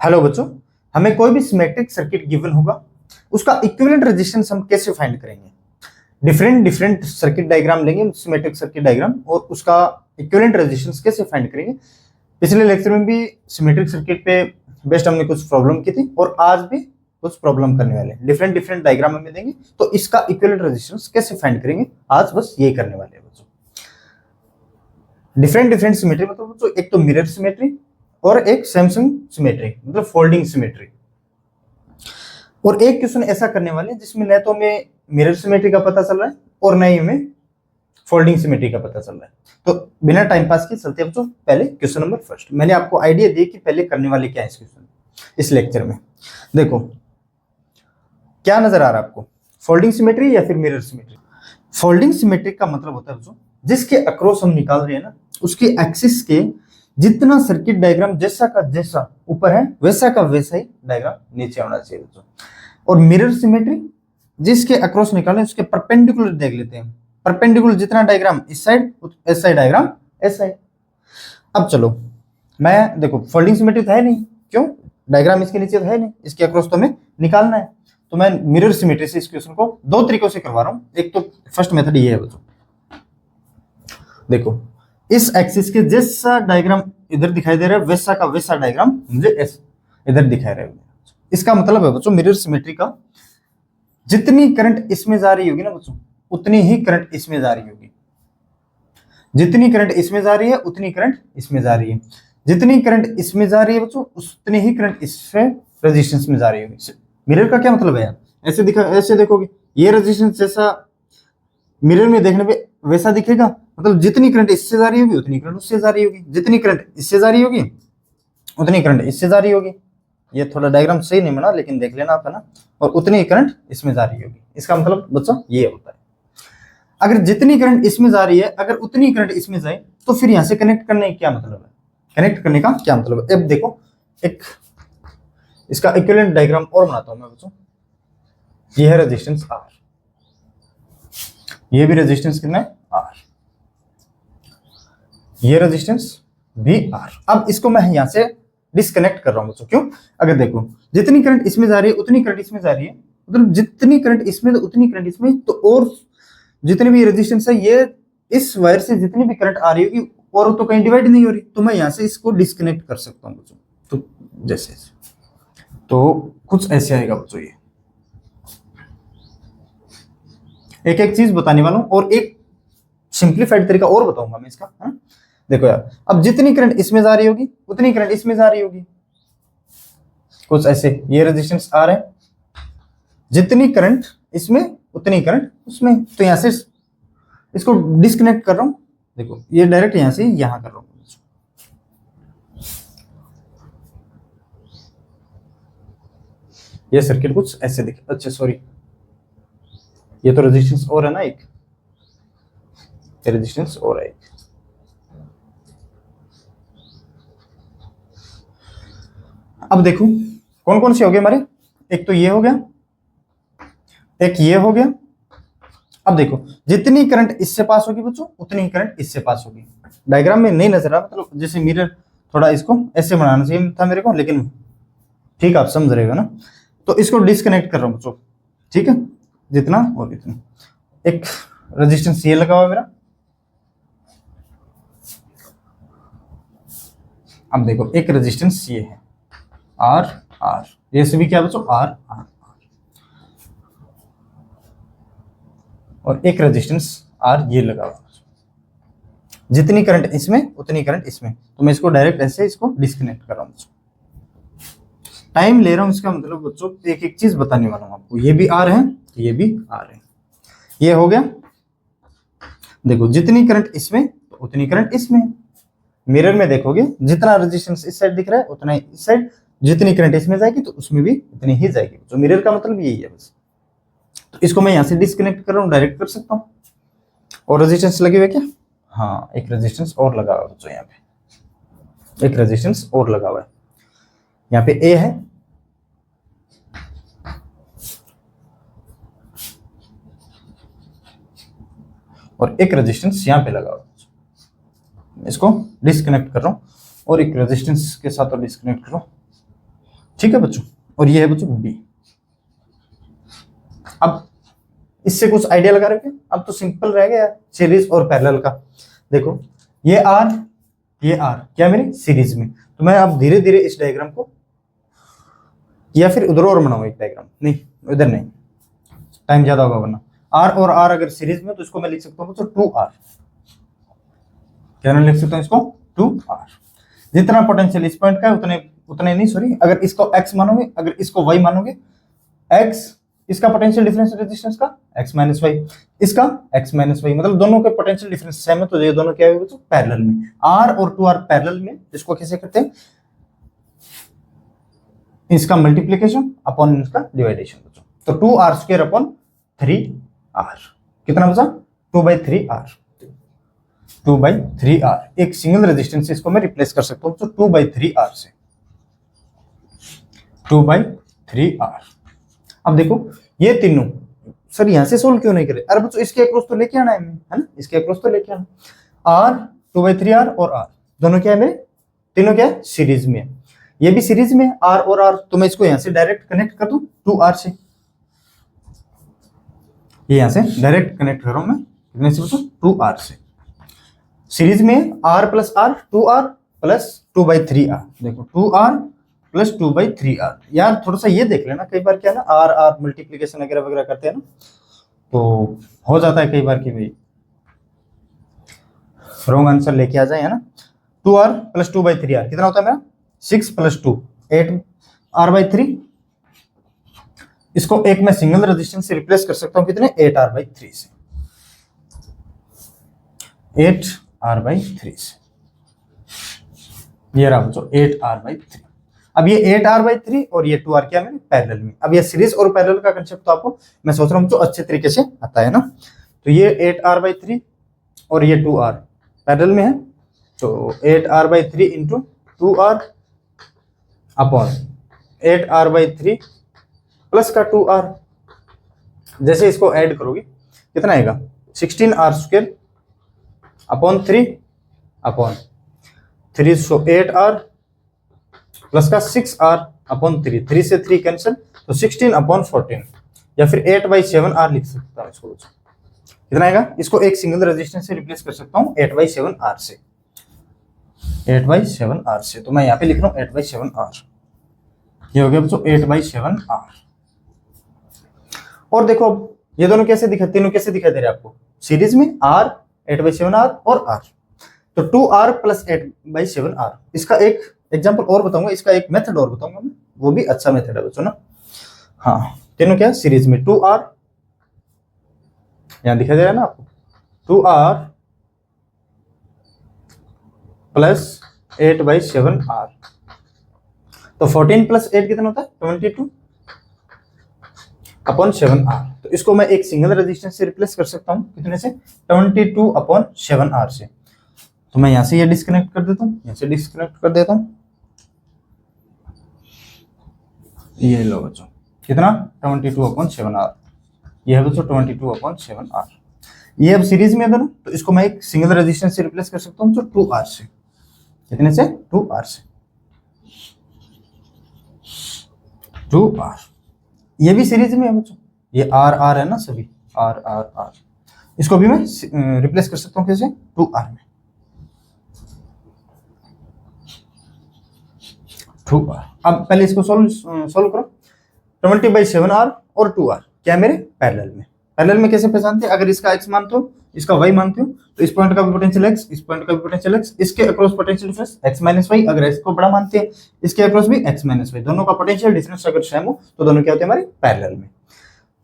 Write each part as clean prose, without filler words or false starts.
Hello बच्चों, हमें कोई भी सिमेट्रिक सर्किट गिवन होगा, उसका इक्विवेलेंट रेजिस्टेंस हम कैसे फाइंड करेंगे। डिफरेंट सर्किट डायग्राम लेंगे, सिमेट्रिक सर्किट डायग्राम, और उसका इक्विवेलेंट रेजिस्टेंस कैसे फाइंड करेंगे। पिछले लेक्चर में भी सिमेट्रिक सर्किट पे बेस्ट हमने कुछ प्रॉब्लम की थी और आज भी कुछ प्रॉब्लम करने वाले हैं। डिफरेंट डायग्राम हमें देंगे तो इसका इक्विवेलेंट रेजिस्टेंस कैसे फाइंड करेंगे, आज बस ये करने वाले हैं बच्चों। डिफरेंट सिमेट्री मतलब बच्चों, एक तो मिरर सिमेट्री और एक सैमसंग सिमेट्री मतलब फोल्डिंग सिमेट्री। और एक क्वेश्चन ऐसा करने वाले जिसमें न तो हमें मिरर सिमेट्री का पता चल रहा है और न ही हमें फोल्डिंग सिमेट्री का पता चल रहा है। तो बिना टाइम पास के चलते हैं बच्चों पहले क्वेश्चन नंबर फर्स्ट। मैंने आपको आइडिया दी कि पहले करने वाले क्या है इस क्वेश्चन, इस लेक्चर में। देखो क्या नजर आ रहा है आपको, फोल्डिंग सिमेट्री या फिर मिरर सिमेट्री। फोल्डिंग सिमेट्री का मतलब होता है बच्चों, जिसके अक्रॉस हम निकाल रहे हैं ना, उसके एक्सिस के जितना सर्किट डायग्राम जैसा का जैसा ऊपर है वैसा का वैसा ही डायग्राम नीचे होना चाहिए बच्चों। और मिरर सिमेट्री, जिसके अक्रॉस निकालें उसके परपेंडिकुलर देख लेते हैं। परपेंडिकुलर जितना डायग्राम इस साइड ऐसा ही डायग्राम ऐसा है। अब चलो, मैं देखो फोल्डिंग सिमेट्री तो है नहीं, क्यों, डायग्राम इसके नीचे तो है नहीं, इसके अक्रॉस तो हमें निकालना है। तो मैं मिरर सिमेट्री से इस क्वेश्चन को दो तरीकों से करवा रहा हूं। एक तो फर्स्ट मेथड ये है बच्चों, देखो इस एक्सिस के जैसा डायग्राम इधर दिखाई दे रहा है वैसा का वैसा डायग्राम मुझे इधर दिखाई रहा है। इसका मतलब है बच्चों, मिरर सिमेट्री का जितनी करंट इसमें जा रही होगी ना बच्चों, उतनी ही करंट इसमें जा रही होगी। जितनी करंट इसमें जा रही है उतनी करंट इसमें जा रही है। जितनी करंट इसमें जा रही है बच्चों, उतनी ही करंट इसमें रेजिस्टेंस में जा रही होगी। मिरर का क्या मतलब है यार, ऐसे दिखा, ऐसे देखोगे ये रेजिस्टेंस जैसा मिरर में देखने पे वैसा दिखेगा। मतलब जितनी करंट इससे जा रही होगी उतनी करंट उससे जा रही होगी, जितनी करंट इससे जा रही होगी उतनी करंट इससे जा रही होगी। ये थोड़ा डायग्राम सही नहीं बना, लेकिन देख लेना आप, है ना। और उतनी ही करंट इसमें जा रही होगी, इसका मतलब बच्चों ये होता है। अगर जितनी करंट इसमें जा रही है अगर उतनी करंट इसमें जाए तो फिर यहां से कनेक्ट करने का क्या मतलब है, कनेक्ट करने का क्या मतलब है। अब देखो एक इसका इक्विवेलेंट डायग्राम और बनाता हूं मैं बच्चों। ये है रेजिस्टेंस आर, ये भी रेजिस्टेंस कितना है आर, ये रेजिस्टेंस भी आर। अब इसको मैं यहां से डिस्कनेक्ट कर रहा हूं बच्चों, क्यों, अगर देखो जितनी करंट इसमें जा रही है उतनी करंट इसमें जा रही है, मतलब जितनी करंट इसमें तो उतनी करंट इसमें, तो और जितनी भी रेजिस्टेंस है ये इस वायर से जितनी भी करंट आ रही होगी और तो कहीं डिवाइड नहीं हो रही, तो मैं यहां से इसको डिस्कनेक्ट कर सकता हूं बच्चों। तो जैसे तो कुछ ऐसे आएगा बच्चों। ये एक एक चीज बताने वाला हूं और एक सिंप्लीफाइड तरीका और बताऊंगा मैं इसका, है? देखो यार, अब जितनी करंट इसमें जा रही होगी उतनी करंट इसमें जा रही होगी, कुछ ऐसे। ये रेजिस्टेंस आर है, जितनी करंट इसमें उतनी करंट उसमें, तो यहां से इसको डिस्कनेक्ट कर रहा हूं। देखो ये डायरेक्ट यहां से यहां कर रहा हूं। ये सर्किट कुछ ऐसे दिखे, अच्छा सॉरी, ये तो रेजिस्टेंस और है ना, एक रेजिस्टेंस और है एक। अब देखो कौन कौन से हो गए हमारे, एक तो ये हो गया, एक ये हो गया। अब देखो जितनी करंट इससे पास होगी बच्चों उतनी ही करंट इससे पास होगी। डायग्राम में नहीं नजर आ, मतलब जैसे मिरर थोड़ा इसको ऐसे बनाना चाहिए था मेरे को, लेकिन ठीक आप समझ रहे हो ना। तो इसको डिस्कनेक्ट कर रहा हूं बच्चों, ठीक है, जितना और इतना। एक रेजिस्टेंस ये लगा हुआ मेरा। अब देखो एक रेजिस्टेंस ये है आर आर, ये सभी क्या बच्चों आर आर, और एक रेजिस्टेंस आर ये लगा हुआ। जितनी करंट इसमें उतनी करंट इसमें, तो मैं इसको डायरेक्ट ऐसे इसको डिस्कनेक्ट कर रहा हूं। टाइम ले रहा हूं, इसका मतलब बच्चों एक एक चीज बताने वाला हूं आपको। ये भी आर है, ये भी आर है, ये हो गया। देखो जितनी करंट इसमें तो उतनी करंट इसमें। मिरर में देखोगे जितना रेजिस्टेंस इस साइड दिख रहा है उतना ही इस साइड, जितनी करंट इसमें जाएगी तो उसमें भी उतनी ही जाएगी। तो मिरर का मतलब यही है बस। तो इसको मैं यहां से डिस्कनेक्ट कर रहा हूं, डायरेक्ट कर सकता हूं। और रेजिस्टेंस लगे हुए क्या, हाँ एक रेजिस्टेंस और लगा हुआ है बच्चों, यहाँ पे एक रेजिस्टेंस और लगा हुआ है। यहाँ पे ए है, और एक रेजिस्टेंस यहाँ पे लगा हुआ है। इसको डिस्कनेक्ट कर रहा हूँ और एक रेजिस्टेंस के साथ और डिस्कनेक्ट कर रहा हूँ। ठीक है बच्चों, और ये है बच्चों बी। अब इससे कुछ आइडिया लगा रखे, अब तो सिंपल रह गया सीरीज और पैरेलल का। देखो ये आर क्या मेरी सीरीज में, तो मैं अब धीरे धीरे इस डायग्राम को, या फिर उधर और बनाऊं एक डायग्राम, नहीं इधर नहीं, टाइम ज्यादा होगा वरना। आर और आर अगर सीरीज में, तो इसको मैं लिख सकता हूँ 2R, क्या लिख सकता हूँ इसको 2R। जितना पोटेंशियल इस पॉइंट का है उतने नहीं, सॉरी, अगर इसको x मानोगे, अगर इसको y मानोगे, x इसका पोटेंशियल डिफरेंस रेजिस्टेंस का x माइनस वाई, इसका x माइनस वाई, मतलब दोनों के पोटेंशियल डिफरेंस सेम है, तो ये दोनों क्या है बच्चों पैरेलल में। r और 2R पैरेलल में, इसको कैसे करते हैं, इसका मल्टीप्लिकेशन अपॉन इसका डिवाइडेशन बच्चों। तो 2R स्क्वायर अपॉन 3R कितना बचा 2/3R, 2/3R। एक सिंगल रेजिस्टेंस से इसको मैं रिप्लेस कर सकता हूँ, तो 2/3R से 2/3R। अब देखो ये तीनों, सर यहां से सोल्व क्यों नहीं करे, अरे बच्चों इसके अक्रॉस तो लेके आना है ना, इसके अक्रॉस तो लेके आना। R 2/3R और R दोनों क्या है मेरे, तीनों क्या है सीरीज में है, ये भी सीरीज में R और R, तो मैं इसको यहां से डायरेक्ट कनेक्ट कर दूं 2R से, ये यहां से डायरेक्ट कनेक्ट कर रहा हूं मैं, कितने से बच्चों 2R से। सीरीज में R plus R 2R plus 2/3R, देखो 2R प्लस 2/3R। यार थोड़ा सा ये देख लेना, कई बार क्या ना R मल्टीप्लीकेशन वगैरह वगैरह करते हैं ना, तो हो जाता है कई बार कि भाई रॉन्ग आंसर लेके आ जाए, है ना। 2R प्लस 2/3R कितना होता है मेरा 6 + 2 8R/3। इसको एक मैं सिंगल रेजिस्टेंस से रिप्लेस कर सकता हूं, कितने 8R/3 से, 8R/3 से, ये रहा बच्चों 8R/3। अब ये 8R/3 और ये 2R क्या है पैरेलल में। अब ये सीरीज और पैरेलल का कंसेप्ट तो आपको मैं सोच रहा हूँ तो अच्छे तरीके से आता है ना। तो ये 8R/3 और ये 2R पैरेलल में है, तो 8R/3 into 2R upon 8R/3 plus का 2R, जैसे इसको ऐड करोगे कितना आएगा 16R² अपॉन 3 अपॉन 3, सो 8R प्लस का 6R अपॉन 3, 3 से 3 कैंसिल, तो 16/14, या फिर 8/7R लिख सकता हूँ इसको, कितना आएगा। इसको एक सिंगल रेजिस्टेंस से रिप्लेस कर सकता हूँ 8/7R से, 8/7R से, तो मैं यहाँ पे लिख रहा हूँ 8/7R, ये हो गया बच्चों 8/7R। और देखो अब ये दोनों कैसे दिखा, तीनों कैसे दिखाई दे रहे हैं आपको सीरीज में, R 8/7R और R, तो 2R प्लस 8/7R। इसका एक एग्जांपल और बताऊंगा, इसका एक मेथड और बताऊंगा मैं, वो भी अच्छा मेथड है बच्चों ना। हाँ तीनों क्या सीरीज में, 2R यहां दिखाई दे रहा है ना आपको, 2R प्लस 8/7R, तो 14 + 8 कितना होता है 22 अपॉन 7R। तो इसको मैं एक सिंगल रेजिस्टेंस से रिप्लेस कर सकता हूँ, कितने से 22 अपॉन 7R से। तो मैं यहां से ये डिस्कनेक्ट कर देता हूँ, यहां से डिस्कनेक्ट कर देता हूँ, ये लो बच्चों कितना 22/7R, ये है बच्चों 22/7R। ये अब सीरीज में है दोनों, तो इसको मैं एक सिंगल रेजिस्टेंस से रिप्लेस कर सकता हूँ, जो 2R से, कितने से 2R से, 2R। ये भी सीरीज में है बच्चों, ये R है ना सभी, R। इसको भी मैं रिप्लेस कर सकता हूँ कैसे 2R में, 2R। अब पहले इसको सोल्व करो, 20/7R और 2R क्या मेरे पैरेलल में। पैरेलल में कैसे पहचानते हैं, अगर इसका x मानते हो इसका y मानते हो, तो इस पॉइंट का भी पोटेंशियल x, इस पॉइंट का भी पोटेंशियल x, इसके across potential difference x - y, अगर x को बड़ा मानते हैं इसके अक्रॉस भी x - y, दोनों का पोटेंशियल डिफरेंस अगर सेम हो तो दोनों क्या होते हैं हमारे पैरेलल में।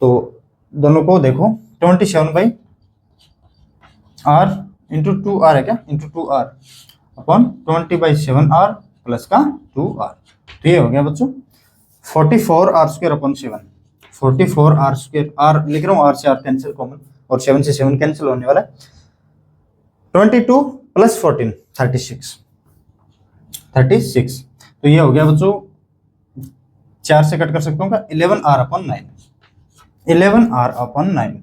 तो दोनों को देखो 27/R इंटू 2R है क्या, into 2R upon 20/7R plus का 2R, तो ये हो गया बच्चों 44R² अपॉन 7, 44R², R लिख रहा हूँ, R से R कैंसिल कॉमन, और 7 से 7 कैंसिल होने वाला है, 22 + 14 36, तो ये हो गया बच्चों 4 से कट कर सकता हूँ 11R/9, 11R/9।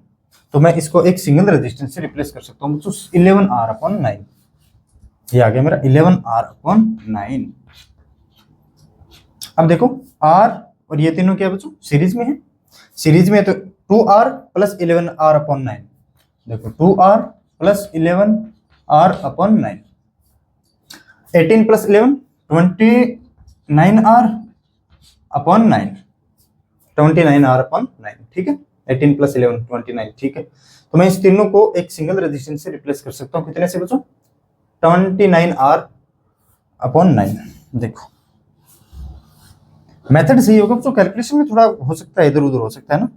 तो मैं इसको एक सिंगल रेजिस्टेंस से रिप्लेस कर सकता हूँ बच्चों 11R/9, ये आ गया मेरा 11R/9। अब देखो R और ये तीनों क्या बच्चों सीरीज में है, सीरीज में है तो 2R प्लस 11R अपॉन 9, देखो 2R plus 11R upon 9, 18 plus 11 29R upon 9, 29R upon 9, ठीक है, 18 प्लस 11 29, ठीक है। तो मैं इस तीनों को एक सिंगल रेजिस्टेंस से रिप्लेस कर सकता हूँ, कितने से बच्चों 29R अपॉन 9। देखो मेथड सही होगा बच्चों, कैलकुलेशन में थोड़ा हो सकता है इधर उधर हो सकता है ना,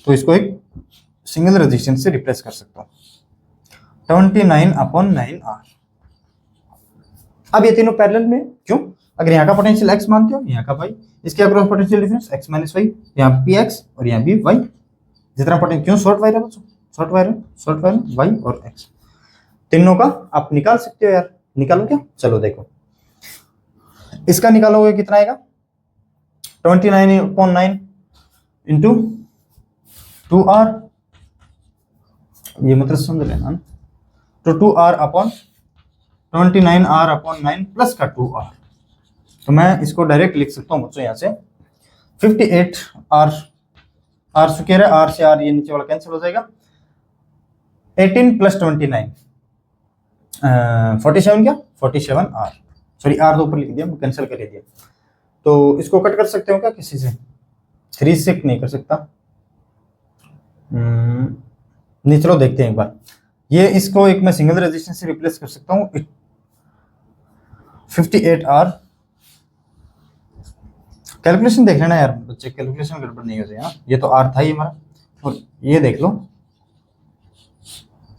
तो इसको एक सिंगल रेजिस्टेंस से रिप्लेस कर सकता हूँ 29 अपॉन 9R। अब ये तीनों पैरेलल में, क्यों, अगर यहाँ का पोटेंशियल x मानते हो, यहाँ का y, इसके across potential difference x minus y, यहाँ भी x और यहाँ भी y, जितना पोटेंशियल, क्यों शॉर्ट वायर है बच्चों, शॉर्ट वायर है, शॉर्ट वायर y और x, तीनों का आप निकाल सकते हो यार, निकालो क्या, चलो देखो इसका निकालोगे कितना आएगा 29/9 इंटू 2R, ये मतलब समझ लेना ना, तो 2R upon 29R upon 9 plus का 2R, तो मैं इसको डायरेक्ट लिख सकता हूँ बच्चों यहाँ से 58R, R स्क्वायर है, R से R ये नीचे वाला कैंसिल हो जाएगा, 18 प्लस 29 47 क्या 47R, सॉरी R तो ऊपर लिख दिया, कैंसिल कर दिया, तो इसको कट कर सकते हो क्या किसी से, 3 से नहीं कर सकता, नहीं चलो देखते हैं एक बार, ये इसको एक मैं सिंगल रेजिस्टेंस से रिप्लेस कर सकता हूँ 58R, कैलकुलेशन देख लेना यार बच्चे, कैलकुलेशन गड़बड़ नहीं हो जाए, ये तो R था ही हमारा, और ये देख लो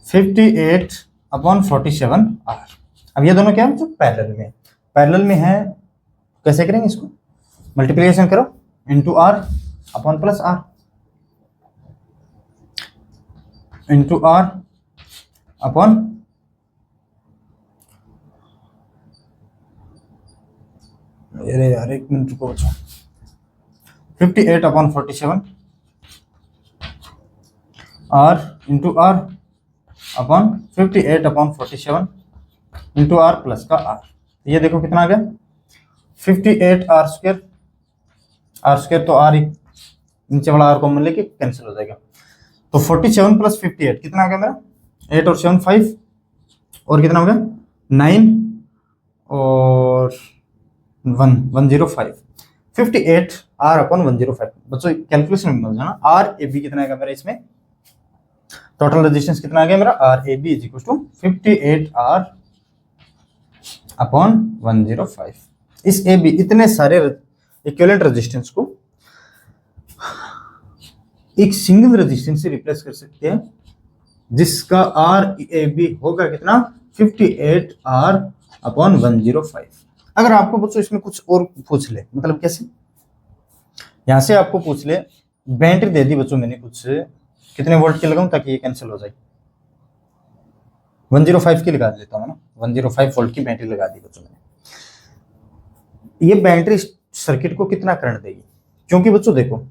58 अपॉन 47R। अब ये दोनों क्या है पैरेलल में, पैरेलल में है, कैसे करेंगे इसको, मल्टीप्लिकेशन करो into R upon plus R into R upon, अरे यार एक मिनट रुको बच्चों, 58 upon 47 R into R upon 58 upon 47 into R plus का R, ये देखो कितना आ गया 58R स्क्वायर, R स्क्वायर तो R नीचे वाला R कॉमन लेके कैंसिल हो जाएगा, तो 47 प्लस 58 कितना आ गया मेरा, 8 और 7 5, और कितना हो गया 9 और 105, 58 R अपॉन 105, बच्चों कैलकुलेशन में मत जाना, R ए बी कितना आएगा मेरा, इसमें टोटल रेजिस्टेंस कितना आ गया मेरा, R A B is equal to 58R upon 105। इस ए बी इतने सारे इक्विवेलेंट रेजिस्टेंस को एक सिंगल रेजिस्टेंस से रिप्लेस कर सकते हैं, जिसका R ए बी होगा कितना 58R अपॉन 105। अगर आपको बच्चों इसमें कुछ और पूछ ले, मतलब कैसे, यहां से आपको पूछ ले, बैटरी दे दी बच्चों मैंने कुछ कितने वोल्ट की लगाऊं ताकि ये कैंसिल हो जाए, 105 की लगा देता हूं ना, 105 वोल्ट की बैटरी लगा दी बच्चों मैंने, ये बैटरी सर्किट को कितना करंट देगी, क्योंकि बच्चों देखो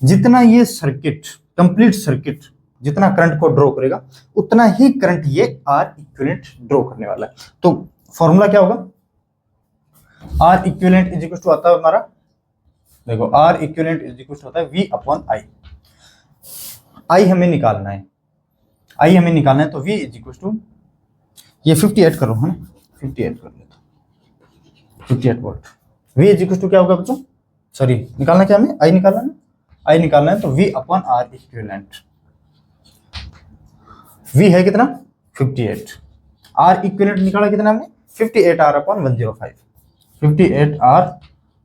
जितना ये सर्किट कंप्लीट सर्किट जितना करंट को ड्रॉ करेगा उतना ही करंट ये R इक्विवेलेंट ड्रॉ करने वाला है, तो फॉर्मूला क्या होगा, R equivalent is equal to आता है हमारा, देखो R equivalent is equal to होता है V अपॉन I, I हमें निकालना है, I हमें निकालना है, तो V इज इक्वल टू ये 58 करो है ना, 58 कर लेता, 58 volt, V is equal to क्या होगा बच्चों, सॉरी निकालना क्या हमें, I निकालना है, I निकालना है, तो V upon R equivalent, V है कितना 58, R इक्विवेलेंट निकाला कितना हमने 58R अपॉन 105, 58R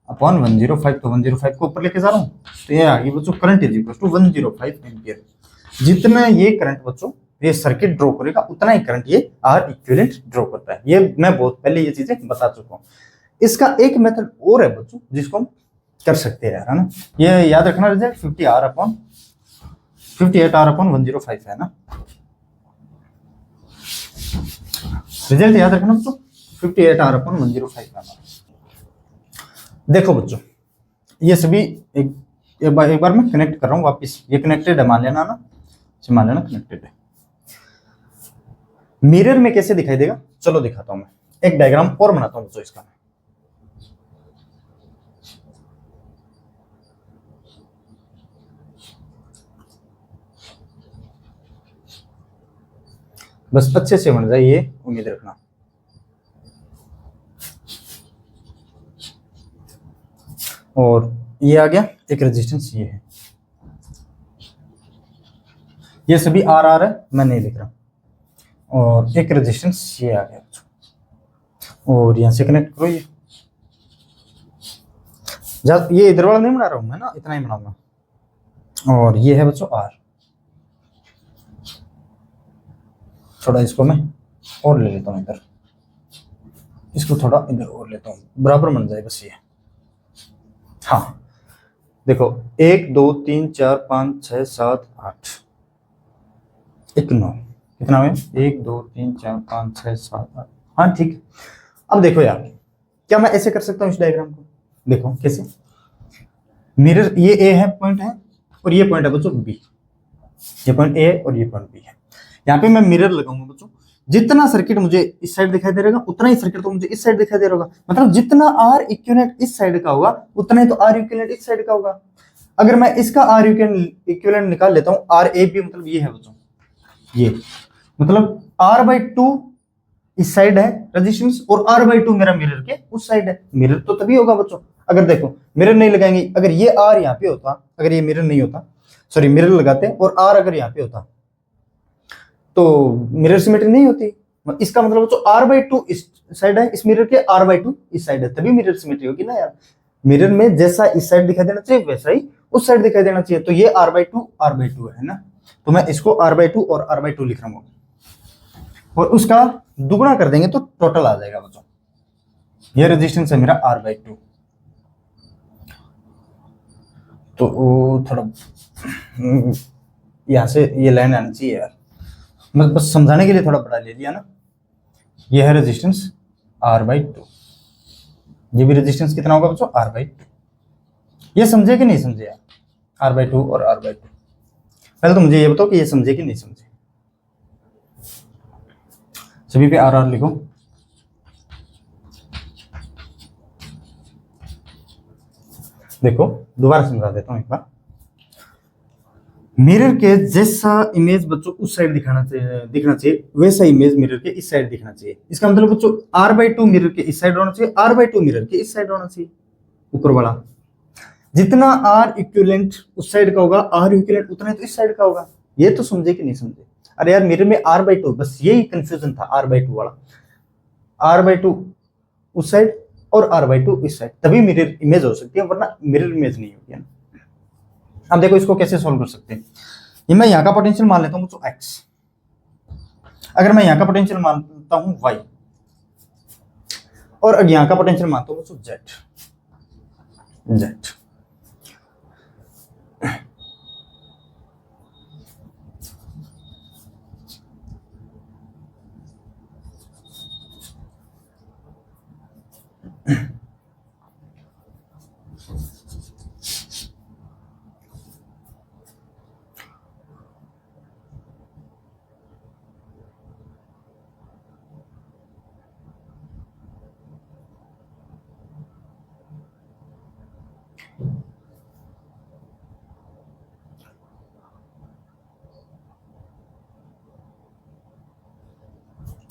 अपॉन 105, तो 105 को ऊपर लेके जा रहा हूँ, तो ये आ गई बच्चों current is equal to 105 ampere, जितना ये करंट बच्चों ये सर्किट ड्रॉ करेगा उतना ही करंट ये R इक्विवेलेंट ड्रॉ करता है, ये मैं बहुत पहले ये चीजें बता चुका हूँ। इसका एक मेथड और है बच्चों जिसको हम कर सकते हैं यार, है ना, ये याद रखना result 58R upon 58R upon 105 है ना, रिजल्ट याद रखना बच्चों 58R अपॉन 105 है। देखो बच्चों ये सभी एक बार मैं कनेक्ट कर रहा हूँ वापिस, ये कनेक्टेड है मान लेना ना, मान लेना कनेक्टेड है। मिरर में कैसे दिखाई देगा, चलो दिखाता हूं मैं, एक डायग्राम और बनाता हूं बच्चों इसका, बस अच्छे से बन जाए ये उम्मीद रखना। और ये आ गया एक रेजिस्टेंस, ये है, ये सभी आर आर है, मैं नहीं लिख रहा। और एक रेजिस्टेंस ये आ गया बच्चों, और यहां से कनेक्ट करो ये ये इधर वाला नहीं बना रहा हूं मैं ना, इतना ही बनाऊंगा। और ये है बच्चों आर, थोड़ा इसको मैं और ले लेता हूं इधर, इसको थोड़ा इधर और लेता हूं, बराबर बन जाए बस ये। हाँ देखो 1 2 3 4 5 6 7 8 1 9, कितना हुआ? 1 2 3 4 5 6 7 8। हाँ ठीक है। अब देखो यार, क्या मैं ऐसे कर सकता हूँ इस डायग्राम को? देखो कैसे, मिरर ये ए है पॉइंट है, और ये पॉइंट है बच्चों बी, ये पॉइंट ए है और ये पॉइंट बी है। यहाँ पे मैं मिरर लगाऊंगा बच्चों, जितना सर्किट मुझे इस साइड दिखाई दे रहेगा उतना ही सर्किट तो मुझे इस साइड दिखाई दे रहा होगा। मतलब जितना आर इक्विवेलेंट इस साइड का होगा उतना ही तो आर इक्विवेलेंट इस साइड का होगा। अगर मैं इसका आर इक्विवेलेंट निकाल लेता हूँ, आर ए बी मतलब ये है बच्चों, ये मतलब r/2 इस साइड है रेजिस्टेंस, और r/2 मेरा मिरर के उस साइड है। मिरर तो तभी होगा बच्चों, अगर देखो मिरर नहीं लगाएंगे, अगर ये r यहाँ पे होता, अगर ये मिरर नहीं होता, सॉरी मिरर लगाते और r अगर यहाँ पे होता तो मिरर सिमेट्री नहीं होती। इसका मतलब बच्चों r/2 इस साइड है, इस मिरर के r/2 इस साइड है, तभी मिरर सिमेट्री होगी ना यार। मिरर में जैसा इस साइड दिखाई देना चाहिए वैसा ही उस साइड दिखाई देना चाहिए। तो ये r/2 है ना, तो मैं इसको r/2 और r/2 लिख रहा हूँ, और उसका दुगुना कर देंगे तो टोटल आ जाएगा बच्चों। ये रेजिस्टेंस है मेरा r/2। तो थोड़ा यहां से ये लाइन आनी चाहिए यार, मैं बस समझाने के लिए थोड़ा बड़ा ले लिया ना। ये है रेजिस्टेंस r/2, ये भी रेजिस्टेंस कितना होगा बच्चों? r/2। ये समझे कि नहीं समझे यार? r/2 और r/2। पहले तो मुझे ये बताओ कि ये समझे कि नहीं समझे। सभी पे आर आर लिखो। देखो दोबारा समझा देता हूं एक बार। मिरर के जैसा इमेज बच्चों उस साइड दिखना चाहिए वैसा इमेज मिरर के इस साइड दिखना चाहिए। इसका मतलब बच्चों r/2 मिरर के इस साइड होना चाहिए, r/2 मिरर के इस साइड होना चाहिए, ऊपर वाला। जितना r इक्विवेलेंट उस साइड का होगा, r इक्विवेलेंट उतना ही तो इस साइड का होगा। ये तो समझे कि नहीं समझे? अरे यार मिरर में r/2, बस यही कंफ्यूजन था, r/2 वाला। r/2 उस साइड और r/2 इस साइड, तभी मिरर इमेज हो सकती है, वरना मिरर इमेज नहीं होगी। अब देखो इसको कैसे सॉल्व कर सकते हैं। ये मैं यहाँ का पोटेंशियल मान लेता हूँ तो x, अगर मैं यहाँ का पोटेंशियल मानता हूँ y, और यहाँ का पोटेंशियल मानता हूँ तो z।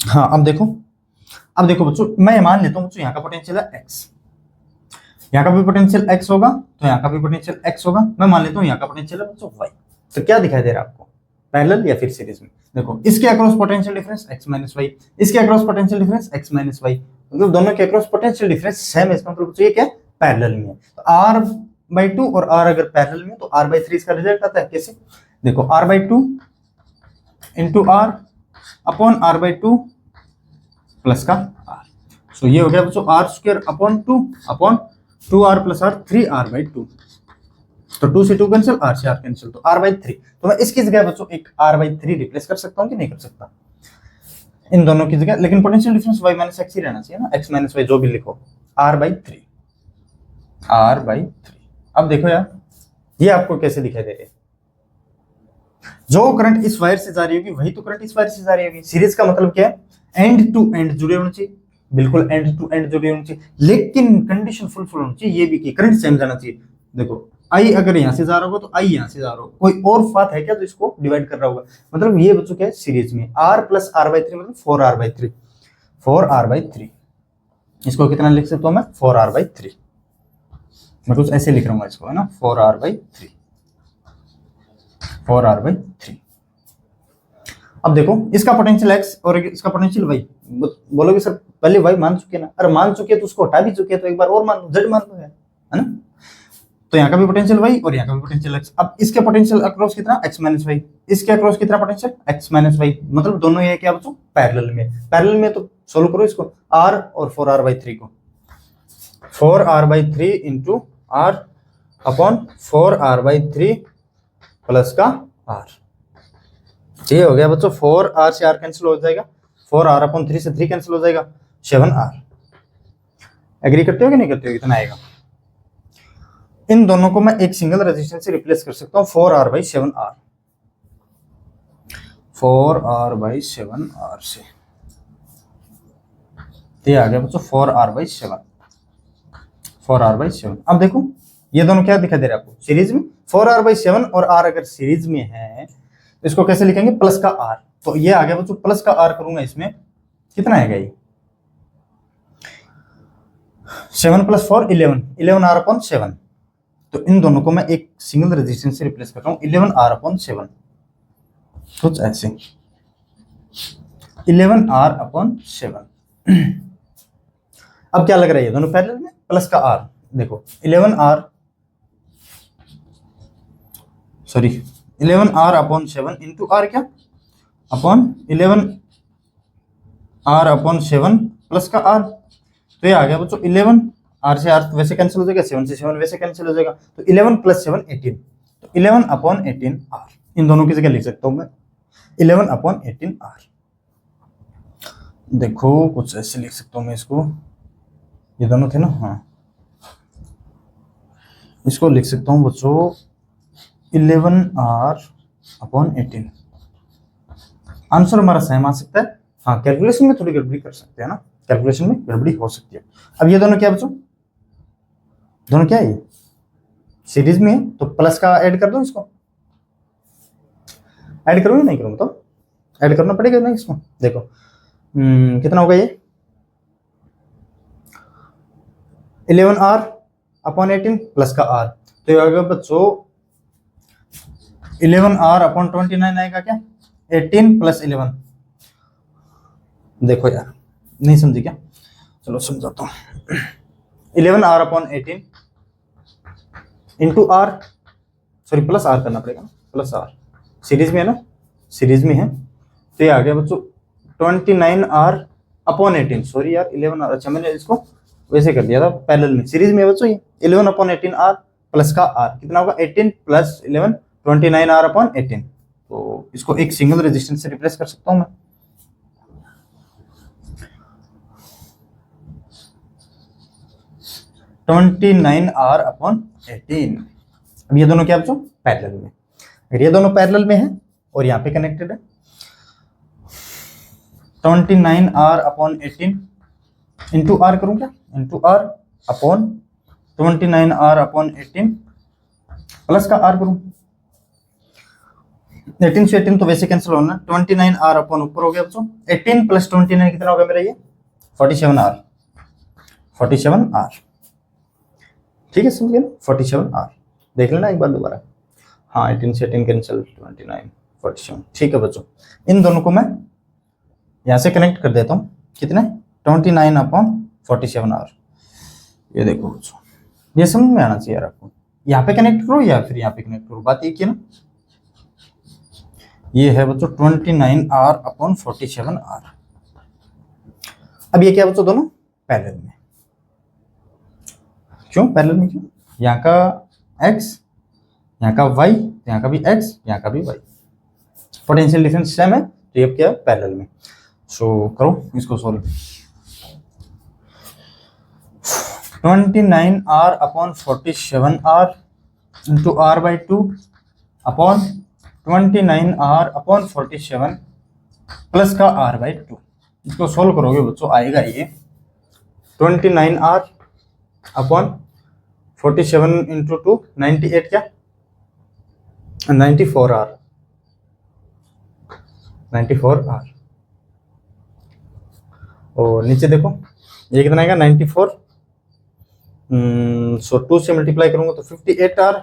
हाँ अब देखो बच्चों, मैं मान लेता हूँ बच्चों यहाँ का पोटेंशियल है x, यहाँ का भी पोटेंशियल x होगा, तो यहाँ का भी पोटेंशियल x होगा। मैं मान लेता हूँ यहाँ का पोटेंशियल है बच्चों y। तो क्या दिखाई दे रहा है आपको, पैरेलल या फिर सीरीज में? देखो इसके across potential difference x minus y, इसके across potential difference x minus y, मतलब दोनों के अक्रॉस पोटेंशियल डिफरेंस सेम है। इसका मतलब बच्चों ये क्या पैरेलल में है। तो r/2 और r अगर पैरेलल में तो r/3 इसका रिजल्ट आता है। कैसे? देखो r/2 into r upon r/2 plus का r। सो ये हो गया बच्चों r² upon 2 upon 2r plus r 3r/2। तो 2 से 2 कैंसिल, r से r कैंसिल, तो r/3। तो मैं इसकी जगह बच्चों एक r/3 रिप्लेस कर सकता हूँ कि नहीं कर सकता? इन दोनों की जगह, लेकिन potential difference y minus x ही रहना चाहिए ना, x माइनस वाई जो भी लिखो, r/3। अब देखो यार ये आपको कैसे दिखाई दे रहा है? जो करंट इस वायर से जा रही होगी वही तो करंट इस वायर से जा रही होगी। सीरीज का मतलब क्या है? एंड टू एंड जुड़े होने चाहिए, बिल्कुल एंड टू एंड जुड़े होने चाहिए, लेकिन कंडीशन फुलफिल होनी चाहिए ये भी कि करंट सेम जाना चाहिए। देखो आई अगर यहाँ से जा रहा होगा तो आई यहाँ से जा रहा होगा, कोई और पाथ है क्या तो इसको डिवाइड कर रहा होगा। मतलब ये बच्चों क्या है सीरीज में, r प्लस r बाई 3 मतलब 4r/3, 4r/3। इसको कितना लिख सकता हूँ मैं, 4r/3। मैं कुछ ऐसे लिख रहा हूँ इसको, है ना, 4r/3, 4r/3। अब देखो इसका पोटेंशियल x और इसका पोटेंशियल y। बोलोगे सर पहले y मान चुके ना, अरे मान चुके तो उसको हटा भी चुके, तो एक बार और मान लो, z मान लो, है ना। तो यहाँ का भी पोटेंशियल y और यहाँ का भी पोटेंशियल x। अब इसके पोटेंशियल अक्रॉस कितना, x माइनस वाई, इसके अक्रॉस कितना पोटेंशियल, x माइनस वाई। मतलब दोनों ये क्या बच्चों, पैरेलल में। पैरेलल में तो सोल्व करो इसको, r और 4r/3 को, 4r/3 into r upon 4r/3 plus का r। ये हो गया बच्चों, 4r से r कैंसिल हो जाएगा, 4r/3 से 3 कैंसिल हो जाएगा, 7r। एग्री करते हो कि नहीं करते हो, इतना आएगा। इन दोनों को मैं एक सिंगल रेजिस्टेंस से रिप्लेस कर सकता हूँ, 4r/7r, 4r/7r से। ये आ गया बच्चों 4r/7, 4r/7। अब देखो ये दोनों क्या दिखा दे रहा है आपको, सीरीज में। 4r/7 और r अगर सीरीज में है इसको कैसे लिखेंगे, प्लस का r। तो ये आ गया बच्चों प्लस का r करूंगा, इसमें कितना आएगा ये 7 + 4 11, 11r/7। तो इन दोनों को मैं एक सिंगल रेजिस्टेंस से रिप्लेस कर रहा हूँ, 11r/7, कुछ ऐसे 11r/7। अब क्या लग रहा है, ये दोनों पैरेलल में, प्लस का r। देखो 11r/7 इंटू r क्या, अपॉन 11r/7 प्लस का r। तो ये आ गया बच्चों 11, r से r वैसे कैंसिल हो जाएगा, 7 से 7 वैसे कैंसिल हो जाएगा, तो 11 + 7 18, तो 11/18r। इन दोनों की जगह लिख सकता हूं मैं 11/18r। देखो कुछ ऐसे लिख सकता हूं मैं इसको, ये दोनों थे ना, हाँ, इसको लिख सकता हूं बच्चों 11r/18। आंसर हमारा सेम आ सकता है, हाँ, कैलकुलेशन में थोड़ी गड़बड़ी कर सकते हैं ना, कैलकुलेशन में गड़बड़ी हो सकती है। अब ये दोनों क्या बच्चों, दोनों क्या है, ये सीरीज में है, तो प्लस का ऐड कर दो, इसको ऐड करूँ या नहीं करूँ, तो ऐड करना पड़ेगा ना इसको। देखो कितना होगा ये 11r/18 प्लस का r। तो ये आएगा बच्चों 11r/29 आएगा क्या, 18 + 11। देखो यार नहीं समझी क्या, चलो समझाता हूँ। 11r/18 into r, sorry plus r करना पड़ेगा, प्लस r, सीरीज में है ना, सीरीज में है। तो ये आ गया बच्चों 29r/18, सॉरी यार 11r, अच्छा मैंने इसको वैसे कर दिया था, पैरेलल में, सीरीज में है बच्चों ये 11/18r प्लस का r कितना होगा, 18 + 11 29r/18। तो इसको एक सिंगल रेजिस्टेंस से रिप्लेस कर सकता हूँ मैं। (29r/18). अब ये दोनों क्या बच्चों, पैरेलल में। अगर ये दोनों पैरेलल में है और यहाँ पे कनेक्टेड है, 29r/18 इंटू r करूँ क्या, into r upon 29r/18 plus का r करूँ, 18 से 18 तो वैसे कैंसिल होना, 29r ऊपर हो गया बच्चों, 18 + 29 कितना होगा मेरा ये 47r, 47r। ठीक है समझ गए ना, 47r। देख लेना एक बार दोबारा, हाँ 18 से 18 कैंसिल, 29 47। ठीक है बच्चों, इन दोनों को मैं यहाँ से कनेक्ट कर देता हूँ, कितने 29/47r। ये देखो बच्चों, ये समझ में आना चाहिए यार आपको, यहाँ पे कनेक्ट करो या फिर यहाँ पे कनेक्ट करो, बात एक ही है ना। ये है बच्चों 29r/47r। अब ये क्या बच्चों, दोनों पैरेलल में। क्यों पैरेलल में, क्यों, यहाँ का x, यहाँ का y, यहाँ का भी x, यहाँ का भी y, पोटेंशियल डिफरेंस सेम है, तो ये क्या है पैरेलल में। सो करो इसको solve, 29r/47r into r/2 upon 29r/47 plus का r/2। इसको सोल्व करोगे बच्चों, आएगा ये 29r/47 47 इंटू 2 98 क्या 94 आर 94 आर। और नीचे देखो ये कितना आएगा 94, सो 2 से मल्टीप्लाई करूंगा तो 58 आर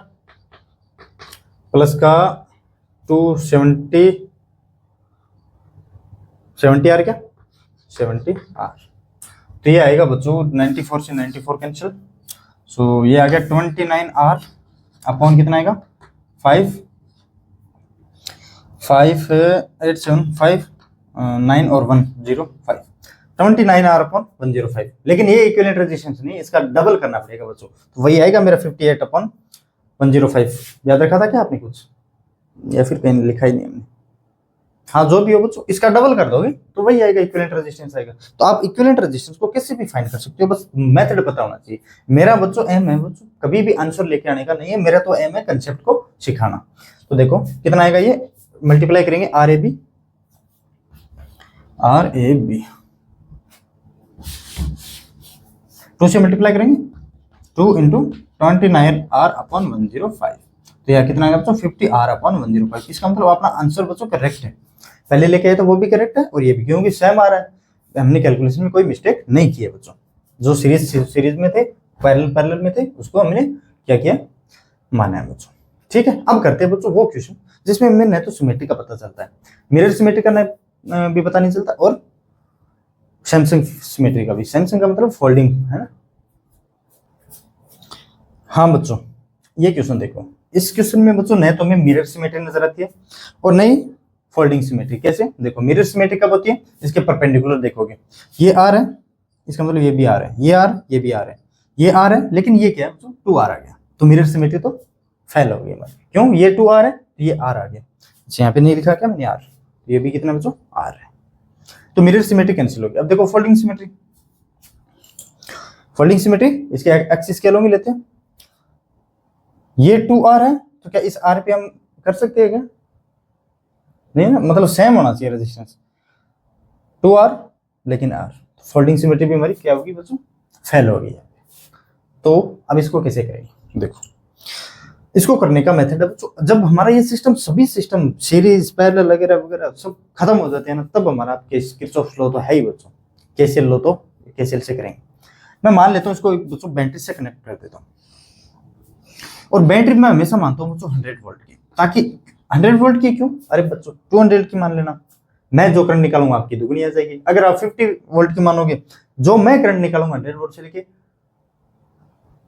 प्लस का 270 70 आर क्या 70 आर। तो ये आएगा बच्चों 94 से 94 कैंसिल, सो ये आ गया 29 आर अपॉन कितना आएगा 5 5 8 7 5 9 और 105 29 आर अपॉन 105। लेकिन ये इक्विवेलेंट रेजिस्टेंस नहीं, इसका डबल करना पड़ेगा बच्चों, तो वही आएगा मेरा 58 अपॉन 105। याद रखा था क्या आपने कुछ, या फिर कहीं लिखा ही नहीं हमने? हाँ जो भी हो बच्चों, इसका डबल कर दोगे तो वही आएगा, इक्विवेलेंट रेजिस्टेंस आएगा। तो आप इक्विवेलेंट रेजिस्टेंस को कैसे भी फाइंड कर सकते हो, बस मेथड पता होना चाहिए। मेरा बच्चों एम है बच्चों कभी भी आंसर लेके आने का नहीं है, मेरा तो एम है कंसेप्ट को सिखाना। तो देखो कितना आएगा, ये मल्टीप्लाई करेंगे आर ए बी 2 से मल्टीप्लाई करेंगे 2 इंटू 29 आर अपॉन 105, तो यह कितना आएगा बच्चों 50 आर अपॉन 105। इसका मतलब अपना आंसर बच्चों करेक्ट है, पहले लेके आए तो वो भी करेक्ट है और ये भी, क्योंकि सेम आ रहा है, हमने कैलकुलेशन में कोई मिस्टेक नहीं की है बच्चों। जो सीरीज में थे पैरेलल में थे उसको हमने क्या किया माना है बच्चों। ठीक है, अब करते हैं बच्चों वो क्वेश्चन जिसमें हमें न तो सिमेट्री का पता चलता है, मिरर सिमेट्री का भी पता नहीं चलता, और सैमसंग सिमेट्री का भी। सैमसंग का मतलब फोल्डिंग है ना। हाँ बच्चों ये क्वेश्चन देखो, इस क्वेश्चन में बच्चों न तो हमें मिरर सिमेट्री नजर आती है और नहीं फोल्डिंग सिमेट्री। कैसे देखो, मिरर सिमेट्री कब होती है, इसके परपेंडिकुलर देखोगे, ये आर है, इसका मतलब ये भी आर है, ये आर ये भी आर है, ये आर है, लेकिन ये क्या है बच्चों 2 आर आ गया, तो मिरर सिमेट्री तो फेल हो गई हमारी। क्यों, ये 2 आर है तो ये आर आ गया, अच्छा यहाँ पे नहीं लिखा क्या मैंने आर, ये भी कितना बच्चों आर है, तो मिरर सिमेट्री कैंसिल हो गया। अब देखो फोल्डिंग सिमेट्री, फोल्डिंग सिमेट्री इसके एक्सिस क्या लोगे लेते हैं, ये 2 आर है तो क्या इस आर पे हम कर सकते हैं क्या, नहीं ना, मतलब सेम होना चाहिए रेजिस्टेंस 2 आर लेकिन आर, फोल्डिंग सिमेट्री भी हमारी क्या होगी बच्चों फेल होगी। तो अब इसको कैसे करेंगे, देखो इसको करने का मेथड है बच्चों, जब हमारा ये सिस्टम सभी सिस्टम सीरीज पैरेलल वगैरह वगैरह सब खत्म हो जाते हैं ना, तब हमारा किरचॉफ लॉ तो है ही बच्चों, केसीएल लॉ तो केसीएल से करेंगे। मैं मान लेता हूँ इसको बच्चों बैटरी से कनेक्ट कर देता हूँ, और बैटरी मैं हमेशा मानता हूँ बच्चों 100 वोल्ट की, ताकि 100 वोल्ट की क्यों, अरे बच्चों 200 की मान लेना, मैं जो करंट निकालूंगा आपकी दुगनी आ जाएगी। अगर आप 50 वोल्ट की मानोगे, जो मैं करंट निकालूंगा 100 वोल्ट से लेके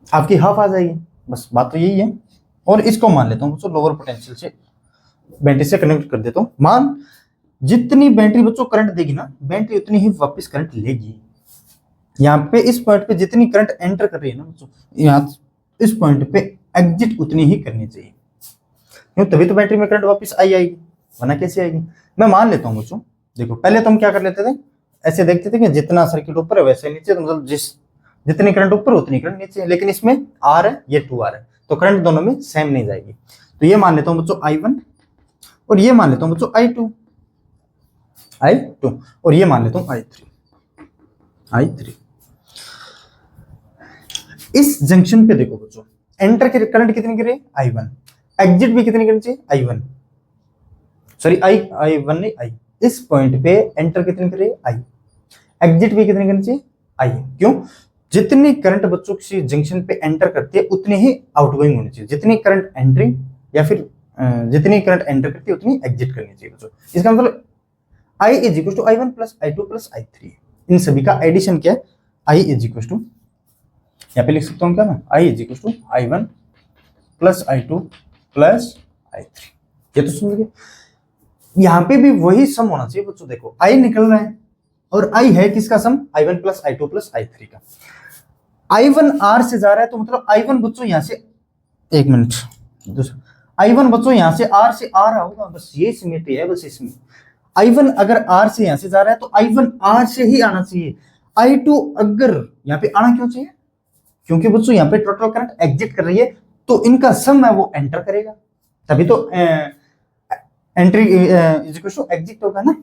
आपकी हाफ आ जाएगी, बस बात तो यही है। और इसको मान लेता हूँ बच्चों लोअर पोटेंशियल से बैटरी से कनेक्ट कर देता हूँ, मान जितनी बैटरी बच्चों करंट देगी ना, बैटरी उतनी ही वापस करंट लेगी। यहाँ पे इस पॉइंट पे जितनी करंट एंटर कर रही है ना बच्चों, यहाँ इस पॉइंट पे एग्जिट उतनी ही करनी चाहिए, क्यों, तभी तो बैटरी में करंट वापस आएगी, वरना कैसे आएगी। मैं मान लेता हूँ बच्चों, देखो पहले तो हम क्या कर लेते थे, ऐसे देखते थे कि जितना सर्किट ऊपर है वैसे नीचे, तो मतलब जितनी करंट ऊपर उतनी करंट नीचे, लेकिन इसमें आर है ये 2 आर है, तो करंट दोनों में सेम नहीं जाएगी। तो ये मान लेता हूँ बच्चों I1 और ये मान लेता हूँ बच्चों I2 और ये मान लेता हूँ I3। इस जंक्शन पे देखो बच्चों, एंटर के करंट कितनी गिरे I1, एग्जिट भी कितनी करनी चाहिए I1, सॉरी I1 नहीं I, इस पॉइंट पे एंटर कितनी करे I, एग्जिट भी कितनी करनी चाहिए I। क्यों, जितनी करंट बच्चों किसी जंक्शन पे एंटर करती है उतनी ही आउटगोइंग होनी चाहिए, जितनी करंट एंट्री या फिर जितनी करंट एंटर करती है उतनी एग्जिट करनी चाहिए बच्चों। इसका मतलब I is equal to I1 plus I2 plus I3, इन सभी का एडिशन क्या है, I इज इक्वल टू, यहाँ पे लिख सकता हूँ क्या मैं, I is equal to I1 plus I2 plus I3, ये तो समझ गए। यहाँ पे भी वही सम होना चाहिए बच्चों, देखो I निकल रहा है और I है किसका सम, I1 plus I2 plus I3 का। I1 R से जा रहा है तो मतलब I1 बच्चों यहाँ से, एक मिनट, I1 बच्चों यहाँ से R से आ रहा होगा, बस ये सिमेट्री है बस इसमें। I1 अगर R से यहाँ से जा रहा है तो I1 R से ही आना चाहिए, I2 अगर यहाँ पे आना क्यों चाहिए, क्योंकि बच्चों यहाँ पे टोटल करंट एग्जिट कर रही है, तो इनका सम है वो एंटर करेगा, तभी तो entry is equal to exit होगा ना।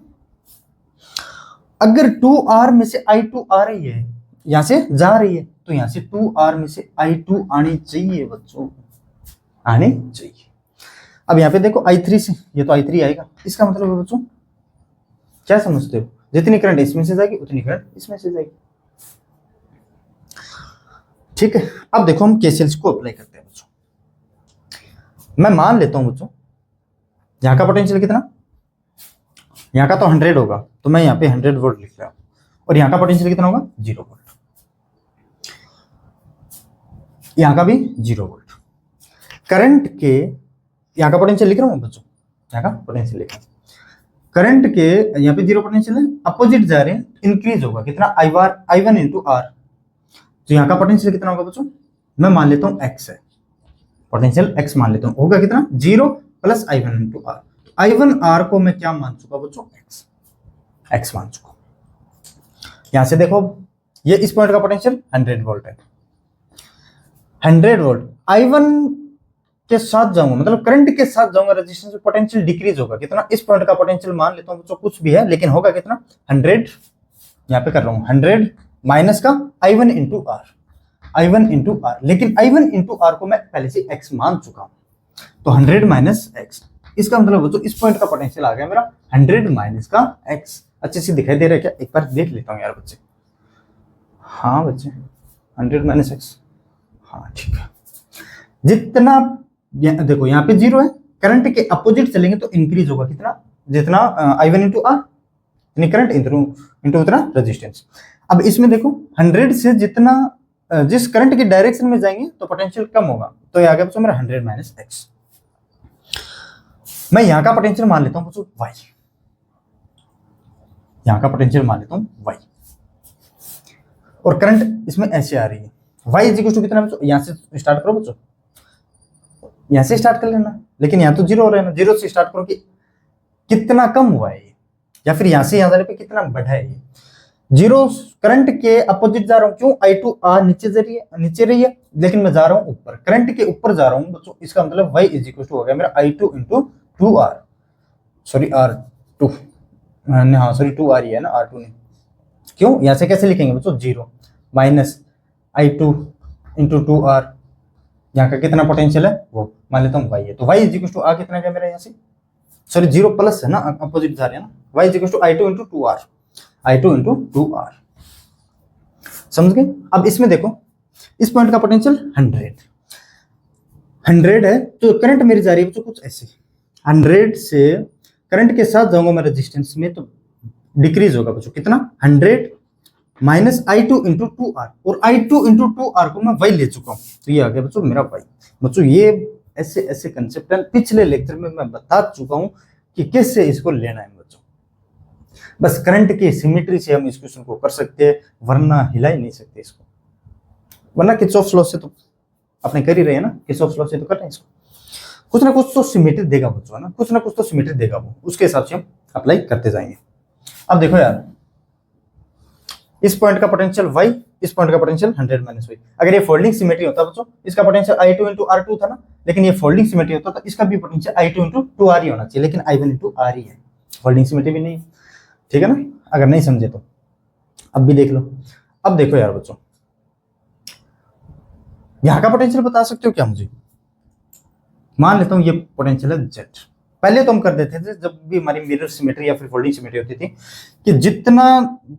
अगर 2R में से I2 आ रही है यहां से जा रही है, तो यहां से 2R में से I2 आनी चाहिए बच्चों, आनी चाहिए। अब यहाँ पे देखो I3 से, ये तो I3 आएगा, इसका मतलब है बच्चों क्या समझते हो, जितनी करंट इसमें से जाएगी उतनी करंट इसमें से जाएगी। ठीक है, अब देखो हम केसीएल को अप्लाई करते हैं बच्चों। मैं मान लेता हूं बच्चों यहाँ का पोटेंशियल कितना, यहाँ का तो 100 होगा, तो मैं यहाँ पे 100 वोल्ट लिख रहा हूँ, और यहाँ का पोटेंशियल कितना होगा 0 वोल्ट, यहाँ का भी 0 वोल्ट। करंट के यहाँ का पोटेंशियल लिख रहा हूँ बच्चों, यहाँ का पोटेंशियल लिख रहा हूँ, करंट के यहाँ पे 0 पोटेंशियल है, अपोजिट जा रहे हैं, इंक्रीज होगा कितना I1 इंटू आर, तो यहाँ का पोटेंशियल कितना होगा बच्चों, मैं मान लेता हूँ x है, पोटेंशियल x मान लेता हूँ, होगा कितना 0 plus I1 into are. I1 R को मैं क्या मान चुका बच्चों, x मान चुका। यहां से देखो ये इस पॉइंट का पोटेंशियल 100 वोल्ट है, 100 वोल्ट I1 के साथ जाऊंगा, मतलब करंट के साथ जाऊंगा, रेजिस्टेंस में पोटेंशियल डिक्रीज होगा कितना, इस पॉइंट का पोटेंशियल मान लेता हूं बच्चों कुछ भी है, लेकिन होगा कितना 100, यहाँ पे कर रहा हूं 100 माइनस का I1 into are, I1 into are, लेकिन I1 इंटू आर को मैं पहले से x मान चुका हूं, तो 100 माइनस x, इसका मतलब बच्चों इस पॉइंट का पोटेंशियल आ गया मेरा 100 माइनस का x। अच्छे से दिखाई दे रहा है क्या, एक बार देख लेता हूं यार बच्चे, हाँ बच्चे 100 माइनस x, हाँ ठीक है। जितना देखो यहाँ पे 0 है, करंट के अपोजिट चलेंगे तो इंक्रीज होगा कितना, जितना I1 इंटू आर, यानी करंट इंटू उतना रेजिस्टेंस। अब इसमें देखो 100 से जितना जिस करंट की डायरेक्शन में जाएंगे तो पोटेंशियल कम होगा, तो ये आ गया बच्चों मेरा 100 माइनस x। मैं यहाँ का पोटेंशियल मान लेता हूँ बच्चों y, यहाँ का पोटेंशियल मान लेता हूँ y, और करंट इसमें ऐसे आ रही है, y इज इक्वल टू कितना बच्चों, यहाँ से स्टार्ट करो बच्चों, यहाँ से स्टार्ट कर लेना, लेकिन यहाँ तो 0 हो रहा है ना, 0 से स्टार्ट करो कि कितना कम हुआ है ये, या फिर यहाँ से यहाँ जाने पे कितना बढ़ा है ये। 0 करंट के अपोजिट जा रहा हूँ, क्यों I2 R नीचे रही है, लेकिन मैं जा रहा हूँ ऊपर, करंट के ऊपर जा रहा हूँ बच्चों, इसका मतलब y इज इक्वल टू हो गया मेरा I2 into 2R, sorry R2, हाँ सॉरी 2R ही है ना, R2 नहीं, क्यों यहाँ से कैसे लिखेंगे बच्चों 0 माइनस I2 इंटू 2R, यहाँ का कितना पोटेंशियल है वो मान लेता हूँ y है, तो y is equal to R कितना गया मेरा यहाँ से, सॉरी 0 प्लस है ना, अपोजिट जा रहे हैं ना, y is equal to I2 into 2R, I2 into 2R, समझ गए। अब इसमें देखो इस पॉइंट का पोटेंशियल 100 है, तो करंट मेरी जा रही है बच्चों कुछ ऐसे, 100 से करंट के साथ जाऊंगा मैं रेजिस्टेंस में, तो डिक्रीज होगा बच्चों कितना 100 माइनस I2 इंटू 2R, और I2 इंटू 2R को मैं y ले चुका हूं, तो ये आ गया बच्चों मेरा y। बच्चों ये ऐसे ऐसे कंसेप्ट है, पिछले लेक्चर में मैं बता चुका हूं कि कैसे इसको लेना है बच्चों, बस करंट की सिमेट्री से हम इस क्वेश्चन को कर सकते हैं, वरना हिला ही नहीं सकते इसको, वरना किरचॉफ लॉ से तो अपने कर ही रहे हैं ना, किरचॉफ लॉ से तो कर रहे हैं इसको, कुछ ना कुछ तो सिमेट्री देगा बच्चों, है ना, कुछ ना कुछ तो सिमेट्री देगा वो, उसके हिसाब से हम अप्लाई करते जाएंगे। अब देखो यार इस पॉइंट का पोटेंशियल y, इस पॉइंट का पोटेंशियल 100 माइनस y, अगर ये फोल्डिंग सिमेट्री होता बच्चों, इसका पोटेंशियल I2 इंटू R2 था ना, लेकिन ये फोल्डिंग सिमेट्री होता तो इसका भी पोटेंशियल I2 इंटू 2R ही होना चाहिए, लेकिन I1 इंटू R ही है, फोल्डिंग सिमेट्री भी नहीं, ठीक है ना, अगर नहीं समझे तो अब भी देख लो। अब देखो यार बच्चों यहाँ का पोटेंशियल बता सकते हो क्या मुझे, मान लेता हूँ ये पोटेंशियल है Z, पहले तो हम कर देते थे जब भी हमारी मिरर सिमेट्री या फिर फोल्डिंग सिमेट्री होती थी कि जितना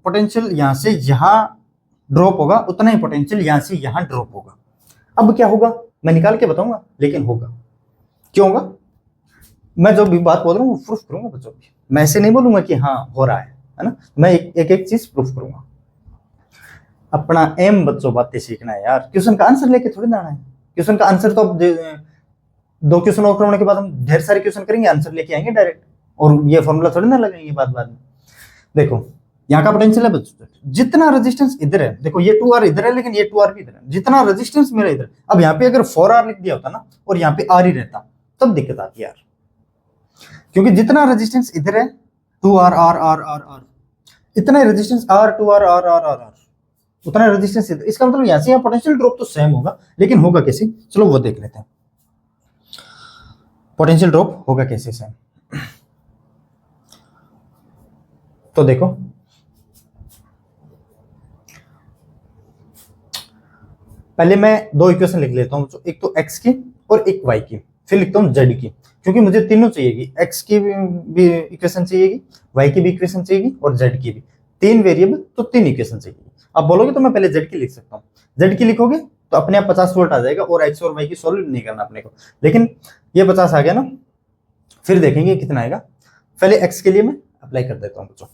पोटेंशियल यहाँ से यहाँ ड्रॉप होगा उतना ही पोटेंशियल यहाँ से यहाँ ड्रॉप होगा। अब क्या होगा मैं निकाल के बताऊंगा, लेकिन होगा, क्यों होगा, मैं जो भी बात बोल रहा हूँ वो प्रूफ करूंगा बच्चों, मैं ऐसे नहीं बोलूंगा कि हाँ हो रहा है ना, मैं एक चीज प्रूफ करूंगा। अपना एम बच्चों बातें सीखना है यार, क्वेश्चन का आंसर लेके थोड़ी ना आना है, क्वेश्चन का आंसर तो 2 क्वेश्चन और करने के बाद हम ढेर सारे क्वेश्चन करेंगे, आंसर लेके आएंगे डायरेक्ट, और ये फॉर्मूला थोड़ी ना लगाएंगे बाद में। देखो यहाँ का पोटेंशियल है बच्चों, जितना रेजिस्टेंस इधर है, देखो ये 2R इधर है लेकिन ये 2R भी इधर है, जितना रेजिस्टेंस मेरा इधर, अब यहाँ पे अगर 4R लिख दिया होता ना और यहाँ पे R ही रहता तब दिक्कत आती यार, क्योंकि जितना रेजिस्टेंस इधर है 2R R R R R, इतना resistance R 2R R R R R, उतना रेजिस्टेंस इधर, इसका मतलब यहाँ से यहाँ पोटेंशियल ड्रॉप तो सेम होगा, लेकिन होगा कैसे, चलो वो देख लेते हैं पोटेंशियल ड्रॉप होगा कैसे सेम। तो देखो पहले मैं दो इक्वेशन लिख लेता हूँ, एक तो x की और एक y की, फिर लिखता हूँ z की, क्योंकि मुझे तीनों चाहिएगी, x की भी इक्वेशन चाहिएगी, y की भी इक्वेशन चाहिएगी और z की भी। तीन वेरिएबल तो तीन इक्वेशन चाहिए। आप बोलोगे तो मैं पहले z की लिख सकता हूँ, z की लिखोगे तो अपने आप 50 वोल्ट आ जाएगा और x और y की सॉल्व नहीं करना अपने को, लेकिन ये 50 आ गया ना, फिर देखेंगे कितना आएगा। पहले x के लिए मैं अप्लाई कर देता हूँ बच्चों,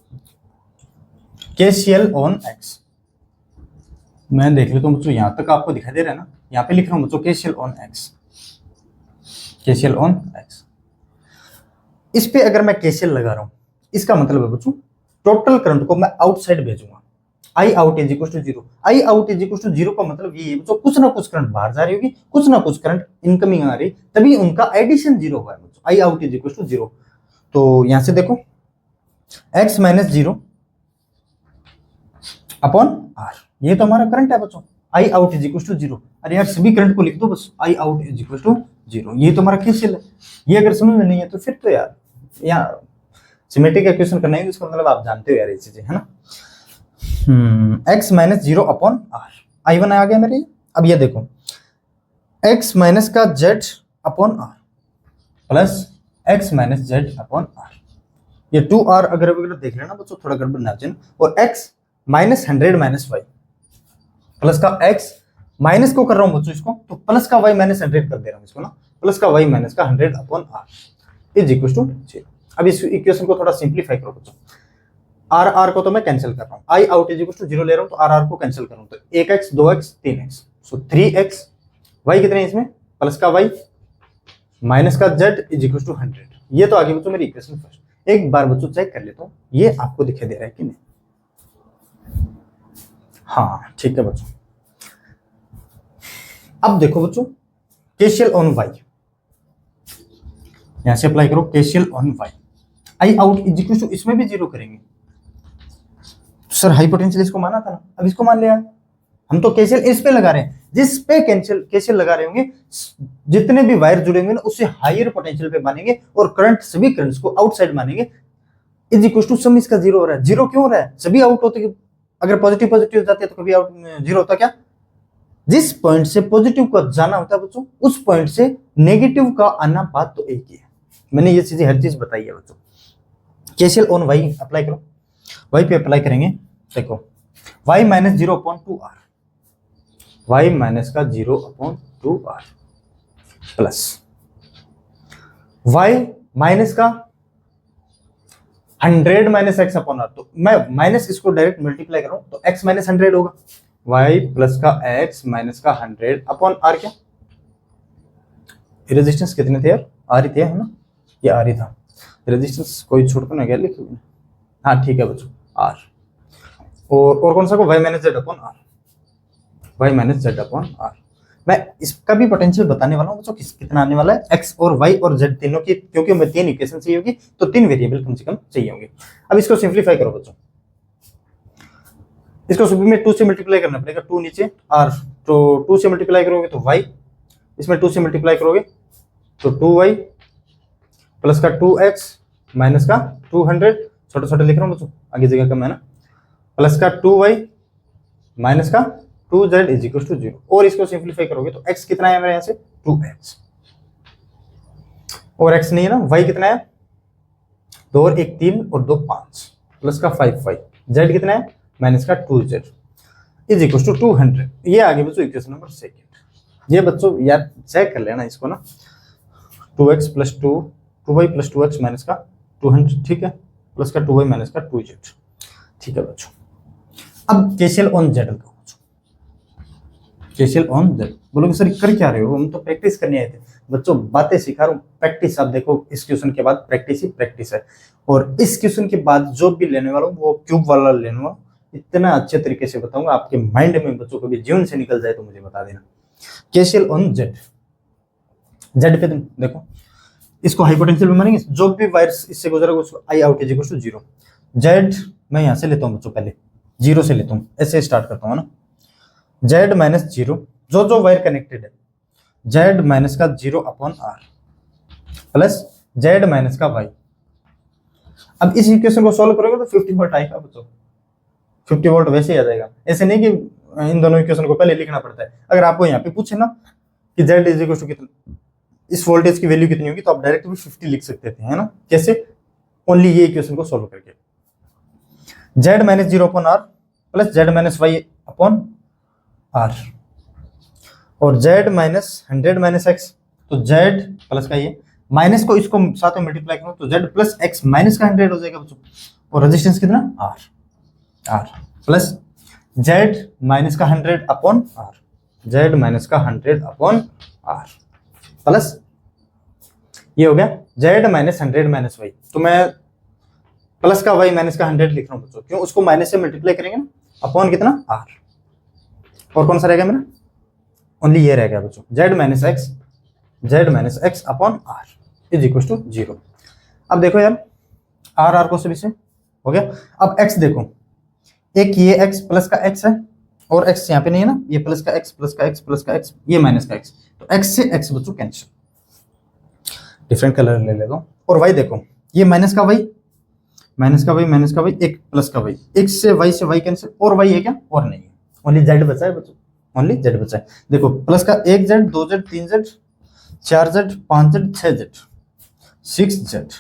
KCL ऑन x। मैं देख लेता हूँ बच्चों, यहां तक आपको दिखाई दे रहा है ना, यहाँ पे लिख रहा हूँ बच्चों KCL on x, KCL on x। इस पे अगर मैं KCL लगा रहा हूँ, इसका मतलब है बच्चों टोटल करंट को मैं आउटसाइड भेजूंगा, I out is equal to zero. I out is equal to zero का मतलब ये है बच्चों, कुछ ना कुछ करंट बाहर जा रही होगी, कुछ ना कुछ करंट इनकमिंग आ रही, तभी उनका एडिशन जीरो हुआ है बच्चों, I out is equal to zero. तो यहां से देखो x minus zero upon R, ये तो हमारा करंट है बच्चों, I out is equal to zero. अरे यार सभी करंट को लिख दो बस, I out is equal to zero, ये तो हमारा KCL है। ये अगर समझ में नहीं है तो फिर तो यार यहाँ सिमेट्रिक इक्वेशन करना है, इसका मतलब आप जानते हो यार ये चीजें, है ना। x minus zero upon R, I1 आ गया मेरे। अब ये देखो x माइनस का z upon R plus x minus z upon R, ये 2r अगर देख लेना बच्चों, थोड़ा गड़बड़ ना जाए, और x minus 100 minus y plus का x माइनस को कर रहा हूं बच्चों इसको, तो प्लस का y माइनस 100 कर दे रहा हूं इसको ना, प्लस का y माइनस का 100 upon r is equal to 0। अब इस इक्वेशन को थोड़ा सिंप्लीफाई करो बच्चों, आर को तो मैं कैंसिल कर रहा हूँ, I out is equal to zero ले रहा हूँ, तो आर को कैंसिल कर रहा हूँ, तो 1x 2x 3x, सो 3x, y कितने है इसमें, प्लस का y माइनस का z इज इक्वल टू 100। ये तो आगे बच्चों मेरी इक्वेशन फर्स्ट। एक बार बच्चों चेक कर लेता हूँ ये आपको दिखाई दे रहा है कि नहीं। हाँ ठीक है बच्चों, अब देखो बच्चों KCL ऑन y, यहां से अप्लाई करो KCL on y, I out is equal to, इसमें भी जीरो करेंगे सर, हाई पोटेंशियल इसको माना था ना, अब इसको मान लिया, हम तो KCL इस पे लगा रहे हैं, जिस पे KCL लगा रहे होंगे जितने भी वायर जुड़े होंगे ना उससे हायर पोटेंशियल पे मानेंगे और करंट सभी करंट्स को आउटसाइड मानेंगे, इज इक्वल टू सम इसका जीरो हो रहा है। जीरो क्यों हो रहा है, सभी आउट होते, अगर पॉजिटिव पॉजिटिव जाते हैं तो कभी आउट जीरो होता क्या, जिस पॉइंट से पॉजिटिव का जाना होता है बच्चों उस पॉइंट से नेगेटिव का आना बात तो एक ही है। मैंने ये चीजें हर चीज बताई है बच्चों। KCL ऑन y अप्लाई करो, y पे अप्लाई करेंगे, देखो y minus zero upon two R, y minus का zero upon two R plus y minus का 100 माइनस एक्स अपॉन आर, तो मैं माइनस इसको डायरेक्ट मल्टीप्लाई कर रहा हूं तो x माइनस 100 होगा, y प्लस का x माइनस का 100 अपॉन आर, क्या रेजिस्टेंस कितने थे यार, आर ही थे है ना, ये आर ही था, रेजिस्टेंस कोई छोड़ तो नहीं गया लिखे, हाँ ठीक है बच्चों आर, और कौन सा को y minus Z upon R, y minus Z upon R. मैं इसका भी पोटेंशियल बताने वाला हूँ बच्चों, कितना आने वाला है, x और y और z तीनों की, क्योंकि हमें तीन इक्वेशन चाहिए होगी तो तीन वेरिएबल कम से कम चाहिए होंगे। अब इसको सिंप्लीफाई करो बच्चों, इसको सुबह में 2 से मल्टीप्लाई करना पड़ेगा, 2 नीचे r, तो 2 से मल्टीप्लाई करोगे तो y, इसमें 2 से मल्टीप्लाई करोगे तो 2y प्लस का 2x माइनस का 200, छोटे छोटे लिख रहा हूँ बच्चों आगे जगह कम है ना, प्लस का 2y माइनस का 2z इज इक्वल टू 0, और इसको सिंप्लीफाई करोगे तो x कितना है मेरे यहाँ से 2x, और x नहीं है ना, y कितना है 2 और 1 3 और 2 5 प्लस का 5y, z कितना है माइनस का 2z इज इक्वल टू 200। ये आगे बच्चों इक्वेशन नंबर सेकंड। ये बच्चों यार चेक कर लेना इसको ना, 2x plus 2y plus 2x minus का 200, ठीक है, प्लस का 2y माइनस का 2z, ठीक है बच्चों। अब KCL ऑन z का KCL ऑन z, बोलोगे सर कर क्या रहे हो, हम तो प्रैक्टिस करने आए थे बच्चों, बातें सिखा रहा हूँ, प्रैक्टिस। आप देखो इस क्वेश्चन के बाद प्रैक्टिस ही प्रैक्टिस है, और इस क्वेश्चन के बाद जो भी लेने वाला हूँ वो क्यूब वाला लेने वाला, इतना अच्छे तरीके से बताऊंगा आपके माइंड में बच्चों कभी जीवन से निकल जाए तो मुझे बता देना। KCL ऑन z, z पे तुम देखो इसको हाई पोटेंशियल में मानेंगे, जो भी वायर्स इससे गुजरेगा उसको I out is equal to 0, z मैं यहाँ से लेता हूँ बच्चों, पहले 0 से लेता हूँ, ऐसे स्टार्ट करता हूँ ना, z माइनस 0, जो वायर कनेक्टेड है z माइनस का 0 upon r plus z minus का y। अब इस इक्वेशन को सॉल्व करोगे तो 50 वोल्ट आएगा बच्चों, 50 वोल्ट वैसे ही आ जाएगा, ऐसे नहीं कि इन दोनों इक्वेशन को पहले लिखना पड़ता है। अगर आपको यहाँ पे पूछे ना कि z इज इक्वल टू कितना, इस वोल्टेज की वैल्यू कितनी होगी, तो आप डायरेक्ट भी 50 लिख सकते थे, है ना। कैसे? ओनली ये इक्वेशन को सोल्व करके, z माइनस 0 अपॉन R plus z minus y upon R, और z माइनस 100 माइनस एक्स, तो z प्लस का ये माइनस को इसको साथ में मल्टीप्लाई करूं तो z प्लस एक्स माइनस का 100 हो जाएगा बच्चों, और रेजिस्टेंस कितना, r प्लस z माइनस का 100 अपॉन r, z माइनस का 100 अपॉन r प्लस ये हो गया z माइनस 100 माइनस वाई, तो मैं प्लस का y माइनस का 100 लिख रहा हूँ बच्चों, क्यों? उसको माइनस से मल्टीप्लाई करेंगे ना, अपॉन कितना, r, और कौन सा रहेगा मेरा, ओनली ये रहेगा बच्चों, z minus x upon r is equal to 0। अब देखो यार, r को सभी से हो गया। अब x देखो, एक ये x प्लस का x है, और x यहाँ पे नहीं है ना, ये प्लस का x प्लस का x प्लस का x, ये माइनस का x, तो x से x बच्चों कैंसिल, डिफरेंट कलर ले लेता हूँ। और y देखो, ये माइनस का y माइनस का y माइनस का y, एक प्लस का y, x से y कैंसिल, और y है क्या, और नहीं है, ओनली z बचा है बच्चों, ओनली z बचा है। देखो प्लस का 1z 2z 3z 4z 5z 6z 6z,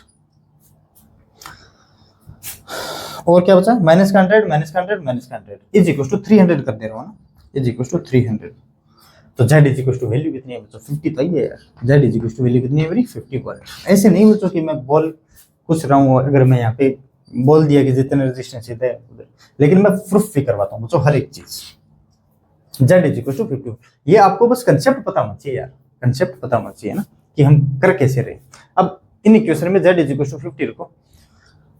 और क्या बचा, माइनस का 100 माइनस का 100 माइनस का 100 इज इक्वल टू 300 कर दे रहा हूँ ना, इज इक्वल टू 300। तो z is equal to value कितनी है बच्चों, 50 तो ये है यार, z is equal to value कितनी है मेरी, 50 वोल्ट। ऐसे नहीं बच्चों कि मैं बोल कुछ रहा हूँ, अगर मैं यहाँ पे बोल दिया कि जितने रेजिस्टेंस है उधर, लेकिन मैं प्रूफ भी करवाता हूँ बच्चों हर एक चीज। z इज इक्वल टू 50, ये आपको बस कंसेप्ट पता होना चाहिए यार, कंसेप्ट पता होना चाहिए ना कि हम कर कैसे रहे। अब इन इक्वेशन में z इज इक्वल टू 50 रखो,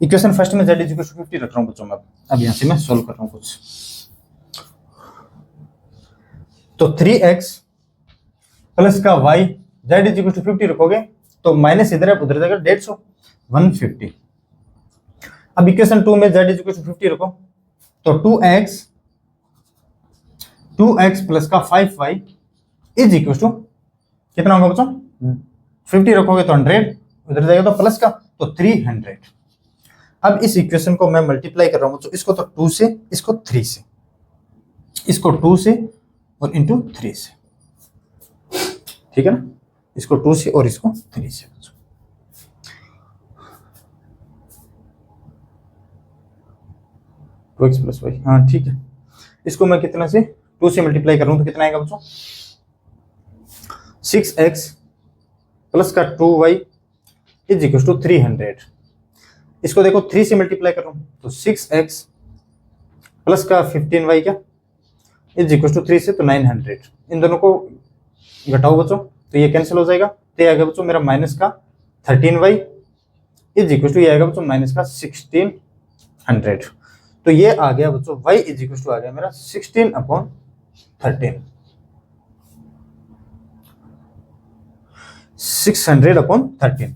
इक्वेशन फर्स्ट में z इज इक्वल टू 50 रख रहा हूँ बच्चों मैं, अब यहाँ से मैं सोल्व कर रहा हूँ कुछ। तो 3x प्लस का y, z is equal to 50 रखोगे तो माइनस इधर है, उधर जाएगा 150 150। अब इक्वेशन 2 में z इज इक्वल टू 50 रखो, तो 2x प्लस का 5y इज इक्वल टू कितना होगा बच्चों, 50 रखोगे तो 100, उधर जाएगा तो प्लस का, तो 300। अब इस इक्वेशन को मैं मल्टीप्लाई कर रहा हूं बच्चों, इसको तो 2 से, इसको 3 से, इसको 2 से और इंटू 3 से, ठीक है ना, इसको 2 से और इसको 3 से बच्चों। टू एक्स प्लस वाई, हाँ ठीक है, इसको मैं कितना से 2 से मल्टीप्लाई कर रहा हूं तो कितना आएगा बच्चों, 6x प्लस का 2y इज इक्वल टू 300। इसको देखो 3 से मल्टीप्लाई कर रहा हूं तो 6x प्लस का 15y क्या इज इक्वल टू 3 से, तो 900। इन दोनों को घटाओ बच्चों तो ये कैंसिल हो जाएगा, तो ये आएगा बच्चों मेरा माइनस का 13y इज इक्वल टू, ये आएगा बच्चों माइनस का 1600। तो ये आ गया बच्चों y इज इक्वल टू आ गया मेरा 16 अपॉन 13, 600 अपॉन 13।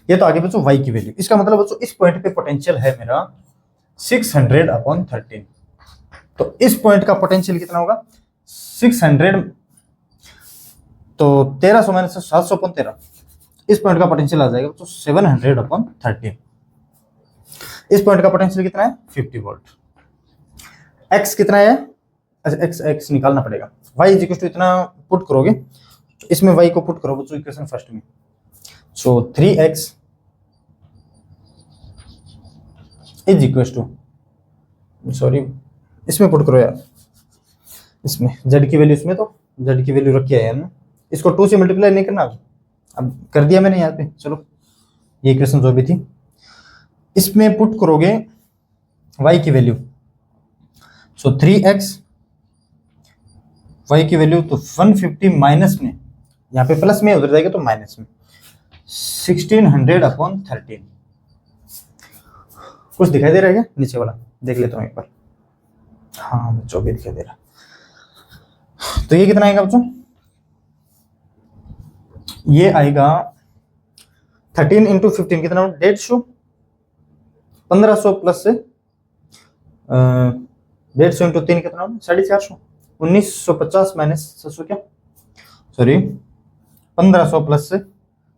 ये तो आगे बच्चों y की वैल्यू, इसका मतलब बच्चों इस पॉइंट पे पोटेंशियल है मेरा 600 अपॉन 13, तो इस पॉइंट का पोटेंशियल कितना होगा 600, तो 1300 माइनस 700 अपॉन 13, इस पॉइंट का पोटेंशियल आ जाएगा बच्चों 700 अपॉन 13। इस पॉइंट का पोटेंशियल कितना है 50 वोल्ट। x कितना है, अच्छा x निकालना पड़ेगा, y इज इक्वल टू इतना पुट करोगे, तो इसमें y को पुट करो बच्चों इक्वेशन फर्स्ट में, so 3x is equal to, sorry इसमें पुट करो यार, इसमें z की वैल्यू, इसमें तो z की वैल्यू रखी है यार ना, इसको 2 से मल्टीप्लाई नहीं करना, अब कर दिया मैंने यहाँ पे, चलो ये इक्वेशन जो भी थी इसमें पुट करोगे y की वैल्यू, सो 3x y की वैल्यू तो 150 माइनस में, यहाँ पे प्लस में उधर जाएगा तो माइनस में 1600 अपॉन 13। कुछ दिखाई दे रहा है क्या नीचे वाला, देख लेता हूँ एक बार, हाँ बच्चों भी दिखाई दे रहा। तो ये कितना आएगा बच्चों, ये आएगा 13 इंटू 15 कितना, 150, 1500 प्लस से 150 इंटू 3 कितना, 450, 1950 माइनस 700 क्या, सॉरी 1500 प्लस से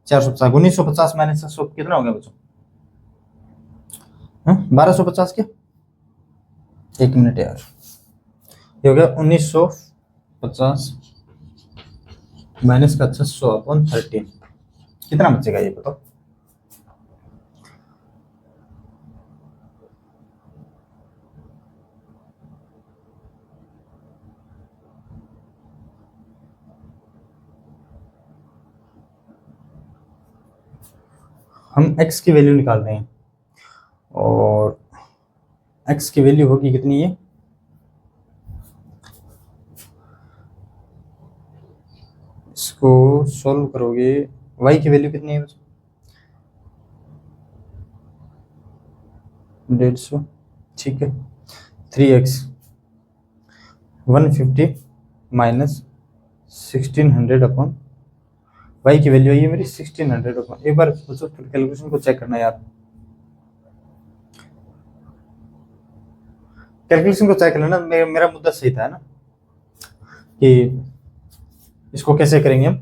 450, 1950 माइनस 700 कितना हो गया बच्चों, 1250 क्या, एक मिनट यार, ये हो गया 1950 माइनस का 600/13, कितना बचेगा ये बताओ। हम x की वैल्यू निकाल रहे हैं और x की वैल्यू होगी कितनी है, इसको सॉल्व करोगे y की वैल्यू कितनी है, 150, ठीक है। 3x 150 माइनस 1600 y की वैल्यू है मेरी 1600। एक बार कैलकुलेशन को चेक करना यार, कैलकुलेशन को चेक करना। मेरा मुद्दा सही था ना कि इसको कैसे करेंगे हम,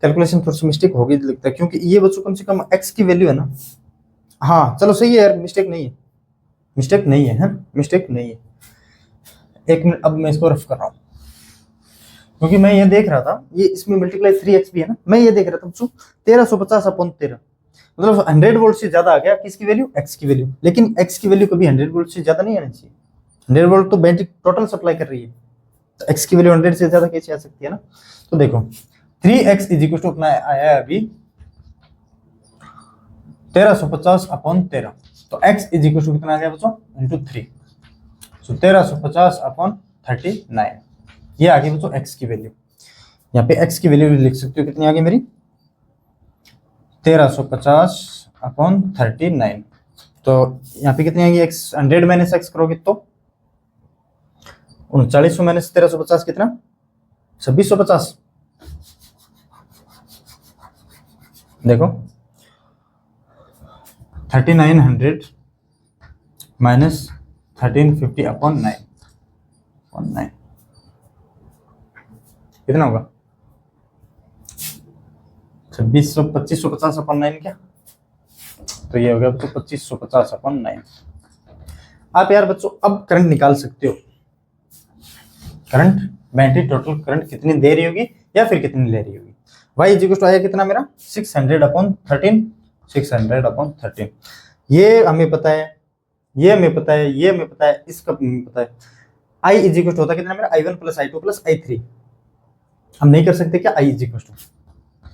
कैलकुलेशन थोड़ी सी मिस्टेक होगी लगता है, क्योंकि ये बच्चों कम से कम x की वैल्यू है ना। हाँ चलो सही है यार, मिस्टेक नहीं है, मिस्टेक नहीं है, मिस्टेक नहीं है। एक मिनट, अब मैं इसको रफ कर रहा हूँ, क्योंकि मैं ये देख रहा था ये इसमें मल्टीप्लाई 3x भी है ना, मैं ये देख रहा था बच्चों 1350/13, मतलब 100 वोल्ट से ज्यादा आ गया किसकी वैल्यू, x की वैल्यू। लेकिन x की वैल्यू कभी 100 वोल्ट से ज्यादा नहीं आनी चाहिए, 100 वोल्ट तो बैटरी टोटल सप्लाई कर रही है, तो x की वैल्यू 100 से ज्यादा कैसे आ सकती है ना। तो देखो 3x इज इक्वल टू अपना आया है अभी 1350/13, तो x इज इक्वल टू कितना आ गया बच्चों, इंटू 3, सो 1350/39, ये आ गई बच्चों x की वैल्यू। यहाँ पे x की वैल्यू लिख सकते हो कितनी आ गई मेरी, 1350/39, तो यहाँ पे कितनी आएगी x, 100 माइनस x करोगे तो 3900 माइनस 1350 कितना, 2650। देखो 3900 माइनस 1350/9 कितना होगा, 2550/9 क्या, तो ये हो गया बच्चों 2550/9। आप यार बच्चों अब करंट निकाल सकते हो, करंट बैटरी टोटल करंट कितनी दे रही होगी या फिर कितनी ले रही होगी। y इज इक्वल टू आया कितना मेरा 600/13, 600/13, ये हमें पता है, ये हमें पता है, ये हमें पता है, इसका हमें पता है। i इज इक्वल टू होता है कितना मेरा i1 + i2 + i3, हम नहीं कर सकते क्या, i is equal to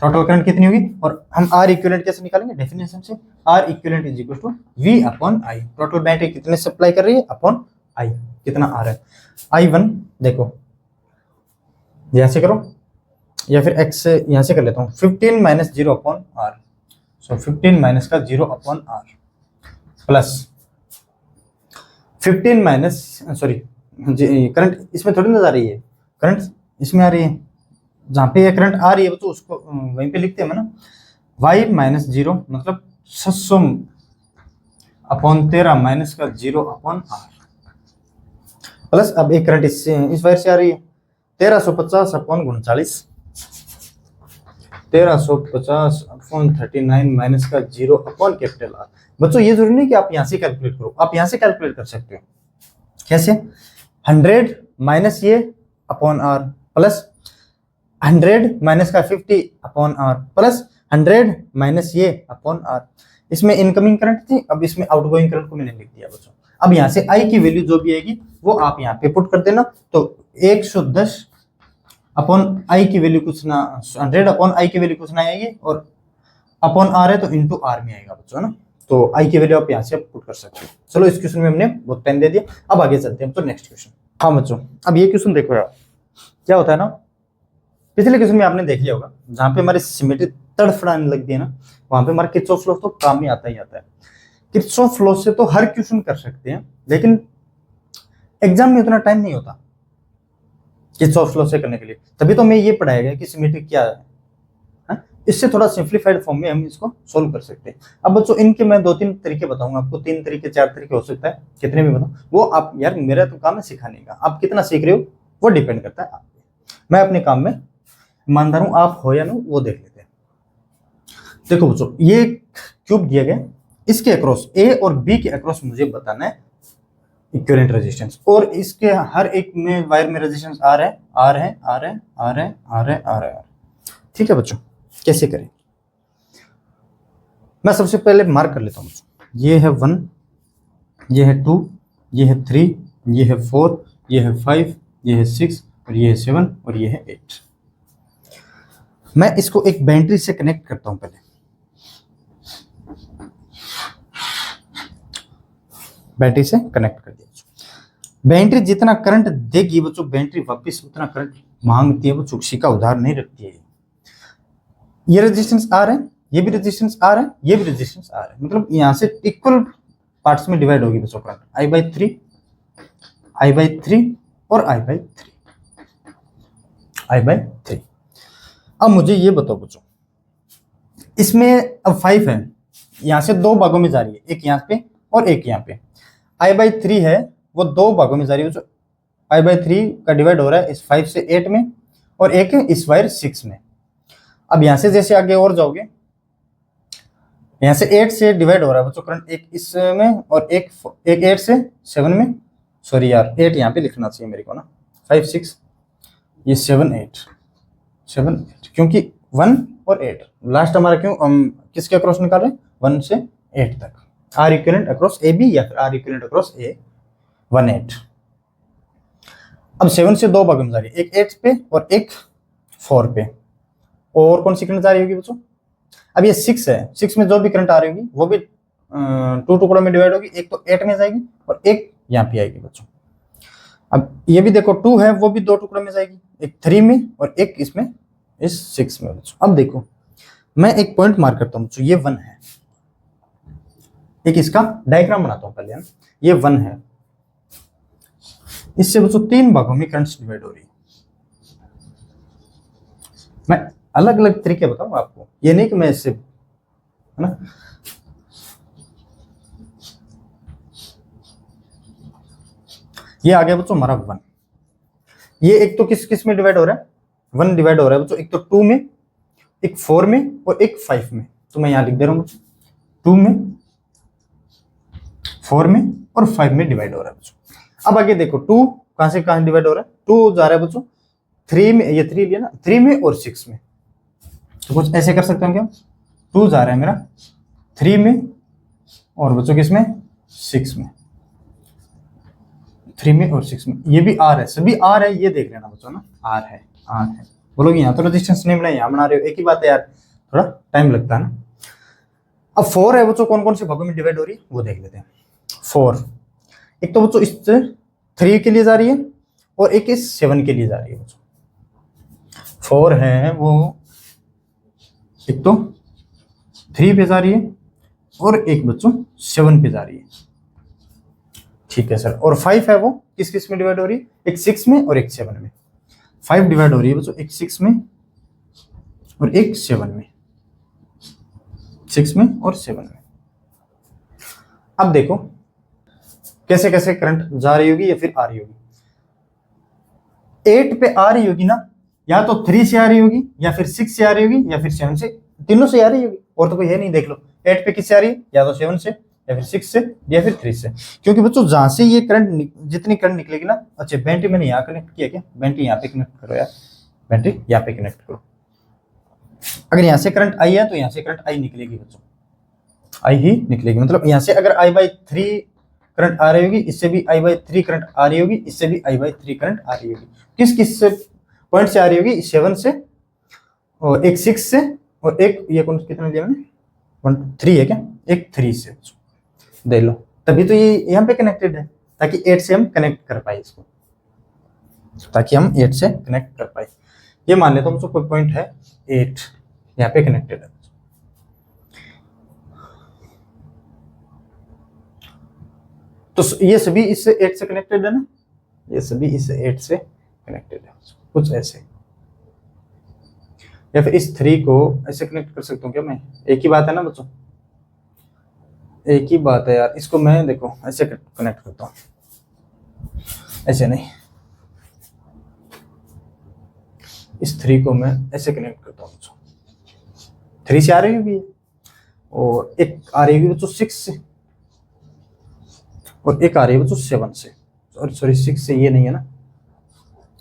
total current कितनी होगी, और हम R इक्विवेलेंट कैसे निकालेंगे, डेफिनेशन से R equivalent is equal to V/I, total battery कितने सप्लाई कर रही है अपॉन I, कितना आ रहा है। I1 देखो यहां से करो या फिर x से यहां से कर लेता हूं, 15 माइनस 0/R, सो 15 माइनस का 0/R plus 15 minus, sorry current इसमें थोड़ी नजर आ रही है, करंट इसमें आ रही है, जहां पे ये करंट आ रही है तो उसको वहीं पे लिखते हैं ना, y माइनस 0 मतलब 600/13 माइनस का 0/R प्लस, अब एक करंट इस वायर से आ रही है 1350/39, 1350/39 माइनस का 0/R। बच्चों ये जरूरी नहीं कि आप यहां से कैलकुलेट करो, आप यहां से कैलकुलेट कर सकते हो, कैसे, 100 माइनस ये अपॉन R प्लस 100 माइनस का 50/R प्लस 100 माइनस ये अपॉन R। इसमें इनकमिंग करंट थी, अब इसमें आउटगोइंग करंट को मैंने लिख दिया बच्चों। अब यहाँ से I की वैल्यू जो भी आएगी वो आप यहाँ पे पुट कर देना, तो 110 अपॉन I की वैल्यू कुछ ना, 100 अपॉन I की वैल्यू कुछ ना आएगी, और अपॉन R है तो इंटू R में आएगा बच्चों ना, तो I की वैल्यू आप यहाँ से पुट कर सकते हो। चलो इस क्वेश्चन में हमने बहुत टाइम दे दिया, अब आगे चलते हैं तो नेक्स्ट क्वेश्चन। हाँ बच्चों अब ये क्वेश्चन देखो यार, क्या होता है ना, पिछले क्वेश्चन में आपने देख लिया होगा, जहां पे हमारी सिमेट्री तड़फड़ाने लगती है ना, वहां पे हमारा किरचॉफ लॉ तो काम में आता ही आता है। किरचॉफ लॉ से तो हर क्वेश्चन कर सकते हैं, लेकिन एग्जाम में उतना टाइम नहीं होता किरचॉफ लॉ से करने के लिए, तभी तो मैं ये पढ़ाया गया कि सिमेट्री क्या है। इससे थोड़ा सिंप्लीफाइड फॉर्म में हम इसको सोल्व कर सकते हैं। अब बच्चों इनके मैं 2-3 तरीके बताऊंगा आपको, 3 तरीके 4 तरीके हो सकता है, कितने भी बताऊं, वो आप यार, मेरा तो काम है सिखाने का, आप कितना सीख रहे हो वो डिपेंड करता है आप पे। मैं अपने काम में ईमानदार हूं, आप हो या ना वो देख लेते हैं। देखो बच्चों ये क्यूब दिया गया, इसके अक्रॉस ए और बी के अक्रॉस मुझे बताना है इक्विवेलेंट रेजिस्टेंस, और इसके हर एक में वायर में रेजिस्टेंस आर है, आर है, आर है, आर है, आर है, आर है। ठीक है बच्चों, कैसे करें? मैं सबसे पहले मार्क कर लेता हूँ बच्चों। ये है 1, ये है 2, ये है 3, ये है 4, ये है 5, ये है 6, और ये है 7, और ये है 8। मैं इसको एक बैटरी से कनेक्ट करता हूं पहले। बैटरी से कनेक्ट कर दिया। बैटरी जितना करंट देगी बच्चों, बैटरी वापस उतना करंट मांगती है बच्चों, किसी का उधार नहीं रखती है। ये रेजिस्टेंस आर है, ये भी रेजिस्टेंस आर है, ये भी रेजिस्टेंस आर है, मतलब यहां से इक्वल पार्ट्स में डिवाइड होगी बच्चों करंट, I/3, I/3 और I/3, I/3। अब मुझे ये बताओ बच्चों, इसमें अब 5 है, यहां से 2 भागों में जा रही है, एक यहां पे और एक यहां पे। I/3 है, वो 2 भागों में जा रही है, I/3 का डिवाइड हो रहा है इस 5 से 8 में, और एक इस वायर 6 में। अब यहां से जैसे आगे और जाओगे, यहां से 8 से डिवाइड हो रहा है बच्चों करंट, एक इसमें और एक 8 से 7 में। सॉरी यार, 8 यहाँ पे लिखना चाहिए मेरे को ना, 5 6, ये 7 8, 7 8, क्योंकि 1 और 8 लास्ट हमारा, क्यों हम किसके अक्रॉस निकाल रहे हैं, 1 से 8 तक। R equivalent across A B या फिर आर इक्विवेलेंट अक्रॉस ए 1 8। अब 7 से 2 भागों में जा रही है, एक 8 पे और एक 4 पे। और कौन सी करंट जा रही होगी बच्चों? अब ये 6 है, 6 में जो भी करंट आ रही होगी वो भी 2 टुकड़ों में डिवाइड होगी, एक तो 8 में जाएगी और एक यहाँ पे आएगी बच्चों। अब ये भी देखो 2 है, वो भी 2 टुकड़ों में जाएगी, एक 3 में और एक इसमें इस 6 में बच्चों। अब देखो मैं एक पॉइंट मार्क करता हूँ बच्चों, ये 1 है, एक इसका डायग्राम बनाता हूँ पहले, है ये 1 है, इससे बच्चों 3 भागों में करंट डिवाइड हो रही है। मैं अलग अलग तरीके बताऊं आपको, ये नहीं कि मैं इससे, है ना। ये आ गया बच्चों हमारा 1। ये एक तो किस किस में डिवाइड हो रहा है, 1 डिवाइड हो रहा है बच्चों, एक तो 2 में, एक 4 में और एक 5 में। तो मैं यहां लिख दे रहा हूं बच्चों, 2 में, 4 में और 5 में डिवाइड हो रहा है बच्चों। अब आगे देखो 2 कहां से कहां डिवाइड हो रहा है, 2 जा रहा है बच्चों 3 में, ये 3 लिया ना, 3 में और 6 में। तो कुछ ऐसे कर सकते हैं क्या, 2 जा रहा है मेरा 3 में और बच्चों किसमें, 6 में, 3 में और 6 में। ये भी आर है, सभी आर है, ये देख लेना बच्चों ना, आर है, आर है। बोलोगे यहाँ तो रेजिस्टेंस नहीं बना, यहाँ बना रहे हो, एक ही बात है यार, थोड़ा टाइम लगता है ना। अब 4 है बच्चों, कौन कौन से भागों में डिवाइड हो रही है वो देख लेते हैं। 4 एक तो बच्चों इस 3 के लिए जा रही है और एक इस 7 के लिए जा रही है बच्चों। 4 है वो एक तो 3 पे जा रही है और एक बच्चों 7 पे जा रही है, ठीक है सर। और 5 है वो किस किस में डिवाइड हो रही है, एक 6 में और एक 7 में। 5 डिवाइड हो रही है बच्चों, एक 6 में और एक 7 में, 6 में और 7 में। अब देखो कैसे कैसे करंट जा रही होगी या फिर आ रही होगी। 8 पे आ रही होगी ना, या तो 3 से आ रही होगी या फिर 6 से आ रही होगी या फिर 7 से, तीनों से आ रही होगी, और तो कोई है नहीं। देख लो 8 पे किससे आ रही है, या तो 7 से या फिर 6 से या फिर 3 से। क्योंकि बच्चों जहां से ये करंट, जितनी करंट निकलेगी ना, अच्छा बैटरी मैंने यहाँ कनेक्ट किया क्या, बैटरी यहाँ पे कनेक्ट करो यार, बैटरी यहाँ पे कनेक्ट करो। अगर यहाँ से करंट आई है तो यहाँ से करंट आई निकलेगी बच्चों, आई ही निकलेगी। मतलब यहाँ से अगर I/3 करंट आ रही होगी, इससे भी I/3 करंट आ रही होगी, इससे भी I/3 करंट आ रही होगी। किस किस से पॉइंट से आ रही होगी, 7 से और एक 6 से और एक ये कौन कितना लिया मैंने, 1 3 है क्या, एक 3 से। देख लो तभी तो ये यहाँ पे कनेक्टेड है, ताकि 8 से हम कनेक्ट कर पाए इसको, ताकि हम 8 से कनेक्ट कर पाए। ये मान लेते हैं कोई पॉइंट है 8 यहाँ पे कनेक्टेड है, तो ये सभी इससे 8 से कनेक्टेड है ना, ये सभी इससे 8 से कनेक्टेड है, कुछ ऐसे। या फिर इस 3 को ऐसे कनेक्ट कर सकता हूँ क्या मैं, एक ही बात है ना बच्चों, एक ही बात है यार। इसको मैं देखो ऐसे कनेक्ट करता हूँ, ऐसे नहीं, इस 3 को मैं ऐसे कनेक्ट करता हूँ बच्चों, 3 से आ रही होगी और एक आ रही होगी बच्चों 6 से, और एक आ रही है बच्चों 7 से, और सॉरी 6 से ये नहीं है ना,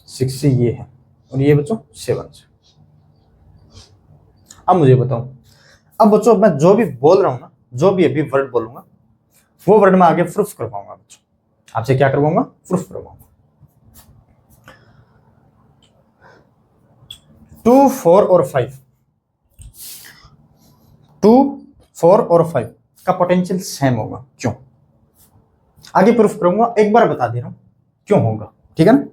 6 से ये है, और ये बच्चों 7 से। अब मुझे बताओ, अब बच्चों मैं जो भी बोल रहा हूं ना, जो भी अभी वर्ड बोलूंगा वो वर्ड मैं आगे प्रूफ करवाऊंगा बच्चों, आपसे क्या करवाऊंगा, प्रूफ करवाऊंगा। 2, 4 और 5, 2, 4 और 5 का पोटेंशियल सेम होगा, क्यों? आगे प्रूफ करूंगा, एक बार बता दे रहा हूं क्यों होगा, ठीक है ना।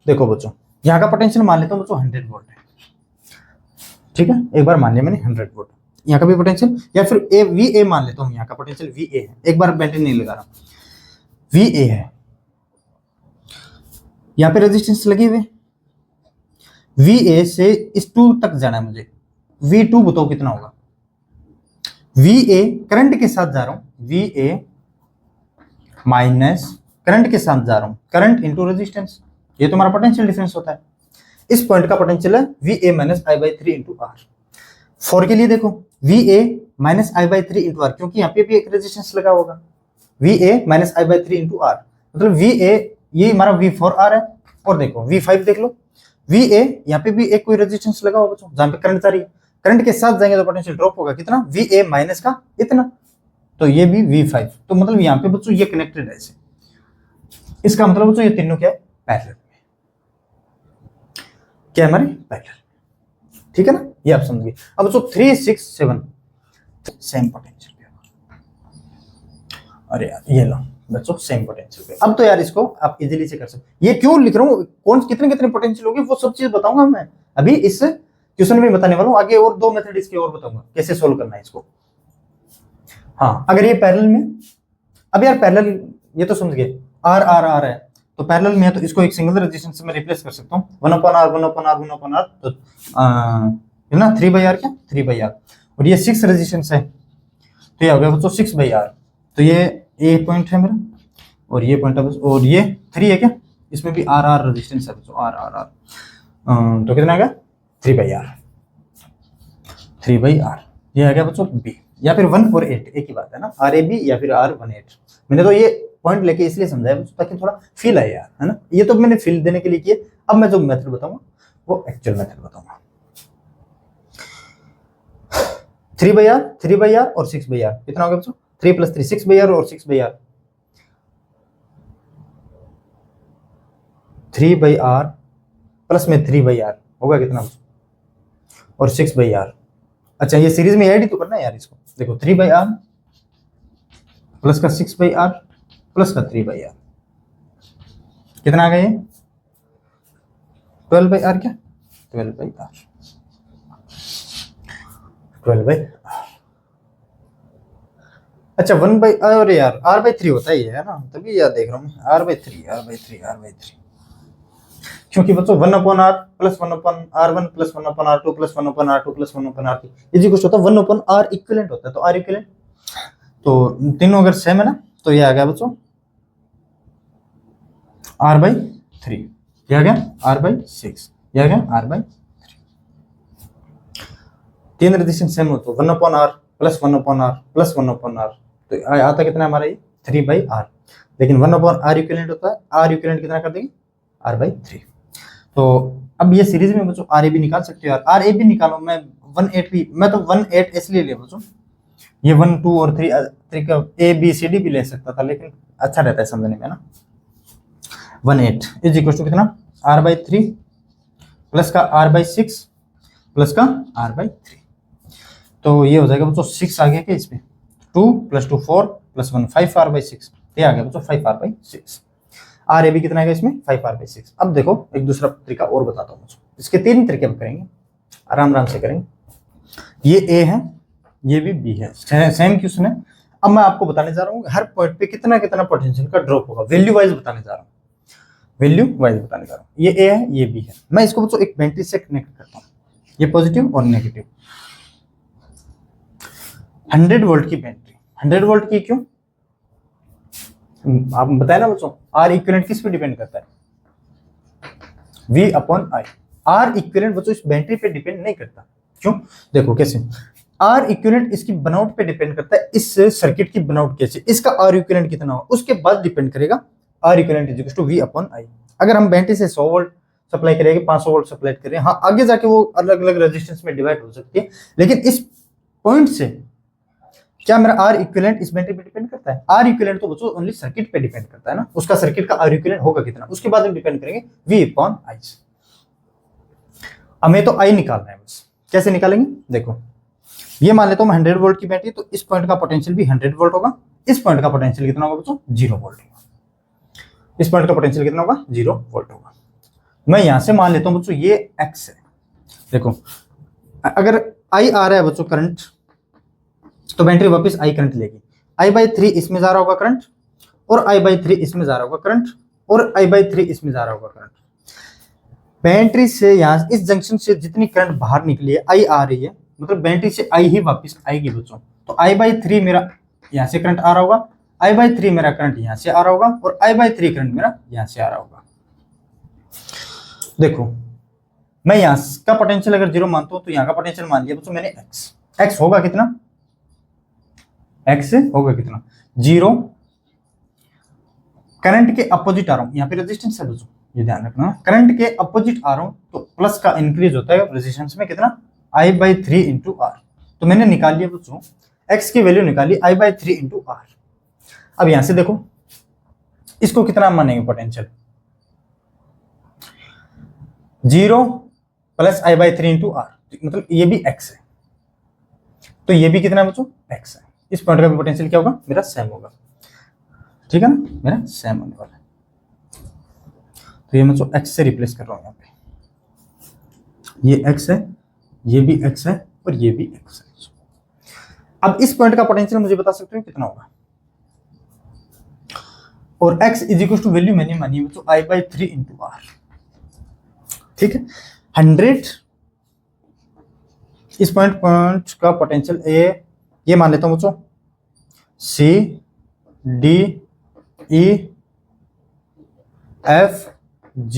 देखो बच्चों, यहां का पोटेंशियल मान लेता हूं बच्चों 100 वोल्ट है, ठीक है, एक बार मान लिया मैंने 100 वोल्ट, यहाँ का भी पोटेंशियल, या फिर ए वी ए मान लेता हूँ, यहाँ का पोटेंशियल वी ए है, एक बार बैटरी नहीं लगा रहा, वी ए है, यहाँ पे रेजिस्टेंस लगे हुए, वी ए से इस 2 तक जाना है मुझे, वी 2 बताओ कितना होगा, वी ए करंट के साथ जा रहा हूं, वी ए माइनस करंट के साथ जा रहा हूं, करंट इंटू रेजिस्टेंस, ये तो हमारा पोटेंशियल डिफरेंस होता है। इस पॉइंट का पोटेंशियल है V A minus I by 3 into R. 4 के लिए देखो, V A minus I by 3 into R, क्योंकि यहाँ पे भी एक रेजिस्टेंस लगा होगा, V A minus I by 3 into R, मतलब वी ए ये हमारा वी 4 आर है, और देखो वी 5 देख लो, वी ए यहाँ पे भी एक कोई रेजिस्टेंस लगा होगा बच्चों, जहां पे करंट जा रही है, करंट के साथ जाएंगे तो पोटेंशियल ड्रॉप होगा कितना, वी ए माइनस का इतना, तो ये भी V5, तो मतलब यहाँ पे बच्चों ये कनेक्टेड है ऐसे, इसका मतलब बच्चों ये तीनों क्या है, पैरेलल में, क्या है हमारे पैरेलल, ठीक है ना, ये आप समझिए। अब बच्चों 3, 6, 7 सेम पोटेंशियल पे, अरे यार ये लो बच्चों सेम पोटेंशियल पे। अब तो यार इसको आप इजीली से कर सकते, ये क्यों लिख रहा हूँ, कौन कितने कितने पोटेंशियल होंगे वो सब चीज बताऊंगा मैं अभी इस क्वेश्चन में बताने वाला हूँ, आगे और 2 मेथड इसके और बताऊंगा कैसे सोल्व करना है इसको। हाँ, अगर ये पैरेलल में, अब यार पैरेलल ये तो समझ गए, आर आर आर है तो पैरेलल में है, तो इसको एक सिंगल रेजिस्टेंस से मैं रिप्लेस कर सकता हूँ, 1/r 1/r 1/r, तो है ना 3/r, क्या 3/r, और ये 6 रेजिस्टेंस है, तो ये हो गया बच्चों 6/r, तो ये पॉइंट है मेरा, और ये पॉइंट है, और ये 3 है क्या, इसमें भी आर आर रेजिस्टेंस है बच्चों, आर आर आर, तो कितना आ गया 3/r, 3/r, ये आ गया बच्चों बी, या फिर 1 और 8 एक ही बात है ना, आर ए बी या फिर R18। मैंने तो ये पॉइंट लेके इसलिए समझाया ताकि थोड़ा फील आए यार, है ना, ये तो मैंने फील देने के लिए किया। अब मैं जो मेथड बताऊंगा वो एक्चुअल मेथड बताऊंगा। 3/r, 3/r और 6/r कितना होगा बच्चों, 3 + 3 6/r और 6/r, 3/r प्लस में 3/r होगा कितना बच्चों, और 6/r, अच्छा ये सीरीज में ऐड ही तो करना है यार इसको, देखो 3/r प्लस का 6/r प्लस का 3/r कितना आ गया, ये 12/r, क्या 12/r, 12/r, अच्छा 1/r, अरे यार R/3 होता ही है ना, तभी याद देख रहा हूँ मैं, R/3 क्योंकि बच्चों 1/r plus 1/r1 plus 1/r2 plus 1/r2 plus 1/r3 easy कुछ होता है, 1/r इक्विवेलेंट होता है, तो R इक्विवेलेंट, तो तीनों अगर सेम है ना, तो ये आ गया बच्चों R/3, ये आ गया R/6, ये आ गया R/3, तीन रेजिस्टेंस सेम हो तो 1/r plus 1/r plus 1/r, तो आता कितना हमारा ये 3/r, लेकिन 1/r इक्विवेलेंट होता है, R इक्विवेलेंट कितना कर देंगे R/3। तो अब ये सीरीज में बच्चों RAB निकाल सकते हो यार, RAB निकालो, मैं 1/8 मैं तो 1/8 इसलिए लिया बच्चों, ये 1, 2 और 3 का ABCD भी ले सकता था, लेकिन अच्छा रहता है समझने में ना। 1/8 इज इक्वल टू कितना R/3 प्लस का R/6 प्लस का R/3, तो ये हो जाएगा बच्चों 6 आ गया क्या इसमें, 2 + 2 4 + 1 5 R/6, ये आ गया बच्चों 5 R/6, RAB कितना आएगा इसमें 5 R/6। अब देखो एक दूसरा तरीका और बताता हूँ, इसके 3 तरीके हम करेंगे, आराम से करेंगे, ये A है, ये भी B है, सेम क्वेश्चन है। अब मैं आपको बताने जा रहा हूँ हर पॉइंट पे कितना कितना पोटेंशियल का ड्रॉप होगा, वैल्यू वाइज बताने जा रहा हूँ, वैल्यू वाइज बताने जा रहा हूँ। ये A है, ये B है, मैं इसको बच्चों एक बैटरी से कनेक्ट करता हूँ, ये पॉजिटिव और नेगेटिव, 100 वोल्ट की बैटरी, 100 वोल्ट की क्यों, आप बताए ना बच्चों, R इक्विवेलेंट किस पे डिपेंड करता है, V/I, R इक्विवेलेंट बच्चों इस बैटरी पे डिपेंड नहीं करता, क्यों, देखो कैसे, आर इक्विवेलेंट इसकी बनावट पे डिपेंड करता है, इस सर्किट की बनावट कैसे, इसका आर इक्विवेलेंट कितना हो, उसके बाद डिपेंड करेगा R equivalent is equal to V upon I. अगर हम बैटरी से 100 वोल्ट सप्लाई करेंगे, 500 वोल्ट सप्लाई करें, हाँ आगे जाके वो अलग अलग रेजिस्टेंस में डिवाइड हो सकती है, लेकिन इस पॉइंट से क्या मेरा आर इक्विवेलेंट इस बैटरी पे डिपेंड करता है? आर इक्विवेलेंट तो बच्चों ओनली सर्किट पे डिपेंड करता है ना, उसका सर्किट का आर इक्विवेलेंट होगा कितना, उसके बाद हम डिपेंड करेंगे वी अपॉन आई। हमें तो आई निकालना है बस, कैसे निकालेंगे देखो, ये मान लेता हूं मैं 100 वोल्ट की बैटरी, तो इस पॉइंट का पोटेंशियल भी 100 वोल्ट होगा, इस पॉइंट का पोटेंशियल कितना होगा बच्चों 0 वोल्ट होगा, इस पॉइंट का पोटेंशियल कितना होगा 0 वोल्ट होगा। मैं यहां से मान लेता हूं बच्चों ये एक्स है, देखो अगर आई आ रहा है बच्चों करंट, तो बैटरी वापस आई करंट लेगी, I/3 इसमें जा रहा होगा करंट, और I/3 इसमें जा रहा होगा करंट, और I/3 इसमें जा रहा होगा करंट। बैटरी से यहां इस जंक्शन से जितनी करंट बाहर निकली है, आई आ रही है, मतलब बैटरी से आई ही वापस आएगी बच्चों, तो I/3 मेरा यहां से करंट आ रहा होगा, I/3 मेरा करंट यहां से आ रहा होगा, और I/3 करंट मेरा यहां से आ रहा होगा। देखो मैं यहां का पोटेंशियल अगर 0 मानता हूं, तो यहां का पोटेंशियल मान लिया बच्चों मैंने x होगा कितना, x होगा कितना 0, करंट के अपोजिट आ रहा हूं, यहाँ पे रेजिस्टेंस है बच्चों, ये ध्यान रखना, करंट के अपोजिट आ रहा हूं तो प्लस का इंक्रीज होता है रेजिस्टेंस में कितना I/3 इंटू आर। तो मैंने निकाल लिया बच्चों x की वैल्यू निकाली I/3 इंटू आर। अब यहां से देखो इसको कितना मानेंगे potential, 0 plus I/3 into R, मतलब ये भी x है, तो ये भी कितना बच्चों x है, इस पॉइंट का भी पोटेंशियल क्या होगा मेरा सेम होगा, ठीक है ना, मेरा सेम होने वाला है। तो ये मैं जो x से रिप्लेस कर रहा हूं यहाँ पे, ये x है, ये भी x है, और ये भी x है। अब इस पॉइंट का पोटेंशियल मुझे बता सकते हो कितना होगा, और x is equal to value मैंने मानी है बच्चों I/3 इंटू आर, ठीक है। 100 इस पॉइंट का पोटेंशियल ये मान लेता हूं बच्चों C D E F G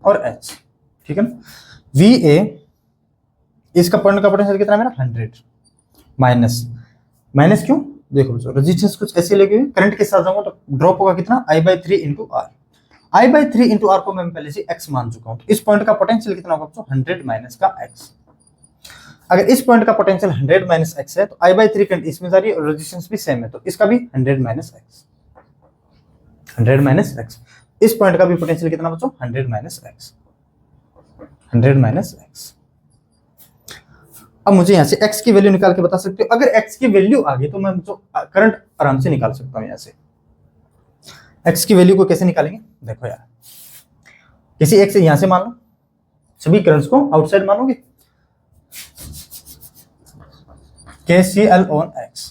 और H, ठीक है ना। VA इसका पॉइंट का पोटेंशियल कितना है मेरा 100, माइनस क्यों, देखो बच्चों रेजिस्टेंस कुछ ऐसे लगे हुए, करंट के साथ जाऊंगा तो ड्रॉप होगा कितना I/3 into are, I/3 into are को मैं पहले से x मान चुका हूं, तो इस पॉइंट का पोटेंशियल कितना होगा बच्चों 100 माइनस का x। अगर इस पॉइंट का पोटेंशियल 100 माइनस x है, तो I/3 करंट इसमें जा रही है और रेजिस्टेंस भी सेम है, तो इसका भी 100 माइनस x, 100 माइनस x। इस पॉइंट का भी पोटेंशियल कितना बच्चों 100 माइनस x, 100 माइनस x। अब मुझे यहां से x की वैल्यू निकाल के बता सकते हो, अगर x की वैल्यू आ गई तो मैं करंट आराम से निकाल सकता हूं। यहां से x की वैल्यू को कैसे निकालेंगे, देखो यार किसी एक से यहां से मान लो, सभी करंट्स को आउटसाइड मानोगे, KCL on x,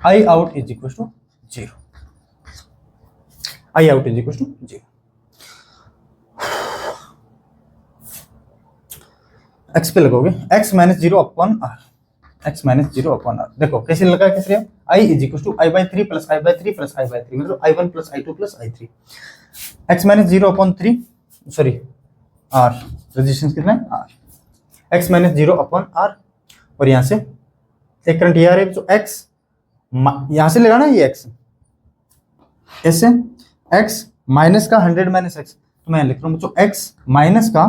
I out is equal to 0, I out is equal to 0। x पे लगोगे x minus 0 upon r, x minus 0 upon r, देखो कैसे लगा, कैसे I is equal to I/3 plus I/3 plus I/3, मतलब I1 plus I2 plus I3, x minus 0 upon 3, sorry r, resistance कितना है r, x minus 0 upon r, और यहां से एक करंट ये आ रही है तो x यहां से लगाना है, ये x ऐसे x माइनस का 100 माइनस x, तो मैं लिख रहा हूं बच्चों x माइनस का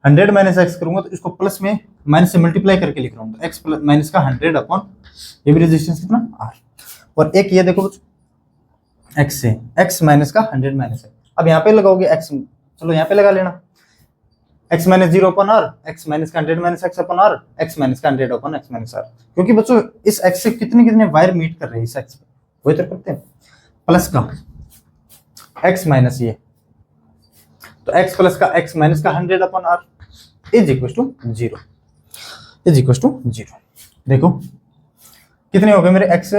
100 माइनस x करूंगा तो इसको प्लस में माइनस से मल्टीप्लाई करके लिख रहा हूं, तो x प्लस माइनस का 100 अपॉन ये भी रेजिस्टेंस कितना r, और एक ये देखो बच्चों x से x माइनस का 100 माइनस है। अब यहाँ पे लगाओगे x, चलो यहाँ पे लगा लेना x minus 0 upon r, x minus का 100 minus x upon r, x minus का 100 अपॉन x माइनस r, क्योंकि बच्चों इस x से कितने कितने वायर मीट कर रहे हैं इस x पे, वही तो करते हैं, प्लस का x माइनस ये, तो x प्लस का x माइनस का 100 upon r is equal to 0, is equal to 0। देखो कितने हो गए मेरे x,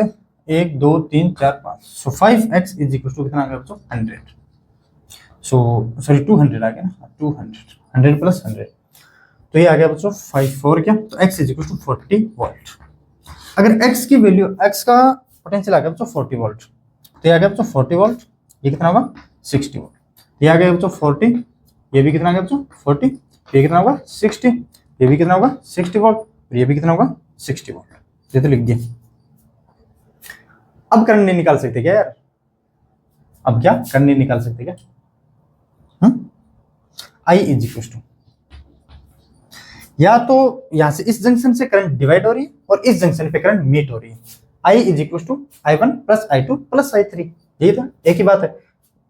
1 2 3 4 5, so 5x is equal to कितना आ गया बच्चों 100, सो सॉरी 200 आ गया ना, 200 100 प्लस 100, तो ये आ गया बच्चों 5 4 क्या, तो x is equal to 40 volt. अगर x की वैल्यू, x का पोटेंशियल आ गया बच्चों 40 वोल्ट, तो ये आ गया बच्चों 40 वोल्ट, ये कितना होगा 60 वोल्ट, ये आ गया बच्चों 40, ये भी कितना आ गया बच्चों 40, ये कितना होगा 60, ये भी कितना होगा 60 वोल्ट, और ये भी कितना होगा 60 वोल्ट। ये तो लिख दिया। अब करंट नहीं निकाल सकते क्या यार? अब क्या करंट नहीं निकाल सकते क्या? I इज इक्वल टू, या तो यहां से इस जंक्शन से करंट डिवाइड हो रही है और इस जंक्शन पे करंट मीट हो रही है। I is equal to I1 plus I2 plus I3, यही था, एक ही बात है।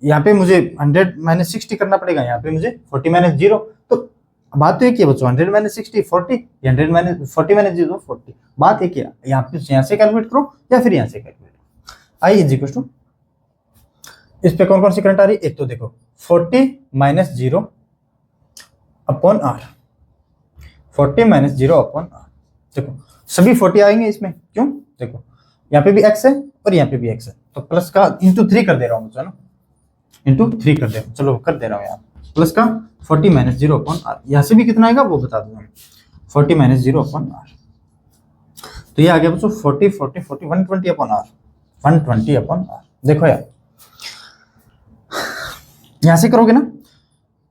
यहाँ पे मुझे 100 माइनस 60 करना पड़ेगा, यहाँ पे मुझे 40 माइनस 0, तो बात तो एक ही है बच्चों, 100 माइनस 60 40, 100 माइनस 40 माइनस 0 40, बात एक ही है। यहाँ से कैलकुलेट करो या फिर यहाँ से कैलकुलेट करो। I इज इक्वल टू, इस पे कौन कौन सी करंट आ रही है? एक तो देखो 40 minus 0 upon R, 40 minus 0 upon R। देखो सभी 40 आएंगे इसमें, क्यों? देखो यहाँ पे भी x है और यहाँ पे भी x है, तो प्लस का इंटू 3 कर दे रहा हूँ मुझे ना, इंटू 3 कर दे, चलो कर दे रहा हूँ यहाँ, प्लस का 40 माइनस 0 अपॉन R। यहाँ से भी कितना आएगा वो बता दूंगा, 40 माइनस 0 अपॉन R। तो ये आ गया बच्चों 40 40 40 120 अपॉन R, 120 अपॉन R। देखो यार यहाँ से करोगे ना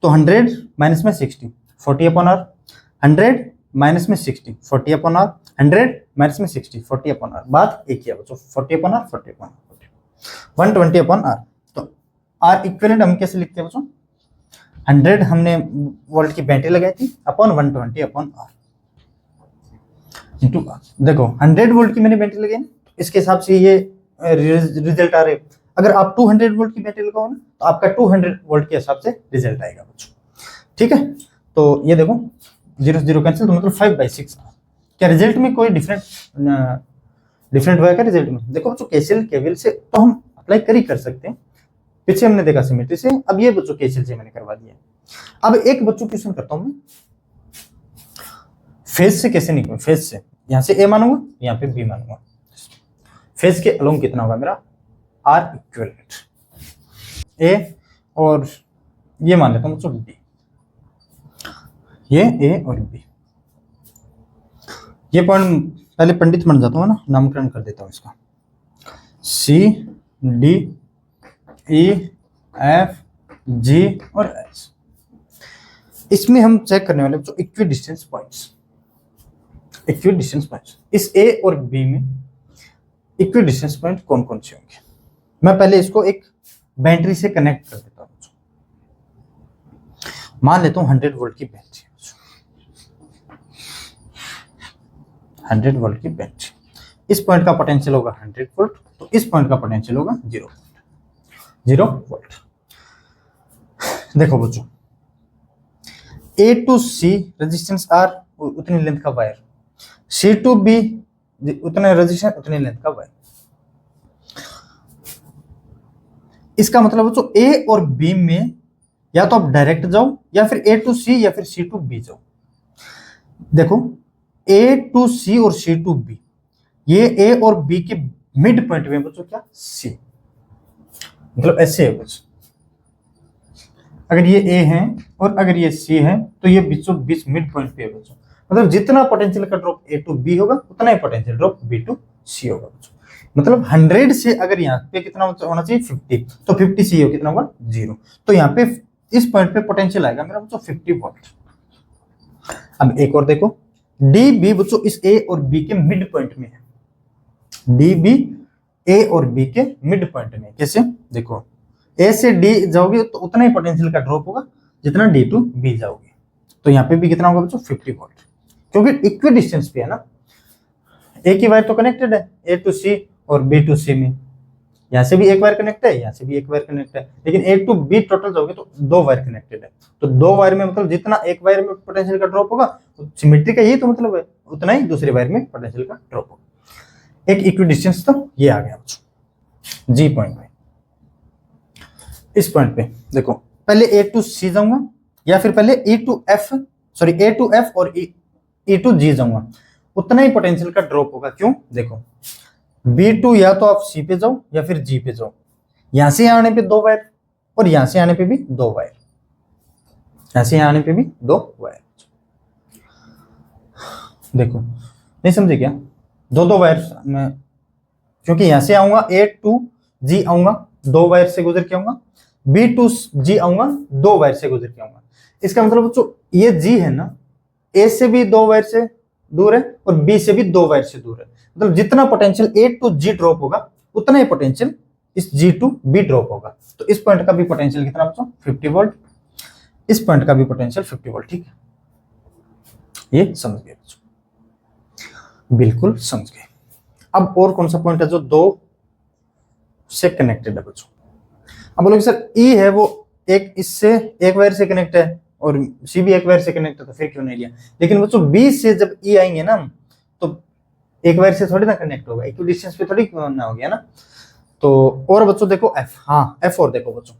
तो 100 माइनस में 60 40 अपॉन R, 100 माइनस में 60 40 अपॉन R, 100 माइनस में 60 40 अपॉन R, बात एक ही है बच्चों, 40 upon R 40 upon R 120 upon R। तो R इक्विवेलेंट हम कैसे लिखते हैं बच्चों? 100 हमने वोल्ट की बैटरी लगाई थी upon 120 upon R into R। देखो 100 वोल्ट की मैंने बैटरी लगाई ना, इसके हिसाब से ये रिजल्ट आ रहे। अगर आप 200 वोल्ट की बैटरी लगाओ ना तो आपका 200 वोल्ट के हिसाब से रिजल्ट आएगा बच्चों, ठीक है। तो ये देखो 0 0 कैंसिल, तो मतलब 5/6। क्या रिजल्ट में कोई डिफरेंट हुआ क्या रिजल्ट में? देखो बच्चों केसीएल केवीएल से तो हम अप्लाई कर ही कर सकते हैं, पीछे हमने देखा सिमेट्री से, अब ये बच्चों केसीएल से मैंने करवा दिया। अब एक बच्चों क्वेश्चन करता हूं मैं, फेज से कैसे निकलूं? फेज से यहाँ से ए मानूंगा, यहाँ पे बी मानूंगा, फेज के अलोंग कितना होगा मेरा? R इक्विवेलेंट ए, और ये मान लेता हूँ बच्चों बी, ये ए और बी। ये पॉइंट पहले पंडित बन जाता हूँ ना, नामकरण कर देता हूँ इसका, C D E F G और H। इसमें हम चेक करने वाले बच्चों equi distance points, equi distance points. इस A और B में इक्वी डिस्टेंस पॉइंट कौन कौन से होंगे? मैं पहले इसको एक बैटरी से कनेक्ट कर देता हूँ। मान लेता हूँ 100 वोल्ट की बैटरी, 100 वोल्ट की बैटरी, इस पॉइंट का पोटेंशियल होगा 100 वोल्ट, तो इस पॉइंट का पोटेंशियल होगा 0 वोल्ट। देखो बच्चों A to C resistance R उतनी लेंथ का वायर, C टू B उतना रेजिस्टेंस उतनी लेंथ का वायर। इसका मतलब बच्चों A और B में या तो आप डायरेक्ट जाओ या फिर A टू C या फिर C टू B जाओ। देखो A टू C और C टू B, ये A और B के मिड पॉइंट में बच्चों क्या C, मतलब ऐसे है बच्चों। अगर ये A है और अगर ये C है तो ये बीचों बीच मिड पॉइंट पे है बच्चों। मतलब जितना पोटेंशियल का ड्रॉप A टू B होगा उतना ही potential drop B to C होगा बच्चों। मतलब 100 से अगर यहाँ पे कितना होना चाहिए 50, तो 50 C हो कितना होगा 0, तो यहाँ पे इस पॉइंट पे पोटेंशियल आएगा मेरा बच्चों 50 वोल्ट। अब एक और देखो डी बी बच्चों इस ए और बी के मिड पॉइंट में है, डी बी ए और बी के मिड पॉइंट में। कैसे? देखो ए से डी जाओगे तो उतना ही पोटेंशियल का ड्रॉप होगा जितना डी टू बी जाओगे, तो यहाँ पे भी कितना होगा बच्चों 50 वोल्ट, क्योंकि इक्वी डिस्टेंस पे है ना, एक ही वायर तो कनेक्टेड है ए टू सी और बी टू सी में, यहाँ से भी एक वायर कनेक्ट है यहाँ से भी एक वायर कनेक्ट है, लेकिन ए टू बी टोटल जाओगे तो 2 वायर कनेक्टेड है, तो 2 वायर में मतलब जितना एक वायर में पोटेंशियल का ड्रॉप होगा सिमेट्री का यही तो मतलब है, उतना ही दूसरे वायर में पोटेंशियल का ड्रॉप होगा। एक इक्वी डिस्टेंस तो ये आ गया बच्चों जी पॉइंट पे। इस पॉइंट पे देखो पहले ए टू सी जाऊंगा या फिर पहले ए टू एफ और ई टू जी जाऊंगा, उतना ही पोटेंशियल का ड्रॉप होगा। क्यों? देखो B2 या तो आप C पे जाओ या फिर G पे जाओ, यहां से आने पे 2 वायर और यहां से आने पे भी 2 वायर, यहां से आने पे भी 2 वायर। देखो नहीं समझे क्या? 2 वायर में, क्योंकि यहां से आऊंगा A टू G आऊंगा 2 वायर से गुजर के आऊंगा, B टू G आऊंगा 2 वायर से गुजर के आऊंगा। इसका मतलब बच्चों ये G है ना, A से भी 2 वायर से दूर है और बी से भी 2 वायर से दूर है। मतलब जितना potential A to G drop होगा उतना ही पोटेंशियल इस जी टू बी ड्रॉप होगा। तो इस पॉइंट का भी पोटेंशियल कितना बच्चों 50 वोल्ट, इस पॉइंट का भी पोटेंशियल 50 वोल्ट। ठीक है, ये समझ गए बच्चों, बिल्कुल समझ गए। अब और कौन सा पॉइंट है जो 2 से कनेक्टेड है बच्चों? अब बोलोगे सर ई है वो एक इससे एक वायर से कनेक्ट है और सी भी एक वायर से कनेक्ट है, तो फिर क्यों नहीं लिया? लेकिन बच्चों बी से जब ई आएंगे ना तो एक वायर से थोड़ी ना कनेक्ट होगा, इक्वल डिस्टेंस पे थोड़ी ना हो गया ना। तो और बच्चों देखो एफ, हाँ एफ और देखो बच्चों,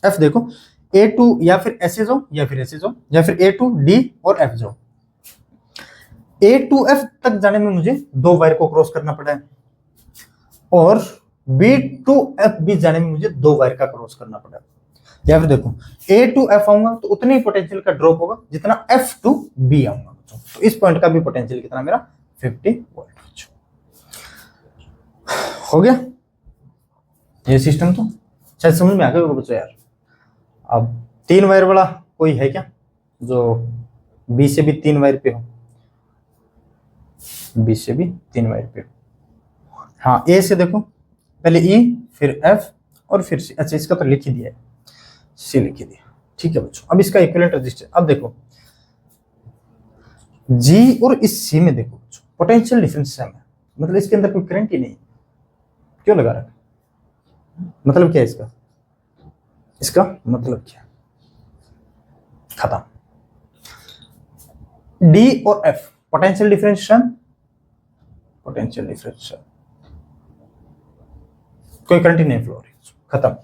एफ देखो ए टू या फिर ऐसे जाओ या फिर ऐसे जाओ या फिर ए टू डी और एफ जाओ। ए टू एफ तक जाने में मुझे 2 वायर को क्रॉस करना पड़ा है और बी टू एफ भी जाने में मुझे 2 वायर का क्रॉस करना पड़ा है। या फिर देखो ए टू एफ आऊंगा तो उतने ही पोटेंशियल का ड्रॉप होगा जितना एफ टू बी आऊंगा बच्चों। तो इस पॉइंट का भी पोटेंशियल कितना मेरा 50 वोल्ट बच्चों। हो गया ये सिस्टम, तो शायद समझ में आ गया होगा बच्चों यार। अब 3 वायर वाला कोई है क्या जो बी से भी 3 वायर पे हो? बी से भी 3 वायर पे हो, हाँ ए से देखो पहले ई फिर एफ और फिर सी। अच्छा इसका तो लिख ही दिया है, सी लिख ही दिया। ठीक है बच्चों, अब इसका इक्विवेलेंट रेजिस्टेंस अब देखो जी और इस सी में देखो बच्चों पोटेंशियल डिफरेंस सेम है, मतलब इसके अंदर कोई करंट ही नहीं। क्यों लगा रखा? मतलब क्या है इसका? इसका मतलब क्या? खत्म। डी और F potential difference same, potential difference same, कोई करंट ही नहीं फ्लो हो रही, खत्म,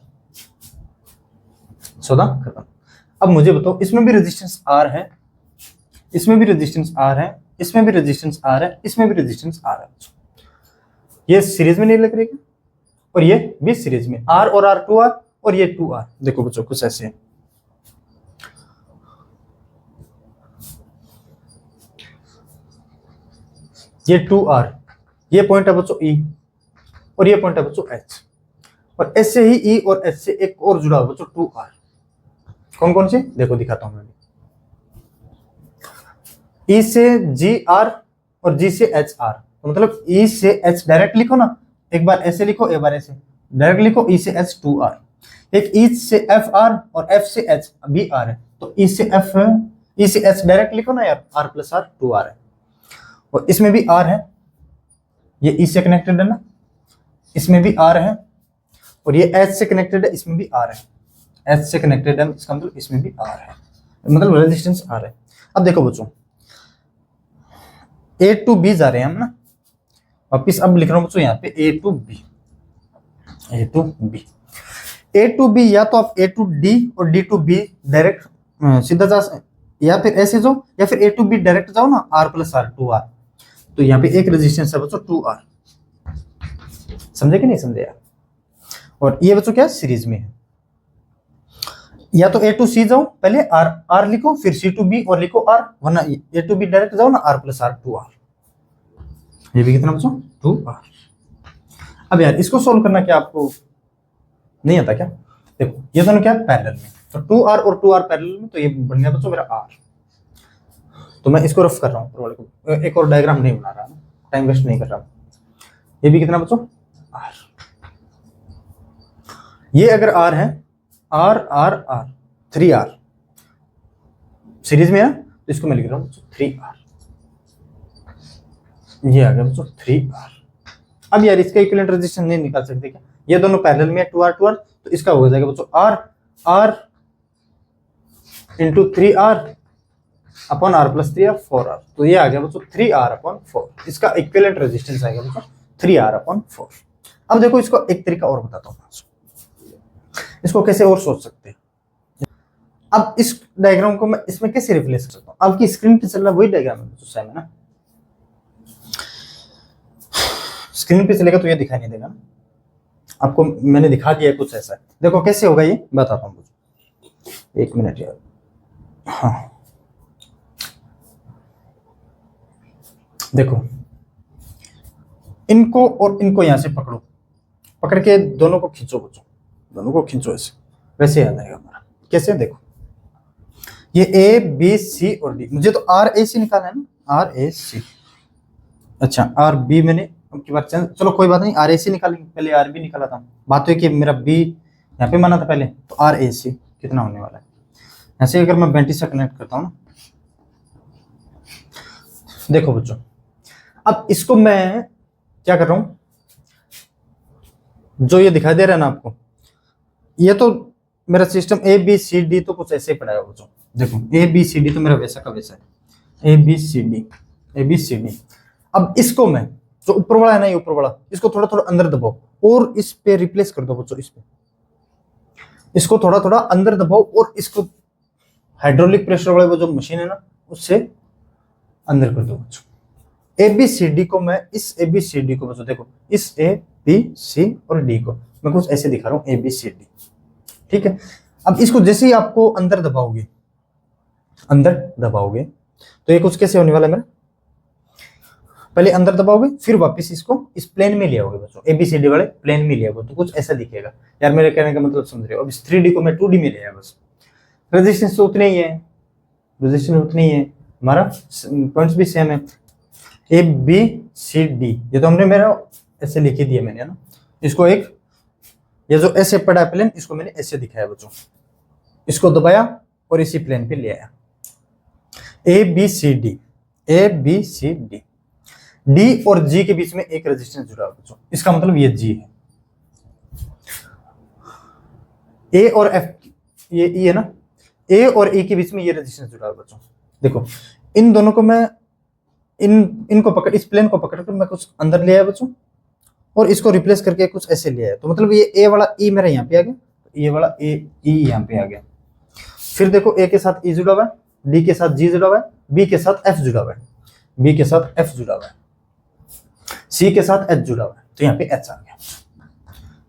सौदा खत्म। अब मुझे बताओ इसमें भी रेजिस्टेंस आर है, इसमें भी रेजिस्टेंस आर है, इसमें भी रेजिस्टेंस आर है, इसमें भी रेजिस्टेंस आर है। ये सीरीज में नहीं लग रही और ये भी सीरीज में, आर और आर 2R और ये 2R। देखो बच्चों कुछ ऐसे है, ये 2R, ये पॉइंट है बच्चों E और ये पॉइंट है बच्चों H, और ऐसे ही E और H से एक और जुड़ा हुआ बच्चों 2R। कौन कौन से देखो दिखाता हूं मैं। E से GR और G से HR, तो मतलब E से H डायरेक्ट लिखो ना, एक बार ऐसे लिखो एक बार ऐसे डायरेक्ट लिखो, E से H 2R। एक E से FR और F से H भी R है, तो E से H डायरेक्ट लिखो ना यार, R प्लस R 2R है। और इसमें भी R है, ये E से कनेक्टेड है ना, इसमें भी R है, और ये H से कनेक्टेड है, इसमें भी R है, H से कनेक्टेड है, इसका मतलब इसमें भी R है, मतलब रेजिस्टेंस R है। अब देखो बच्चों A टू B जा रहे हैं हम ना, वापिस अब लिख रहा हूं बच्चों यहाँ पे A to B, A to B, A to B, या तो आप A टू D और D टू B डायरेक्ट सीधा जा, या फिर ऐसे जाओ, या फिर A टू B डायरेक्ट जाओ ना, R प्लस R 2R। तो यहाँ पे एक रेजिस्टेंस है बच्चों 2R, समझे कि नहीं समझे यार? और ये बच्चों क्या सीरीज में है, या तो A टू C जाओ, पहले R लिखो फिर C टू B और लिखो R, वरना A टू B डायरेक्ट जाओ ना, R प्लस R 2R। ये भी कितना बच्चों 2R। अब यार इसको सोल्व करना क्या आपको नहीं आता क्या? देखो ये दोनों क्या पैरेलल में, तो 2R और 2R पैरेलल में, तो ये बन गया बच्चों मेरा R। तो मैं इसको रफ कर रहा हूँ, एक और डायग्राम नहीं बना रहा, टाइम वेस्ट नहीं कर रहा। ये भी कितना बच्चों R। ये अगर R है, R R R 3R series में है, तो इसको मैं लिख रहा हूँ 3R। ये आ गया बच्चों 3R। अब यार इसका इक्विवेलेंट रेजिस्टेंस नहीं निकाल सकते क्या? ये दोनों पैरेलल में 2R 2R, तो इसका हो जाएगा बच्चों R R into 3R upon R plus 3R 4R। तो ये आ गया बच्चों 3R अपॉन 4। इसका इक्विवेलेंट रेजिस्टेंस आएगा बच्चों 3R अपॉन 4। अब देखो इसको एक तरीका और बताता हूँ, इसको कैसे और सोच सकते हैं। अब इस डायग्राम को मैं इसमें कैसे रिप्लेस कर सकता हूँ? आपकी स्क्रीन पे चल रहा वही डायग्राम है सेम है ना, स्क्रीन पे चलेगा तो ये दिखाई नहीं देगा ना आपको, मैंने दिखा दिया है कुछ ऐसा। देखो कैसे होगा ये बताता हूँ, एक मिनट यार। हाँ देखो इनको और इनको यहां से पकड़ो, पकड़ के दोनों को खींचो बच्चों, दोनों को खींचो ऐसे, वैसे याद आएगा हमारा। कैसे? देखो ये A B C और D, मुझे तो R A C निकालना है ना, R A C। अच्छा आर बी मैंने की बार चेंज, चलो कोई बात नहीं, आर ए सी निकालेंगे, पहले आर बी निकाला था। बात तो है कि मेरा बी यहाँ पे माना था पहले, तो आर ए सी कितना होने वाला है। ऐसे अगर मैं 20 से कनेक्ट करता हूँ ना, देखो बच्चों, अब इसको मैं क्या कर रहा हूँ, जो ये दिखाई दे रहा है ना आपको, ये तो मेरा system A B C D तो कुछ ऐसे ही पड़ा है बच्चों। देखो ए बी सी डी तो मेरा वैसा का वैसा है, A B C D, A B C D. अब इसको मैं, जो ऊपर वाला है ना, ये ऊपर वाला, इसको थोड़ा थोड़ा अंदर दबाओ और इस पे रिप्लेस कर दो बच्चों, इस पे, इसको थोड़ा थोड़ा अंदर दबाओ और इसको हाइड्रोलिक प्रेशर वाले वो जो मशीन है ना, उससे अंदर कर दो बच्चों। ए बी सी डी को मैं, इस ए बी सी डी को बच्चों देखो, इस ए बी सी और डी को मैं कुछ ऐसे दिखा रहा हूँ, ए बी सी डी, ठीक है। अब इसको जैसे ही आपको अंदर दबाओगे, अंदर दबाओगे, तो ये कुछ कैसे होने वाला है मेरा, पहले अंदर दबाओगे फिर वापस इसको इस प्लेन में ले आओगे बच्चों, एबीसीडी वाले प्लेन में ले आओगे, तो कुछ ऐसा दिखेगा। यार मेरे कहने का मतलब समझ रहे हो। अब इस 3D को मैं 2D में ले आया, बस रेजिस्टेंस तो उतनी ही है, रेजिस्टेंस उतनी ही है, हमारा पॉइंट्स भी सेम है, ए बी सी डी, ये तो हमने मेरा ऐसे लिख ही दिया मैंने, है ना। इसको एक, ये जो ऐसे पड़ा है प्लेन, इसको मैंने ऐसे दिखाया बच्चों, इसको दबाया और इसी प्लेन पे ले आया, A B C D, A B C D, D और जी के बीच में एक रेजिस्टेंस जुड़ा है बच्चों, इसका मतलब ये जी है। ए और एफ, ये ई है ना, ए और ए के बीच में ये रेजिस्टेंस जुड़ा है बच्चों। देखो इन दोनों को मैं, इनको पकड़, इस प्लेन को पकड़ कर मैं कुछ अंदर ले आया बच्चों, और इसको रिप्लेस करके कुछ ऐसे ले आया, तो मतलब ये ए वाला ई मेरा यहाँ पे आ गया, ये वाला ए ई यहाँ पे आ गया। फिर देखो ए के साथ ई जुड़ा हुआ है, डी के साथ जी जुड़ा हुआ है, बी के साथ एफ जुड़ा हुआ है, बी के साथ एफ जुड़ा हुआ है, सी के साथ एच जुड़ा हुआ है, तो यहाँ पे एच आ गया।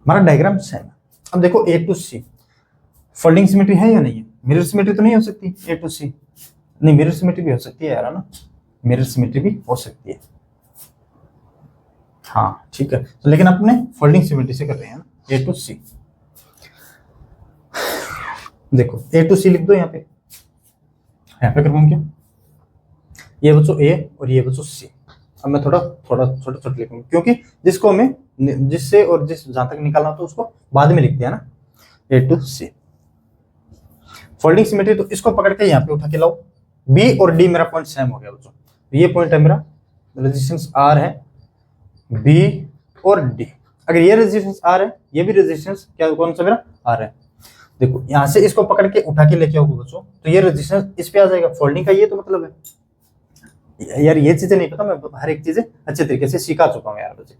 हमारा डायग्राम सेम है। अब देखो ए टू सी, फोल्डिंग सिमेट्री है या नहीं है, मिरर सिमेट्री तो नहीं हो सकती ए टू सी, नहीं मिरर सिमेट्री भी हो सकती है यार, है ना, मिरर सिमेट्री भी हो सकती है, हाँ ठीक है। तो लेकिन अपने फोल्डिंग सिमेट्री से कर रहे हैं ना, ए टू सी। देखो ए टू सी लिख दो यहाँ पे करूँ क्या, ये बच्चों ए और ये बच्चों सी। अब मैं थोड़ा थोड़ा छोटा छोटा लिखूंगा, क्योंकि जिसको हमें जिससे और जिस जहां तक निकालना तो उसको बाद में लिखते हैं ना, ए टू सी फोल्डिंग सिमेट्री। तो इसको पकड़ के यहाँ पे उठा के लाओ, बी और डी मेरा पॉइंट सेम हो गया बच्चों, तो ये पॉइंट है मेरा, रेजिस्टेंस आर है, बी और डी। अगर ये रेजिस्टेंस आर है, ये भी रेजिस्टेंस क्या, कौन सा मेरा आर है। देखो यहाँ से इसको पकड़ के उठा के लेके आओगे बच्चों, तो ये रेजिस्टेंस इस पे आ जाएगा, फोल्डिंग का ये तो मतलब है। यार ये चीजें नहीं पता, मैं हर एक चीजें अच्छे तरीके से सिखा चुका हूँ यार बच्चे।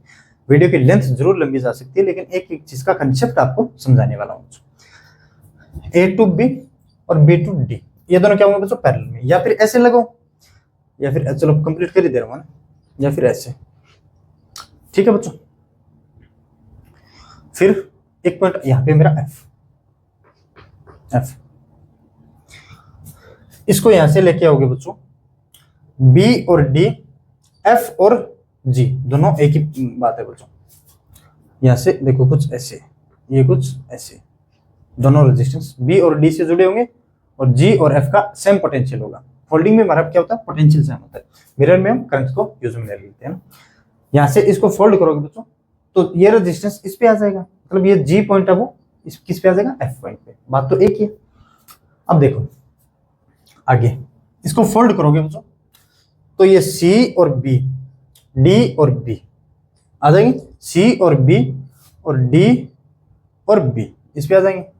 वीडियो की लेंथ जरूर लंबी जा सकती है, लेकिन एक एक चीज का कंसेप्ट आपको समझाने वाला हूँ। ए टू बी और बी टू डी, ये दोनों क्या होंगे बच्चों, पैरेलल में, या फिर ऐसे लगाओ, या फिर चलो कंप्लीट कर ही दे रहा हूँ ना, या फिर ऐसे, ठीक है बच्चों। फिर एक पॉइंट यहाँ पे मेरा एफ, एफ, इसको यहां से लेके आओगे बच्चों, बी और डी, एफ और जी दोनों एक ही बात है बच्चों। यहां से देखो कुछ ऐसे, ये कुछ ऐसे, दोनों रेजिस्टेंस बी और डी से जुड़े होंगे, और जी और एफ का सेम पोटेंशियल होगा। फोल्डिंग में हमारा क्या होता है, पोटेंशियल सेम होता है। मिरर में हम करंट को यूज में ले लेते हैं ना। यहां से इसको फोल्ड करोगे बच्चों, तो ये रेजिस्टेंस इस पे आ जाएगा, मतलब ये जी पॉइंट है वो इस किस पे आ जाएगा, एफ पॉइंट पे। बात तो एक ही है। अब देखो आगे इसको फोल्ड करोगे बच्चों, तो ये सी और बी, डी और बी आ जाएंगे, सी और बी और डी और बी इस पे आ जाएंगे।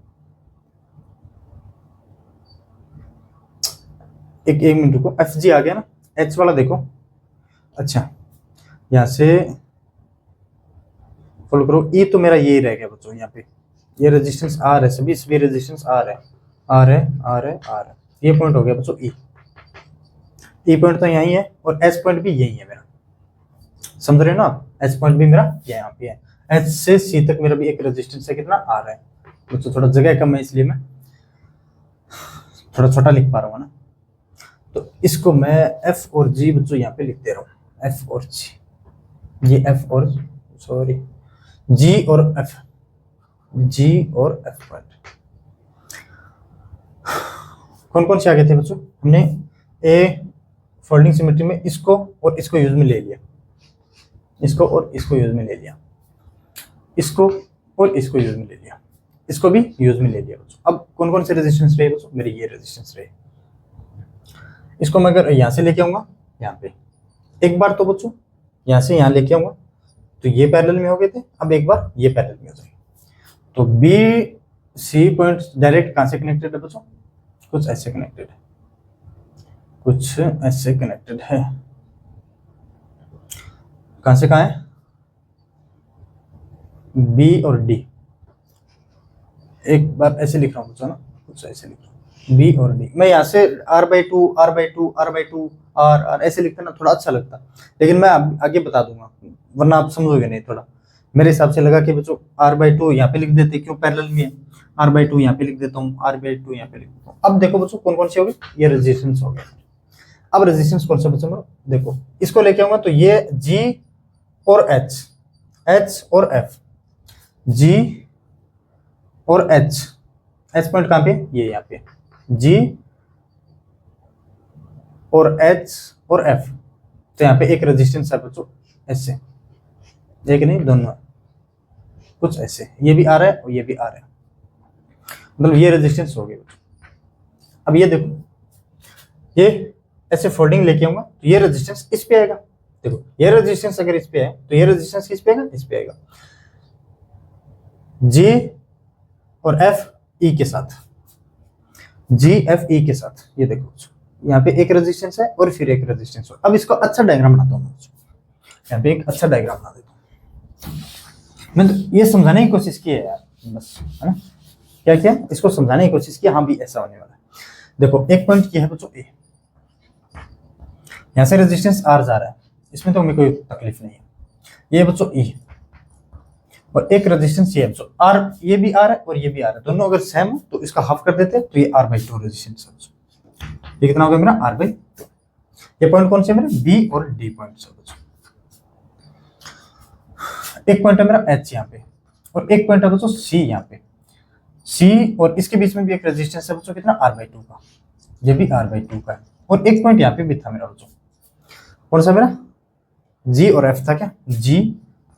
एक मिनट रुको, एफ जी आ गया ना, एच वाला देखो, अच्छा यहां से फोल्ड करो, ई तो मेरा यही रह गया बच्चों, यहाँ पे ये रेजिस्टेंस आर है, सभी सभी रेजिस्टेंस आर है, आर है, आर है, आर है, ये पॉइंट हो गया बच्चों ई, ई पॉइंट तो यही है, और एच पॉइंट भी यही है मेरा, समझ रहे हो ना आप, एच पॉइंट भी मेरा यहाँ पे है, एच से सी तक मेरा भी एक रेजिस्टेंस है, कितना आर है बच्चों। थोड़ा जगह कम है इसलिए मैं थोड़ा छोटा लिख पा रहा हूँ ना, तो इसको मैं एफ और जी बच्चों यहाँ पे लिख दे रहा हूँ, एफ और जी, ये एफ और सॉरी जी और एफ, जी और एफ पॉइंट कौन कौन से आ गए थे बच्चों, हमने ए फोल्डिंग सिमेट्री में इसको और इसको यूज में ले लिया, इसको और इसको यूज में ले लिया, इसको और इसको यूज में ले लिया, इसको भी यूज में ले लिया बच्चों। अब कौन कौन से रेजिस्टेंस रहे बच्चों, मेरे ये रेजिस्टेंस रहे। इसको मैं अगर यहाँ से लेके आऊंगा यहाँ पे, एक बार तो बच्चों यहाँ से यहाँ लेके आऊंगा तो ये पैरेलल में हो गए थे, अब एक बार ये पैरेलल में हो जाएंगे। तो बी सी पॉइंट डायरेक्ट कहाँ से कनेक्टेड है बच्चों, कुछ ऐसे कनेक्टेड है, कुछ ऐसे कनेक्टेड है। कहाँ से कहाँ है, बी और डी, एक बार ऐसे लिख रहा हूँ बच्चों ना, कुछ ऐसे लिख रहा हूँ बी और डी। मैं यहाँ से r/2 r/2 r/2 r ऐसे लिखता ना थोड़ा अच्छा लगता, लेकिन मैं आगे बता दूंगा वरना आप समझोगे नहीं। थोड़ा मेरे हिसाब से लगा कि बच्चों r/2 यहाँ पे लिख देते, क्यों पैरेलल में है, r/2 यहाँ पे लिख देता हूँ, r/2 यहाँ पे लिख देता हूँ। अब देखो बच्चों कौन कौन से हो गए, ये रेजिस्टेंस हो गए। अब रेजिस्टेंस कौन सा बच्चों, देखो इसको लेके आऊंगा तो ये G और H और F, G और H पॉइंट कहाँ पे, ये यहाँ पे G और H और F। तो यहाँ पे एक रेजिस्टेंस है बच्चों ऐसे, एक नहीं दोनों है, कुछ ऐसे, ये भी आ रहा है और ये भी आ रहा है, मतलब ये रेजिस्टेंस हो गए बच्चों। अब ये देखो, ये ऐसे फोल्डिंग लेके आऊंगा तो ये रेजिस्टेंस इस पे आएगा। देखो ये रेजिस्टेंस अगर इस पे है तो ये रेजिस्टेंस किस पे आएगा, इस पे आएगा। G और F E के साथ, G F E के साथ, ये देखो यहाँ पे एक रेजिस्टेंस है और फिर एक रेजिस्टेंस है। अब इसको अच्छा डायग्राम बनाता हूँ, यहाँ पे एक अच्छा डायग्राम बना देता हूँ। मैंने तो ये समझाने की कोशिश की है यार, बस है ना, क्या किया, इसको समझाने की कोशिश की, हाँ भी ऐसा होने वाला है। देखो एक पॉइंट क्या है बच्चों ए, यहाँ से रेजिस्टेंस R जा रहा है, इसमें तो हमें कोई तकलीफ नहीं है। ये बच्चों E और एक रेजिस्टेंस ये बच्चों R, ये भी R है और ये भी R है, दोनों अगर सेम हो तो इसका हाफ कर देते हैं तो ये R/2 रेजिस्टेंस है बच्चों। ये कितना हो गया मेरा R/2। ये पॉइंट कौन से मेरे, B और D पॉइंट है बच्चों। एक पॉइंट है मेरा H यहाँ पे और एक पॉइंट है बच्चों C यहाँ पे, C और इसके बीच में भी एक रेजिस्टेंस है बच्चों कितना, R/2 का, ये भी R/2 का है। और एक पॉइंट यहाँ पे भी था मेरा बच्चों, कौन सा मेरा, G और F था क्या, G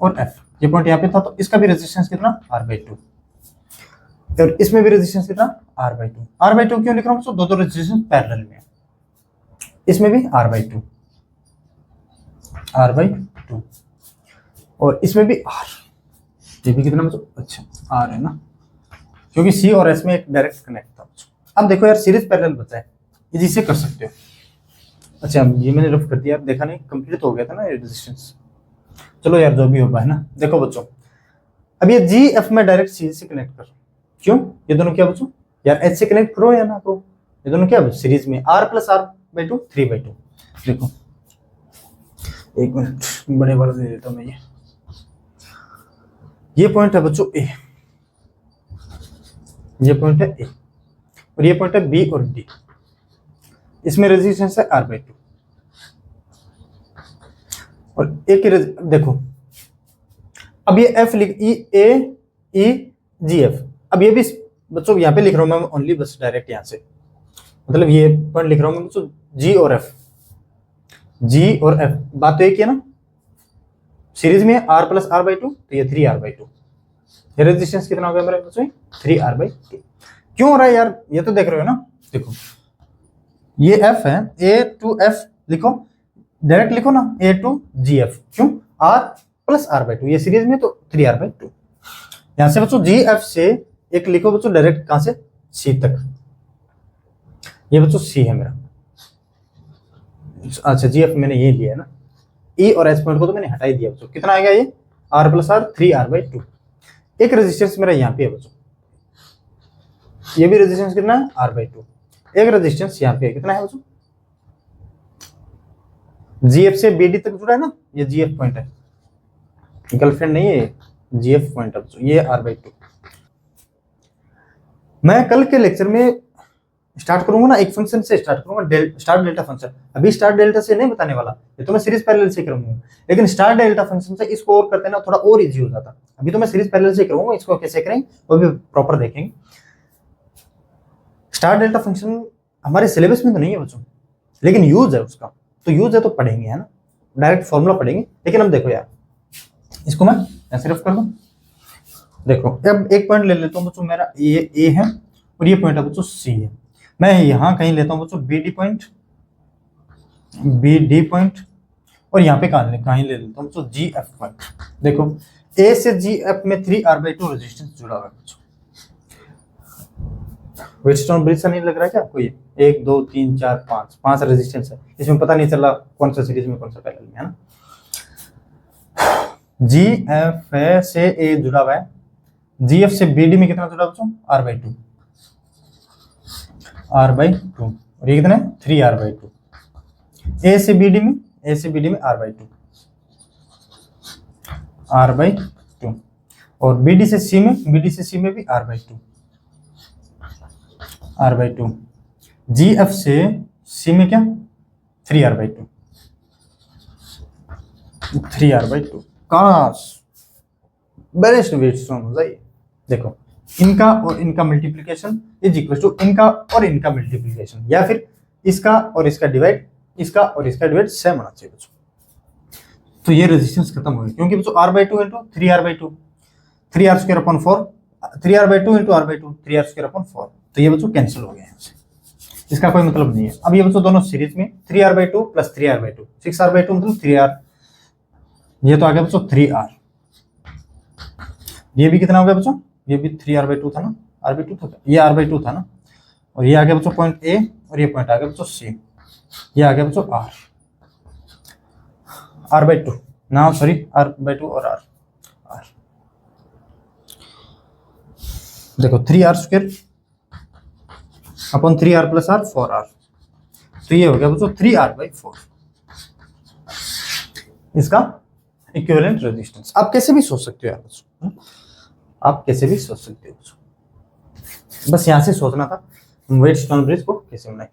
और F, ये पॉइंट यहाँ पे था, तो इसका भी रेजिस्टेंस कितना, R/2, और इसमें भी रेजिस्टेंस कितना, R/2 क्यों लिख रहा हूँ, दो रेजिस्टेंस पैरेलल में है, इसमें भी R/2 और इसमें भी R, ये भी कितना बच्चों, अच्छा R है ना, क्योंकि C और S में एक डायरेक्ट कनेक्ट था बच्चों। अब देखो यार सीरीज पैरेलल बचा है, ये जिससे कर सकते हो। अच्छा ये मैंने रफ कर दिया, देखा नहीं कंप्लीट हो गया था ना ये रेजिस्टेंस, चलो यार जो भी होगा है ना। देखो बच्चों अब ये G F में डायरेक्ट C से कनेक्ट कर, क्यों, ये दोनों क्या बच्चों यार H से कनेक्ट करो या ना करो, ये दोनों क्या सीरीज में, R+R/2 3/2। देखो एक मिनट बड़े वाला दे देता हूँ मैं, ये पॉइंट है बच्चों A, ये पॉइंट है A और ये पॉइंट है B और D, इसमें रेजिस्टेंस है R/2 और एक देखो अब ये F लिख A E G F, अब ये भी बच्चों यहाँ पे लिख रहा हूँ मैं ओनली, बस डायरेक्ट यहाँ से, मतलब ये पॉइंट लिख रहा हूँ मैं बच्चों G और F, बात तो एक है ना, सीरीज में R+R/2 तो ये 3R/2, ये रेजिस्टेंस कितना हो गया मेरे बच्चों, 3R/2। क्यों हो रहा है यार, ये तो देख रहे हो ना, देखो ये F है, A2F लिखो, डायरेक्ट लिखो ना A2GF, क्यों R+R/2, ये सीरीज में तो 3R/2। यहां से बच्चों GF से एक लिखो बच्चों डायरेक्ट, कहां से, C तक, ये बच्चों C है मेरा, अच्छा GF मैंने ये लिया है ना, E और S पॉइंट को तो मैंने हटा ही दिया बच्चों, कितना आ गया ये R+R 3R/2। एक रेजिस्टेंस मेरा यहाँ पे है बच्चों, ये भी रेजिस्टेंस कितना है R/2, एक रेजिस्टेंस यहाँ पे कितना है बच्चों, GF से BD तक जुड़ा है ना, ये GF पॉइंट है, गर्लफ्रेंड नहीं है, GF पॉइंट है बच्चों, ये R/2। मैं कल के लेक्चर में स्टार्ट करूंगा ना, एक फंक्शन से स्टार्ट करूंगा, स्टार डेल्टा फंक्शन। अभी स्टार डेल्टा से नहीं बताने वाला, ये तो मैं सीरीज पैरेलल से करूंगा, लेकिन स्टार डेल्टा फंक्शन से इसको और करते ना थोड़ा और इजी हो जाता। अभी तो मैं सीरीज पैरेलल से करूंगा, इसको कैसे करेंगे वो भी प्रॉपर देखेंगे। स्टार डेल्टा फंक्शन हमारे सिलेबस में तो नहीं है बच्चों, लेकिन यूज है उसका, तो यूज है तो पढ़ेंगे है ना, डायरेक्ट फॉर्मूला पढ़ेंगे। लेकिन अब देखो यार, इसको मैं ऐसे रफ कर दूं। देखो अब एक पॉइंट ले लेता हूँ बच्चों, मेरा ये ए है और ये पॉइंट है बच्चों सी है। मैं यहाँ कहीं लेता हूँ बच्चों बी डी पॉइंट, और यहाँ पे कहीं ले लेता हूँ बच्चों जी एफ पॉइंट। देखो ए से जी एफ में 3R/2 रेजिस्टेंस जुड़ा हुआ है बच्चों। व्हीटस्टोन ब्रिज सा नहीं लग रहा है क्या आपको? ये 1 2 3 4 5 रेजिस्टेंस है, इसमें पता नहीं चला कौन सा सीरीज में कौन सा पैरेलल में, है ना। जी एफ से ए जुड़ा हुआ है, जी एफ से बी डी में कितना जुड़ा बच्चों? R/2 और ये कितना है? 3R/2। ए से बी डी में R/2 और बी डी से सी में भी R/2। जी एफ से सी में क्या? 3R/2 काश बैलेंस्ड व्हीटस्टोन हो जाए। देखो इनका और इनका मल्टीप्लिकेशन इज इक्वल टू इनका और इनका मल्टीप्लिकेशन, या फिर इसका और इसका डिवाइड सेम होना चाहिए बच्चों। तो ये रेजिस्टेंस खत्म हो गई, क्योंकि बच्चों R/2 into 3R/2 3R² 3R/2 into R/2 3R²/4, तो ये बच्चों कैंसिल हो गए यहाँ से, इसका कोई मतलब नहीं है। अब ये बच्चों दोनों सीरीज में 3R/2 प्लस 3R/2 6R/2 मतलब 3R, ये तो आ गया बच्चों 3R। ये भी कितना हो गया बच्चों? ये भी 3R/2 था ना, R/2 था, ये R/2 था ना, और ये आ गया बच्चों पॉइंट ए, और ये पॉइंट आ गया बच्चों सी, ये आ गया बच्चों R/2 ना, सॉरी R/2 और R। देखो 3R² upon 3R plus R 4R, तो ये हो गया बच्चों 3R/4 इसका इक्विवेलेंट रेजिस्टेंस। आप कैसे भी सोच सकते हो यार बच्चों, आप कैसे भी सोच सकते हो बच्चों, बस यहाँ से सोचना था व्हीटस्टोन ब्रिज को कैसे बनाए।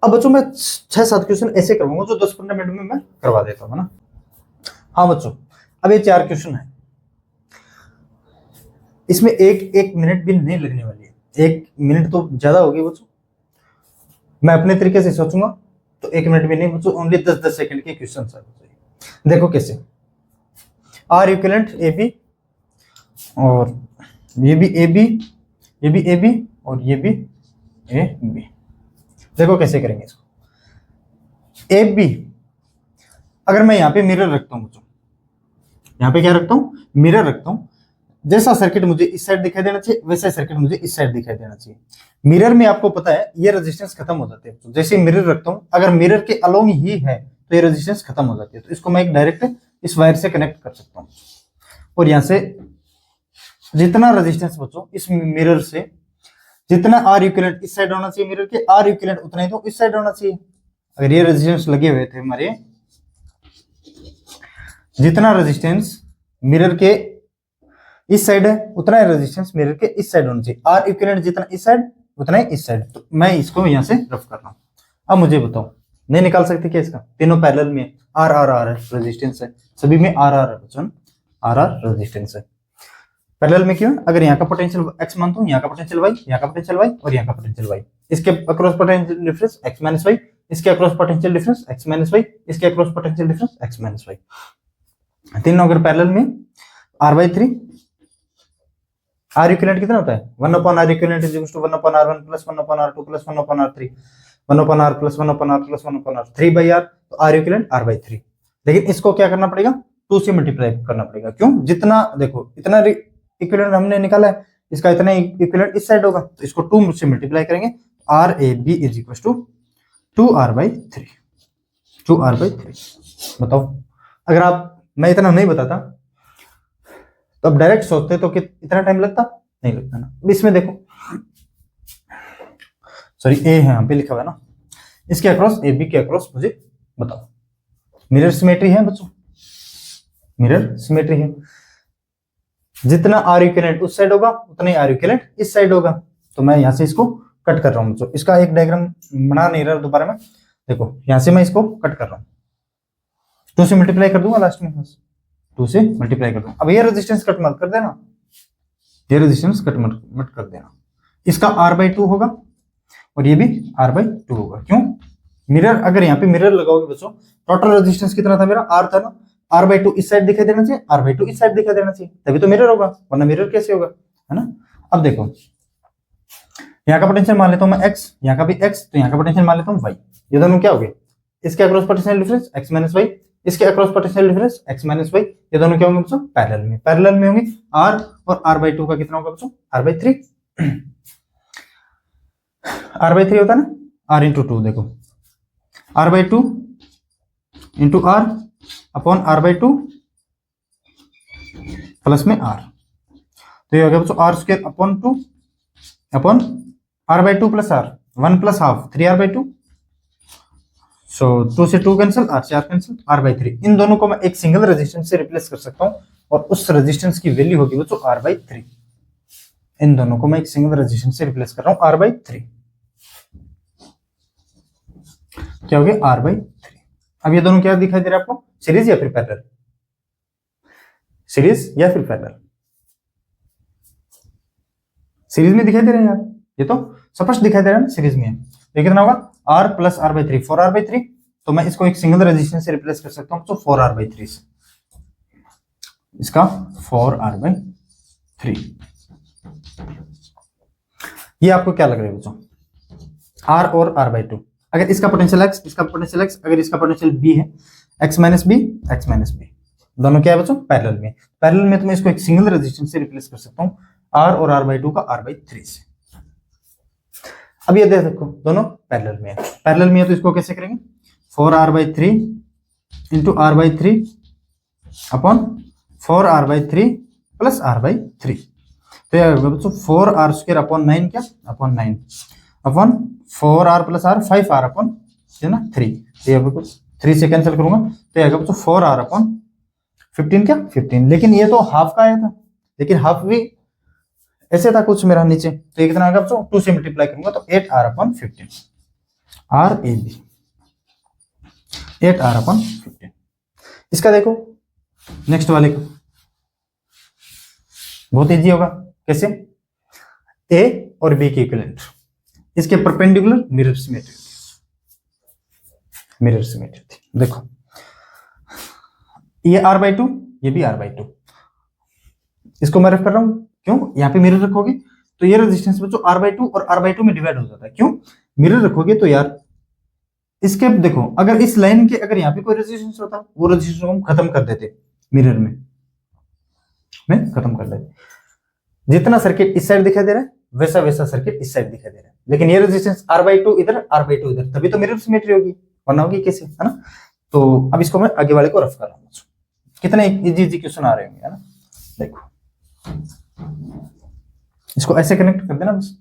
अब बच्चों मैं 6-7 क्वेश्चन ऐसे करवाऊंगा जो 10-15 मिनट में मैं करवा देता हूँ ना। हाँ बच्चों, अब ये 4 क्वेश्चन है, इसमें एक मिनट भी नहीं लगने वाली है, 1 मिनट तो ज्यादा होगी बच्चों। मैं अपने तरीके से सोचूंगा तो 1 मिनट भी नहीं बच्चों, ओनली 10-10 सेकंड के क्वेश्चन है। देखो कैसे, R इक्विवेलेंट ए बी, और ये भी ए बी, ये भी ए बी, और ये भी ए बी। देखो कैसे करेंगे इसको। ए बी अगर मैं यहाँ पे मिरर रखता हूँ बच्चों, यहाँ पे क्या रखता हूँ? मिरर रखता हूँ। जैसा सर्किट मुझे इस साइड दिखाई देना चाहिए वैसा सर्किट मुझे इस साइड दिखाई देना चाहिए। मिरर में आपको पता है ये रेजिस्टेंस खत्म हो जाते हैं, जैसे मिरर रखता हूँ अगर मिरर के अलोंग ही है तो ये रेजिस्टेंस खत्म हो जाती है, तो इसको मैं एक डायरेक्ट इस वायर से कनेक्ट कर सकता हूँ, और यहाँ से जितना रेजिस्टेंस बच्चों इस मिरर से, जितना R इक्विवेलेंट इस साइड होना चाहिए मिरर के, R इक्विवेलेंट उतना ही तो इस साइड होना चाहिए। अगर ये रेजिस्टेंस लगे हुए थे हमारे, जितना रेजिस्टेंस मिरर के इस साइड है उतना ही रेजिस्टेंस मिरर के इस साइड होना चाहिए। R इक्विवेलेंट जितना इस साइड उतना ही इस साइड, तो मैं इसको यहाँ से रफ कर रहा हूँ। अब मुझे बताओ, नहीं निकाल सकते क्या इसका? तीनों पैरेलल में R रेजिस्टेंस है, सभी में R रेजिस्टेंस है। पैरेलल में क्यों? अगर यहाँ का पोटेंशियल x मानता हूँ, यहाँ का पोटेंशियल y, यहाँ का पोटेंशियल y और यहाँ का पोटेंशियल y, इसके across potential difference x minus y, इसके across potential difference x minus y, इसके across potential difference x minus y, तीनों अगर पैरेलल में R/3, R इक्विवेलेंट कितना होता है? 1/R equivalent is equal to 1/R1 plus 1/R2 plus 1/R3 1/R plus 1/R plus 1/R 3/R, तो R equivalent R/3। लेकिन इसको क्या करना पड़ेगा? 2 से मल्टीप्लाई करना पड़ेगा। क्यों? जितना देखो इतना इक्विवेलेंट हमने निकाला है, इसका इतना इक्विवेलेंट इस साइड होगा, तो इसको 2 से मल्टीप्लाई करेंगे, RAB is equal to 2R/3 2R/3। बताओ, अगर आप मैं इतना नहीं बताता तो अब डायरेक्ट सोचते तो इतना टाइम लगता? नहीं लगता ना। इसमें देखो, सॉरी ए है यहाँ पे लिखा हुआ है ना, इसके अक्रॉस AB के अक्रॉस मुझे बताओ। मिरर सिमेट्री है बच्चों, मिरर सिमेट्री है, जितना R इक्विवेलेंट उस साइड होगा उतना ही R इक्विवेलेंट इस साइड होगा। तो मैं यहाँ से इसको कट कर रहा हूँ बच्चों, इसका एक डायग्राम बना नहीं रहा दोबारा में। देखो यहाँ से मैं इसको कट कर रहा हूँ, 2 से मल्टीप्लाई कर दूंगा लास्ट में, बस 2 से मल्टीप्लाई कर दूंगा। अब ये रेजिस्टेंस कट मत कर देना, ये रेजिस्टेंस कट मत कर देना। इसका R/2 होगा और ये भी R/2 होगा। क्यों? मिरर, अगर यहाँ पे मिरर लगाओगे बच्चों, टोटल रेजिस्टेंस कितना था मेरा? R था ना, R/2 इस साइड दिखाई देना चाहिए, R/2 इस साइड दिखाई देना चाहिए, तभी तो मिरर होगा, वरना मिरर कैसे होगा, है ना। अब देखो यहाँ का पोटेंशियल मान लेता हूँ मैं x, यहाँ का भी x, तो यहाँ का पोटेंशियल मान लेता हूँ y। ये दोनों क्या हो गए, इसके across potential difference x minus y, इसके across potential difference x minus y, ये दोनों क्या होंगे बच्चों, पैरेलल में होंगे। r और r/2 का कितना होगा बच्चों, r/3। r/3 होता है ना, r इंटू 2, देखो r/2 into r upon r/2 plus में r, तो ये हो गया बच्चों r square upon 2 upon r/2 plus r, 1 plus half 3r/2, सो 2 से 2 कैंसिल, r से r कैंसिल, r/3। इन दोनों को मैं एक सिंगल रेजिस्टेंस से रिप्लेस कर सकता हूं और उस रेजिस्टेंस की वैल्यू होगी बच्चों r/3। इन दोनों को मैं एक सिंगल रेजिस्टेंस से रिप्लेस कर रहा हूं r/3, क्या हो गया r/3। अब ये दोनों क्या दिखाई दे रहा है आपको, सीरीज या फिर पैरेलल, सीरीज या फिर पैरेलल, सीरीज में दिखाई दे रहे हैं यार, ये तो स्पष्ट दिखाई दे रहा है ना, सीरीज में है। तो कितना होगा r प्लस r/3, 4r/3, तो मैं इसको एक सिंगल रेजिस्टेंस से रिप्लेस कर सकता हूं, तो 4r/3 से, इसका 4r/3। ये आपको क्या लग रहा है बच्चों, r और r/2, अगर इसका पोटेंशियल x, इसका पोटेंशियल x, अगर इसका पोटेंशियल b है, x minus B, x minus B, दोनों क्या है बच्चों, पैरेलल में। पैरेलल में तो मैं इसको एक सिंगल रेजिस्टेंस से रिप्लेस कर सकता हूं, r और r/2 का r/3 से। अब ये देखो दोनों पैरेलल में है, पैरेलल में है तो इसको कैसे करेंगे, 4r/3 into r/3 upon 4r/3 plus r/3, तो ये होगा बच्चों 4r स्क्वायर अपॉन 9, क्या upon 9 upon 4r plus r 5r upon, है ना 3, तो ये होगा 3 से कैंसिल करूंगा, तो ये आएगा बच्चों 4r अपॉन 15, क्या 15। लेकिन ये तो हाफ का आया था, लेकिन हाफ भी ऐसे था कुछ मेरा नीचे, तो ये कितना आ गया बच्चों, 2 से मल्टीप्लाई करूंगा तो 8r upon 15, RAB 8r upon 15। इसका देखो नेक्स्ट वाले को, बहुत इजी होगा, कैसे, A और B के इक्विवेलेंट, इसके perpendicular mirror symmetry, mirror symmetry. देखो ये r/2, ये भी r/2, इसको मैं रेफर कर रहा हूं, क्यों, यहाँ पे मिरर रखोगे तो ये रेजिस्टेंस बच्चों r/2 और r/2 में डिवाइड हो जाता है, क्यों, मिरर रखोगे तो यार इसके, देखो अगर इस लाइन के अगर यहाँ पे कोई रेजिस्टेंस होता, वो रेजिस्टेंस को हम खत्म कर देते, मिरर में खत्म कर देते। जितना सर्किट इस साइड दिखाई दे रहा है वैसा वैसा सर्किट इस साइड दिखाई दे रहा है, लेकिन ये रेजिस्टेंस r/2 इधर, r/2 इधर, तभी तो मिरर सिमेट्री होगी, वरना होगी कैसे, है ना। तो अब इसको मैं आगे वाले को रफ कर रहा हूँ, कितने इजी क्वेश्चन आ रहे होंगे, है ना। देखो इसको ऐसे कनेक्ट कर देना बस,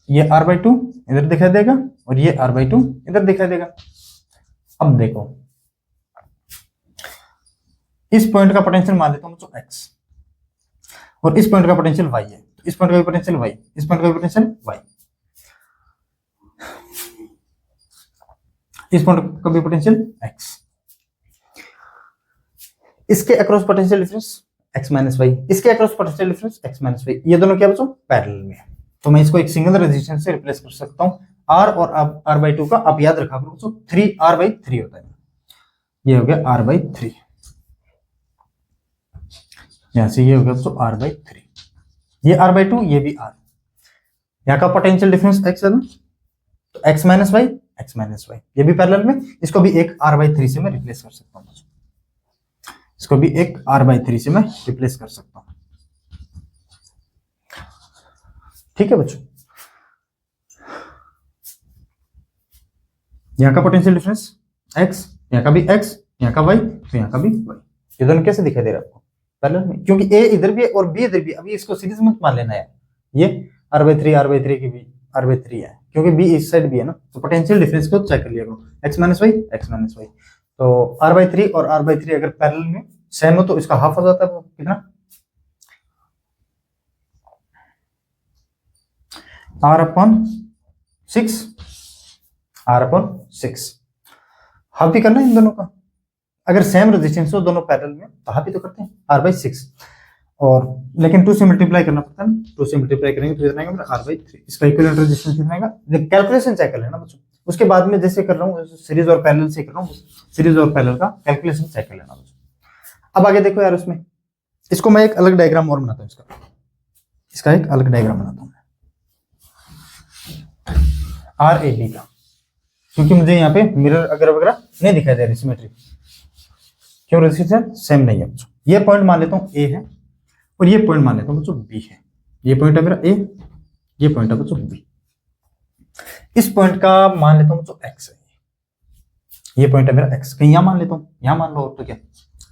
ये r/2 इधर दिखाई देगा और ये r/2 इधर दिखाई देगा। अब देखो इस पॉइंट का पोटेंशियल मान लेता हूं बच्चों x, और इस पॉइंट का पोटेंशियल y है, तो इस पॉइंट का पोटेंशियल y, इस पॉइंट का पोटेंशियल y, इस पॉइंट का भी पोटेंशियल x, इसके across potential difference x minus y, इसके across potential difference x minus y, ये दोनों क्या बच्चों पैरेलल में है, तो मैं इसको एक सिंगल रेजिस्टेंस से रिप्लेस कर सकता हूं। r और r/2 का आप याद रखा करो बच्चों 3r/3 होता है, ये हो गया r/3, यहां से ये हो गया बच्चों r/3, ये r/2, ये भी r, यहाँ का पोटेंशियल डिफरेंस x है ना, तो x माइनस y, ये भी पैरेलल में, इसको भी एक r/3 से मैं रिप्लेस कर सकता हूँ, इसको भी एक r/3 से मैं रिप्लेस कर सकता हूं, ठीक है बच्चों। यहाँ का पोटेंशियल डिफरेंस x, यहाँ का भी x, यहाँ का y, तो यहाँ का भी y, ये दोनों कैसे दिखाई दे रहा है आपको, पैरेलल में, क्योंकि a इधर भी है और b इधर भी, अभी इसको सीरीज मत मान लेना है, ये r/3 की भी r/3 है, क्योंकि b इस साइड भी है ना, तो पोटेंशियल डिफरेंस को चेक कर लिया करो, x माइनस y, तो r/3 और r/3 अगर पैरेलल में सेम हो तो इसका हाफ हो जाता है, वो कितना, r/6, हाफ भी करना है इन दोनों का, अगर सेम रेजिस्टेंस हो दोनों पैरेलल में तो हाफ ही तो करते हैं, r/6, और लेकिन 2 से मल्टीप्लाई करना पड़ता है ना, 2 से मल्टीप्लाई करेंगे तो कितना आएगा r/3, इसका इक्विवेलेंट रेजिस्टेंस कितना आएगा, कैलकुलेशन चेक कर लेना बच्चों, उसके बाद में जैसे कर रहा हूँ सीरीज और पैरेलल से कर रहा हूँ, सीरीज और पैरेलल का कैलकुलेशन चेक कर लेना बच्चों, अब आगे देखो यार, उसमें इसको मैं एक अलग डायग्राम और बनाता हूँ, इसका एक अलग डायग्राम बनाता हूँ आर ए बी का, क्योंकि मुझे यहाँ पे मिरर अगर वगैरह नहीं दिखाई दे रही सिमेट्री, क्यों रेजिस्टेंस सेम नहीं है। ये पॉइंट मान लेता हूँ ए है और ये पॉइंट मान लेता हूँ बच्चों बी है। ये पॉइंट है मेरा ए, ये पॉइंट है बच्चों बी। इस पॉइंट का मान लेता हूँ बच्चों एक्स है, ये पॉइंट है मेरा एक्स, कहीं यहाँ मान लेता हूँ, यहाँ मान लो, और तो क्या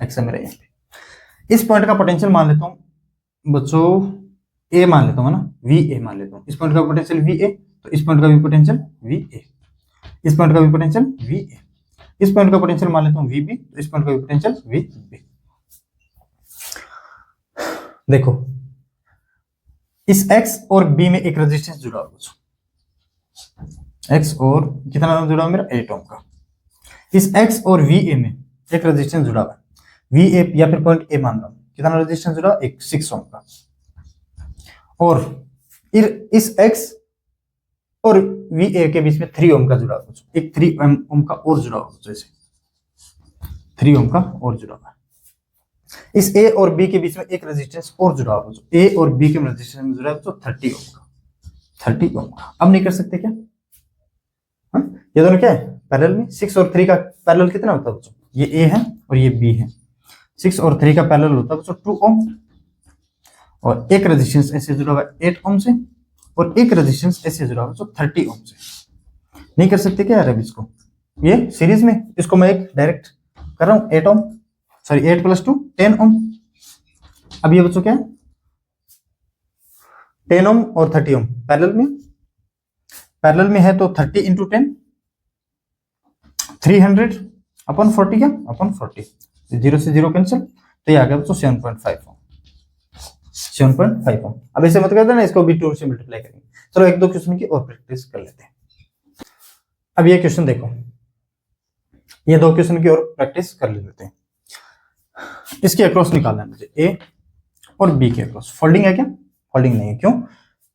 एक्स है मेरा यहाँ पे। इस पॉइंट का पोटेंशियल मान लेता हूँ बच्चों ए मान लेता हूँ ना, वी ए मान लेता हूँ। इस पॉइंट का पोटेंशियल वी ए, तो इस पॉइंट का भी पोटेंशियल वी ए, इस पॉइंट का भी पोटेंशियल वी ए, इस पॉइंट का पोटेंशियल मान लेता हूँ वी बी, तो इस पॉइंट का भी पोटेंशियल वी बी। देखो इस x और b में एक रेजिस्टेंस जुड़ा हुआ है, x और कितना जुड़ा हुआ मेरा 8 ओम का। इस x और va में एक रेजिस्टेंस जुड़ा हुआ है, va या फिर पॉइंट a मान लो, कितना रेजिस्टेंस जुड़ा है, एक 6 ओम का। और इस x और va के बीच में 3 ओम का जुड़ा हुआ है, एक 3 ओम का और जुड़ा हुआ है, जैसे 3 ओम का और जुड़ा हुआ है। इस A और B के बीच में एक रेजिस्टेंस और जुड़ा हुआ है, A और B के रेजिस्टेंस में जुड़ा है तो 30 ओम का, 30 ओम का। अब नहीं कर सकते क्या? हाँ, ये दोनों क्या है पैरेलल में, 6 और 3 का पैरेलल कितना होता है बच्चों, ये A है और ये B है। 6 और 3 का पैरेलल होता है बच्चों 2 ओम, और एक रेजिस्टेंस ऐसे जुड़ा हुआ है 8 ओम से, और एक रेजिस्टेंस ऐसे जुड़ा हुआ है 30 ओम से। नहीं कर सकते क्या यार अब इसको, ये सीरीज में, इसको मैं एक डायरेक्ट कर रहा हूँ 8 ओम, सॉरी 8 + 2 10 ओम। अब ये बच्चों क्या है 10 ओम और 30 ओम पैरेलल में है, तो 30 × 10 300 अपन 40 क्या अपन 40, 0 से 0 कैंसिल, तो ये आ गया बच्चों 7.5 ओम, 7.5 ओम। अब ऐसे मत कर देना, इसको भी 2 से मल्टीप्लाई करेंगे। चलो एक दो क्वेश्चन की और प्रैक्टिस कर लेते हैं। अब ये क्वेश्चन देखो, ये 2 क्वेश्चन की और प्रैक्टिस कर लेते हैं। इसके अक्रॉस निकालना है मुझे, ए और बी के अक्रॉस। फोल्डिंग है क्या? फोल्डिंग नहीं है, क्यों?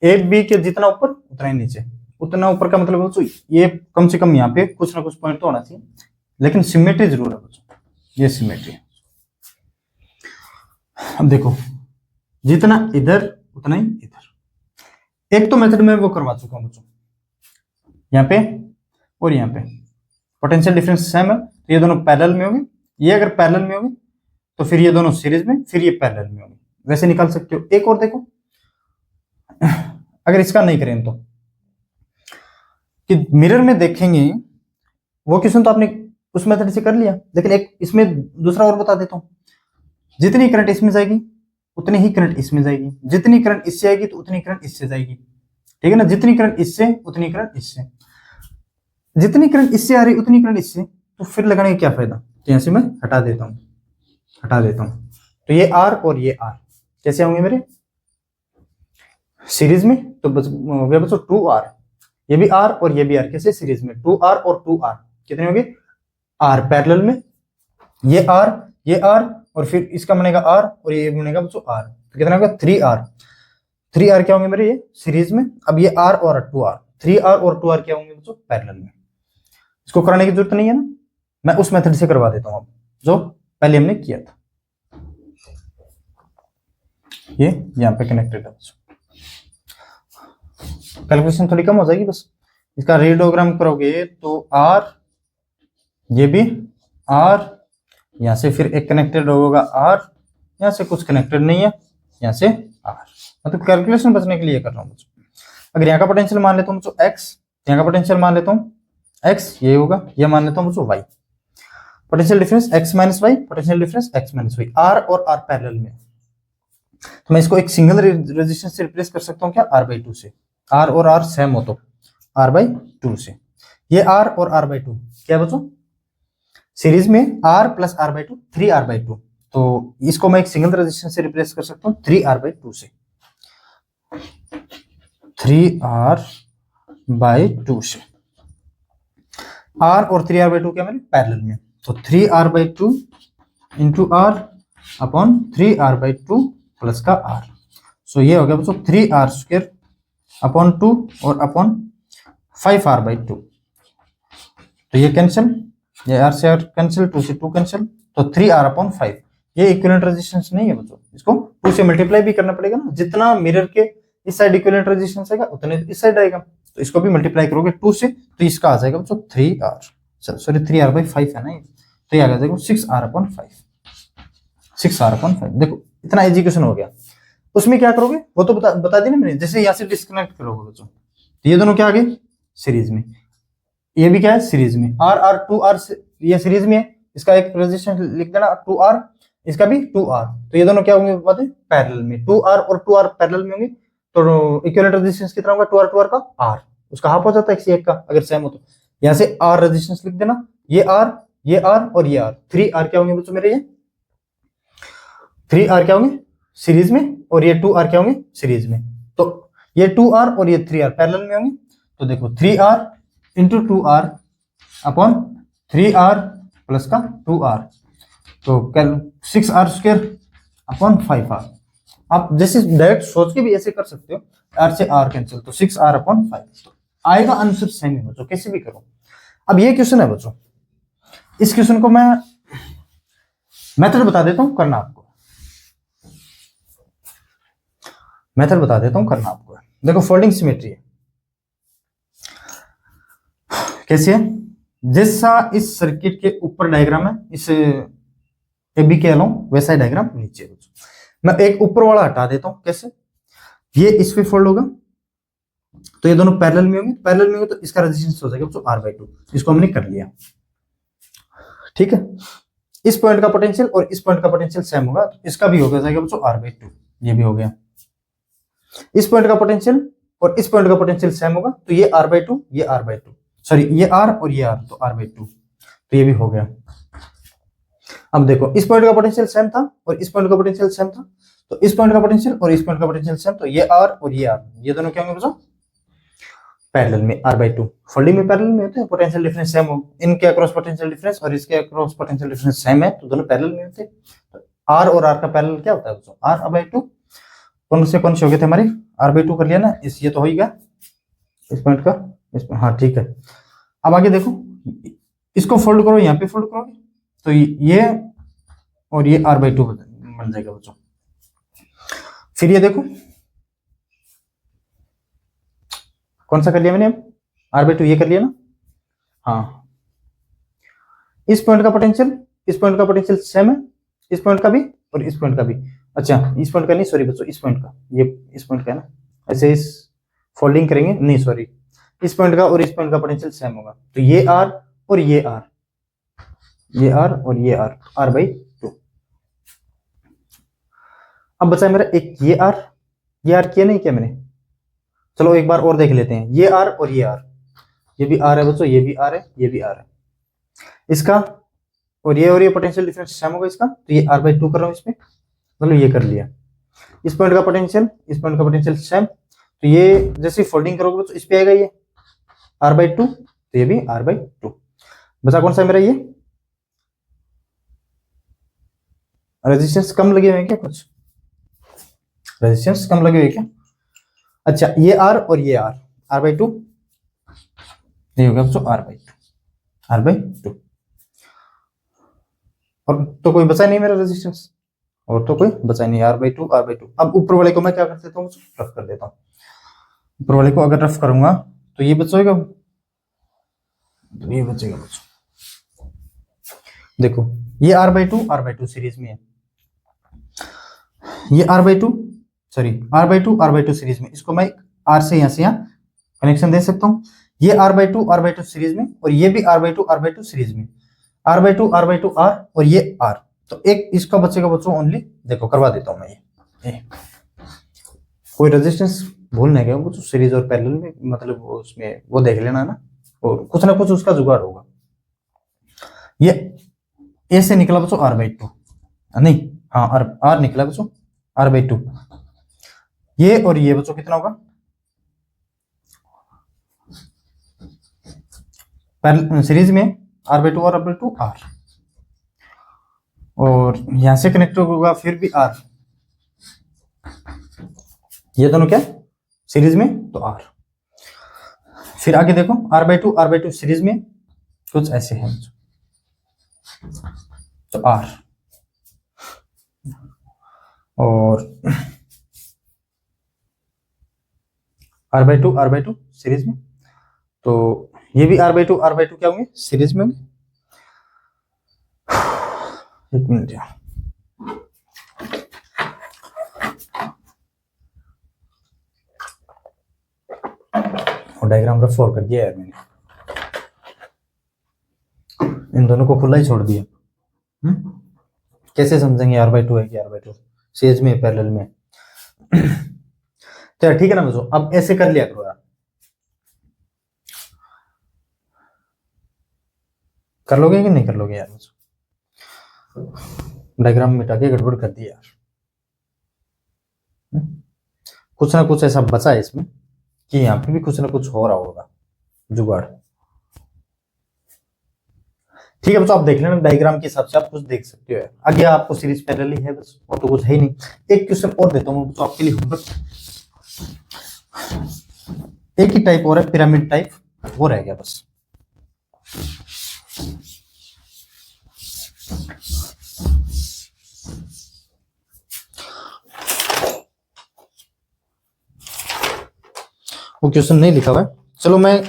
ए बी के जितना ऊपर उतना ही नीचे, उतना ऊपर का मतलब बच्चों ये कम से कम यहाँ पे कुछ ना कुछ पॉइंट तो होना चाहिए, लेकिन सिमेट्री जरूर है बच्चों, ये सिमेट्री है। अब देखो जितना इधर उतना ही इधर। एक तो मेथड में वो करवा चुका हूं बच्चों, यहाँ पे और यहाँ पे पोटेंशियल डिफरेंस सेम है, तो ये दोनों पैरेलल में होंगे। ये अगर पैरेलल में होंगे तो फिर ये दोनों सीरीज में, फिर ये पैरेलल में होंगे, वैसे निकाल सकते हो। एक और देखो, अगर इसका नहीं करें तो कि मिरर में देखेंगे, वो क्वेश्चन तो आपने उस मेथड से कर लिया, लेकिन एक इसमें दूसरा और बता देता हूं। जितनी करंट इसमें जाएगी उतनी ही करंट इसमें जाएगी, जितनी करंट इससे आएगी तो उतनी करंट इससे जाएगी, ठीक है ना। जितनी करंट इससे उतनी करंट इससे, जितनी करंट इससे आ रही उतनी करंट इससे, तो फिर लगाने का क्या फायदा। तो यहां से मैं हटा देता हूं, तो ये R और ये R कैसे होंगे मेरे सीरीज में, तो हो गया बच्चों 2R। ये भी R और ये भी R कैसे सीरीज में, 2R और 2R कितने होंगे R पैरेलल में, ये R और फिर इसका बनेगा R और ये बनेगा बच्चों R, तो कितना होगा 3R क्या होंगे मेरे ये सीरीज में। अब ये R और 2R, 3R और 2R क्या होंगे बच्चों पैरेलल में। इसको कराने की जरूरत नहीं है ना, मैं उस मेथड से करवा देता हूं अब जो पहले हमने किया था। ये यहाँ पे कनेक्टेड है, कैलकुलेशन थोड़ी कम हो जाएगी बस। इसका रेडियोग्राम करोगे तो R, ये भी R, यहाँ से फिर एक कनेक्टेड होगा R, यहाँ से कुछ कनेक्टेड नहीं है, यहाँ से R, मतलब कैलकुलेशन बचने के लिए कर रहा हूँ। अगर यहाँ का पोटेंशियल मान लेता हूँ X, यहाँ का पोटेंशियल मान लेता हूँ X, ये होगा, ये मान लेता हूँ Y। Potential difference X - Y, potential difference X - Y, R और R पैरेलल में, तो मैं इसको एक सिंगल रेजिस्टेंस से रिप्लेस कर सकता हूँ क्या, R/2 से। R और R सेम हो तो R/2 से, ये R और R/2 क्या बच्चों सीरीज में, R + R/2 3R/2, तो इसको मैं एक सिंगल रेजिस्टेंस से रिप्लेस कर सकता हूँ 3R/2 से, 3R/2 से। R और 3R/2 क्या मेरे पैरेलल में, तो 3R/2 × R upon 3R/2 plus का R, सो ये हो गया बच्चों 3R² अपॉन 2 और अपॉन 5R/2, तो ये कैंसिल, ये R से R कैंसिल, 2 से 2 कैंसिल, तो 3R/5, ये इक्विवेलेंट रेजिस्टेंस नहीं है बच्चों, इसको 2 से मल्टीप्लाई भी करना पड़ेगा ना, जितना मिरर के इस साइड इक्विवेलेंट रेजिस्टेंस आएगा उतने इस साइड आएगा, तो इसको भी मल्टीप्लाई करोगे 2 से, तो इसका आ जाएगा बच्चों 3r, सॉरी 3r/5 है ना ये, तो ये आ जाएगा 6r/5, 6r/5। देखो इतना एजुकेशन हो गया। उसमें क्या करोगे वो तो बता दी ना मैंने, जैसे यहाँ से डिस्कनेक्ट करोगे बच्चों, तो ये दोनों क्या आ गए सीरीज में, ये भी क्या है सीरीज में, r 2r ये सीरीज में है, इसका एक रेजिस्टेंस लिख देना 2r, इसका भी 2r, तो ये दोनों क्या होंगे बता दें पैरेलल में, 2r और 2r पैरेलल में होंगे, तो इक्विवेलेंट रेजिस्टेंस कितना होगा 2r का r, उसका हाफ हो जाता है किसी एक का अगर सेम हो तो, यहाँ से r रेजिस्टेंस लिख देना, ये r और ये r, 3r क्या होंगे बच्चों मेरे, ये 3r क्या होंगे सीरीज में, और ये 2r क्या होंगे सीरीज में, तो ये 2r और ये 3r पैरेलल में होंगे, तो देखो 3r into 2r upon 3r plus का 2r, तो 6r² अपॉन 5r। आप जैसे डायरेक्ट सोच के भी ऐसे कर सकते हो, r से r कैंसिल, तो 6r/5, तो आएगा आंसर सेम है बच्चों, कैसे भी करो। अब ये क्वेश्चन है बच्चों, इस क्वेश्चन को मैं मेथड बता देता हूं, करना आपको, मेथड बता देता हूं, करना आपको। देखो फोल्डिंग सिमेट्री है, कैसे है, जैसा इस सर्किट के ऊपर डायग्राम है, इस AB के अलाउ वैसा ही डायग्राम नीचे है। मैं एक ऊपर वाला हटा देता हूं, कैसे, ये इस पे फोल्ड होगा तो ये दोनों पैरेलल में होंगे, पैरेलल में होंगे तो इसका रेजिस्टेंस हो जाएगा r/2, इसको हमने कर लिया, ठीक है। इस पॉइंट का पोटेंशियल और इस पॉइंट का पोटेंशियल सेम होगा, तो इसका भी हो जाएगा बच्चों r/2, ये भी हो गया। इस पॉइंट का पोटेंशियल और इस पॉइंट का पोटेंशियल सेम होगा, तो ये r/2, ये r/2, सॉरी ये r और ये r, तो r/2, तो ये भी हो गया। अब देखो इस पॉइंट का पोटेंशियल सेम था और इस पॉइंट का पोटेंशियल सेम था, तो इस पॉइंट का पोटेंशियल और इस पॉइंट का पोटेंशियल सेम, तो ये r और ये r, ये दोनों क्या होंगे बच्चों पैरेलल में, r/2। फोल्डिंग में पैरेलल में होते हैं, पोटेंशियल डिफरेंस सेम हो, इनके अक्रॉस पोटेंशियल डिफरेंस और इसके अक्रॉस पोटेंशियल डिफरेंस सेम है, तो दोनों पैरेलल में होते हैं। तो r और r का पैरेलल क्या होता है बच्चों, r/2। कौन से हो गए थे हमारे, r/2 कर लिया ना, इस ये तो हो ही गया इस पॉइंट का, इस हाँ ठीक है। अब आगे देखो, इसको फोल्ड करो, यहाँ पे फोल्ड करोगे तो ये और ये r/2 बन जाएगा बच्चों। फिर ये देखो कौन सा कर लिया मैंने, r/2 ये कर लिया ना, हाँ। इस पॉइंट का पोटेंशियल इस पॉइंट का पोटेंशियल सेम है, इस पॉइंट का भी और इस पॉइंट का भी, अच्छा इस पॉइंट का नहीं, सॉरी बच्चों, इस पॉइंट का, ये इस पॉइंट का है ना, ऐसे इस फोल्डिंग करेंगे, नहीं सॉरी, इस पॉइंट का और इस पॉइंट का पोटेंशियल सेम होगा, तो ये r और ये r, ये r और ये r/2। अब बचा मेरा एक ये r किया नहीं क्या मैंने, चलो एक बार और देख लेते हैं, ये r और ये भी r है बच्चों, ये भी r है, ये भी r है, इसका और ये पोटेंशियल डिफरेंस सेम होगा इसका, तो ये r/2 कर रहा हूं इसमें, मतलब ये कर लिया। इस पॉइंट का पोटेंशियल इस पॉइंट का पोटेंशियल सेम, तो ये जैसे फोल्डिंग करोगे बच्चों इस पे आएगा ये r/2, तो ये भी r/2। बचा कौन सा मेरा, ये रेजिस्टेंस कम लगे हुए हैं क्या, कुछ रेजिस्टेंस कम लगे हुए क्या, अच्छा ये r और ये r/2, ये होगा बच्चों r/2। और तो कोई बचा नहीं मेरा रेजिस्टेंस, और तो कोई बचा नहीं, r/2। अब ऊपर वाले को मैं क्या कर देता हूँ, रफ कर देता हूँ। ऊपर वाले को अगर रफ करूंगा तो ये बचेगा, तो ये बचेगा बच्चों, देखो ये r/2 सीरीज में है, ये r/2 सीरीज में, इसको मैं r से यहाँ कनेक्शन दे सकता हूँ, ये r/2 सीरीज में, और ये भी r/2 सीरीज में, r/2 r और ये r, तो एक इसका बचेगा बच्चों ओनली, देखो करवा देता हूं मैं ये कोई रेजिस्टेंस भूल नहीं गया कुछ सीरीज और पैरेलल में, मतलब उसमें वो देख लेना ना, और कुछ ना कुछ उसका जुगाड़ होगा। ये ए से निकला बच्चों r/2, नहीं हाँ r निकला बच्चों r/2, ये और ये बच्चों कितना होगा, सीरीज में r/2 r, और यहां से कनेक्ट होगा फिर भी r, ये दोनों क्या सीरीज में, तो r। फिर आगे देखो r/2 सीरीज में कुछ ऐसे है, तो r, और R/2 सीरीज में, तो ये भी R/2 क्या होंगे सीरीज में होंगे। एक मिनट यार, डायग्राम रफ और कर दिया यार मैंने, इन दोनों को खुला ही छोड़ दिया। कैसे समझेंगे R/2 है कि R/2 सीरीज में पैरेलल में। तो यार ठीक है ना बच्चों, अब ऐसे कर लिया करो यार, कर लोगे कि नहीं कर लोगे यार बच्चों, डायग्राम मिटा के गड़बड़ कर दिया यार। कुछ ना कुछ ऐसा बचा है इसमें कि यहाँ पे भी कुछ ना कुछ हो रहा होगा जुगाड़। ठीक है बच्चों, आप देख लेना डायग्राम के हिसाब से आप कुछ देख सकते हो। आगे आपको सीरीज पैरेलल ही है बस, और तो कुछ है ही नहीं। एक क्वेश्चन और देता हूँ तो आपके लिए होमवर्क, एक ही टाइप और है, पिरामिड टाइप, वो रह गया बस। वो क्वेश्चन नहीं लिखा हुआ है, चलो मैं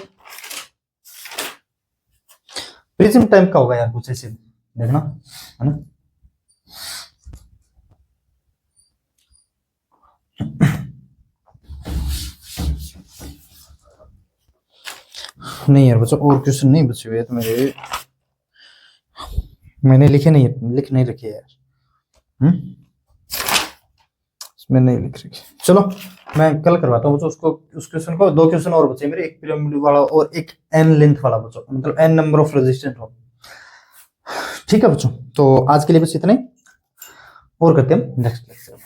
प्रिज्म टाइप का होगा यार कुछ ऐसे, देखना है ना। नहीं यार बच्चों, और क्वेश्चन नहीं बचे हुए तो मेरे, मैंने लिख नहीं रखे यार। इसमें नहीं लिख रखे, चलो मैं कल करवाता हूँ बच्चों उसको, उस क्वेश्चन को। दो क्वेश्चन और बचे मेरे, एक पिरामिड वाला और एक n लेंथ वाला बच्चों, मतलब n नंबर ऑफ रेजिस्टेंट हो। ठीक है बच्चों, तो आज के लिए बस इतना ही, और करते हैं हम नेक्स्ट लेक्चर।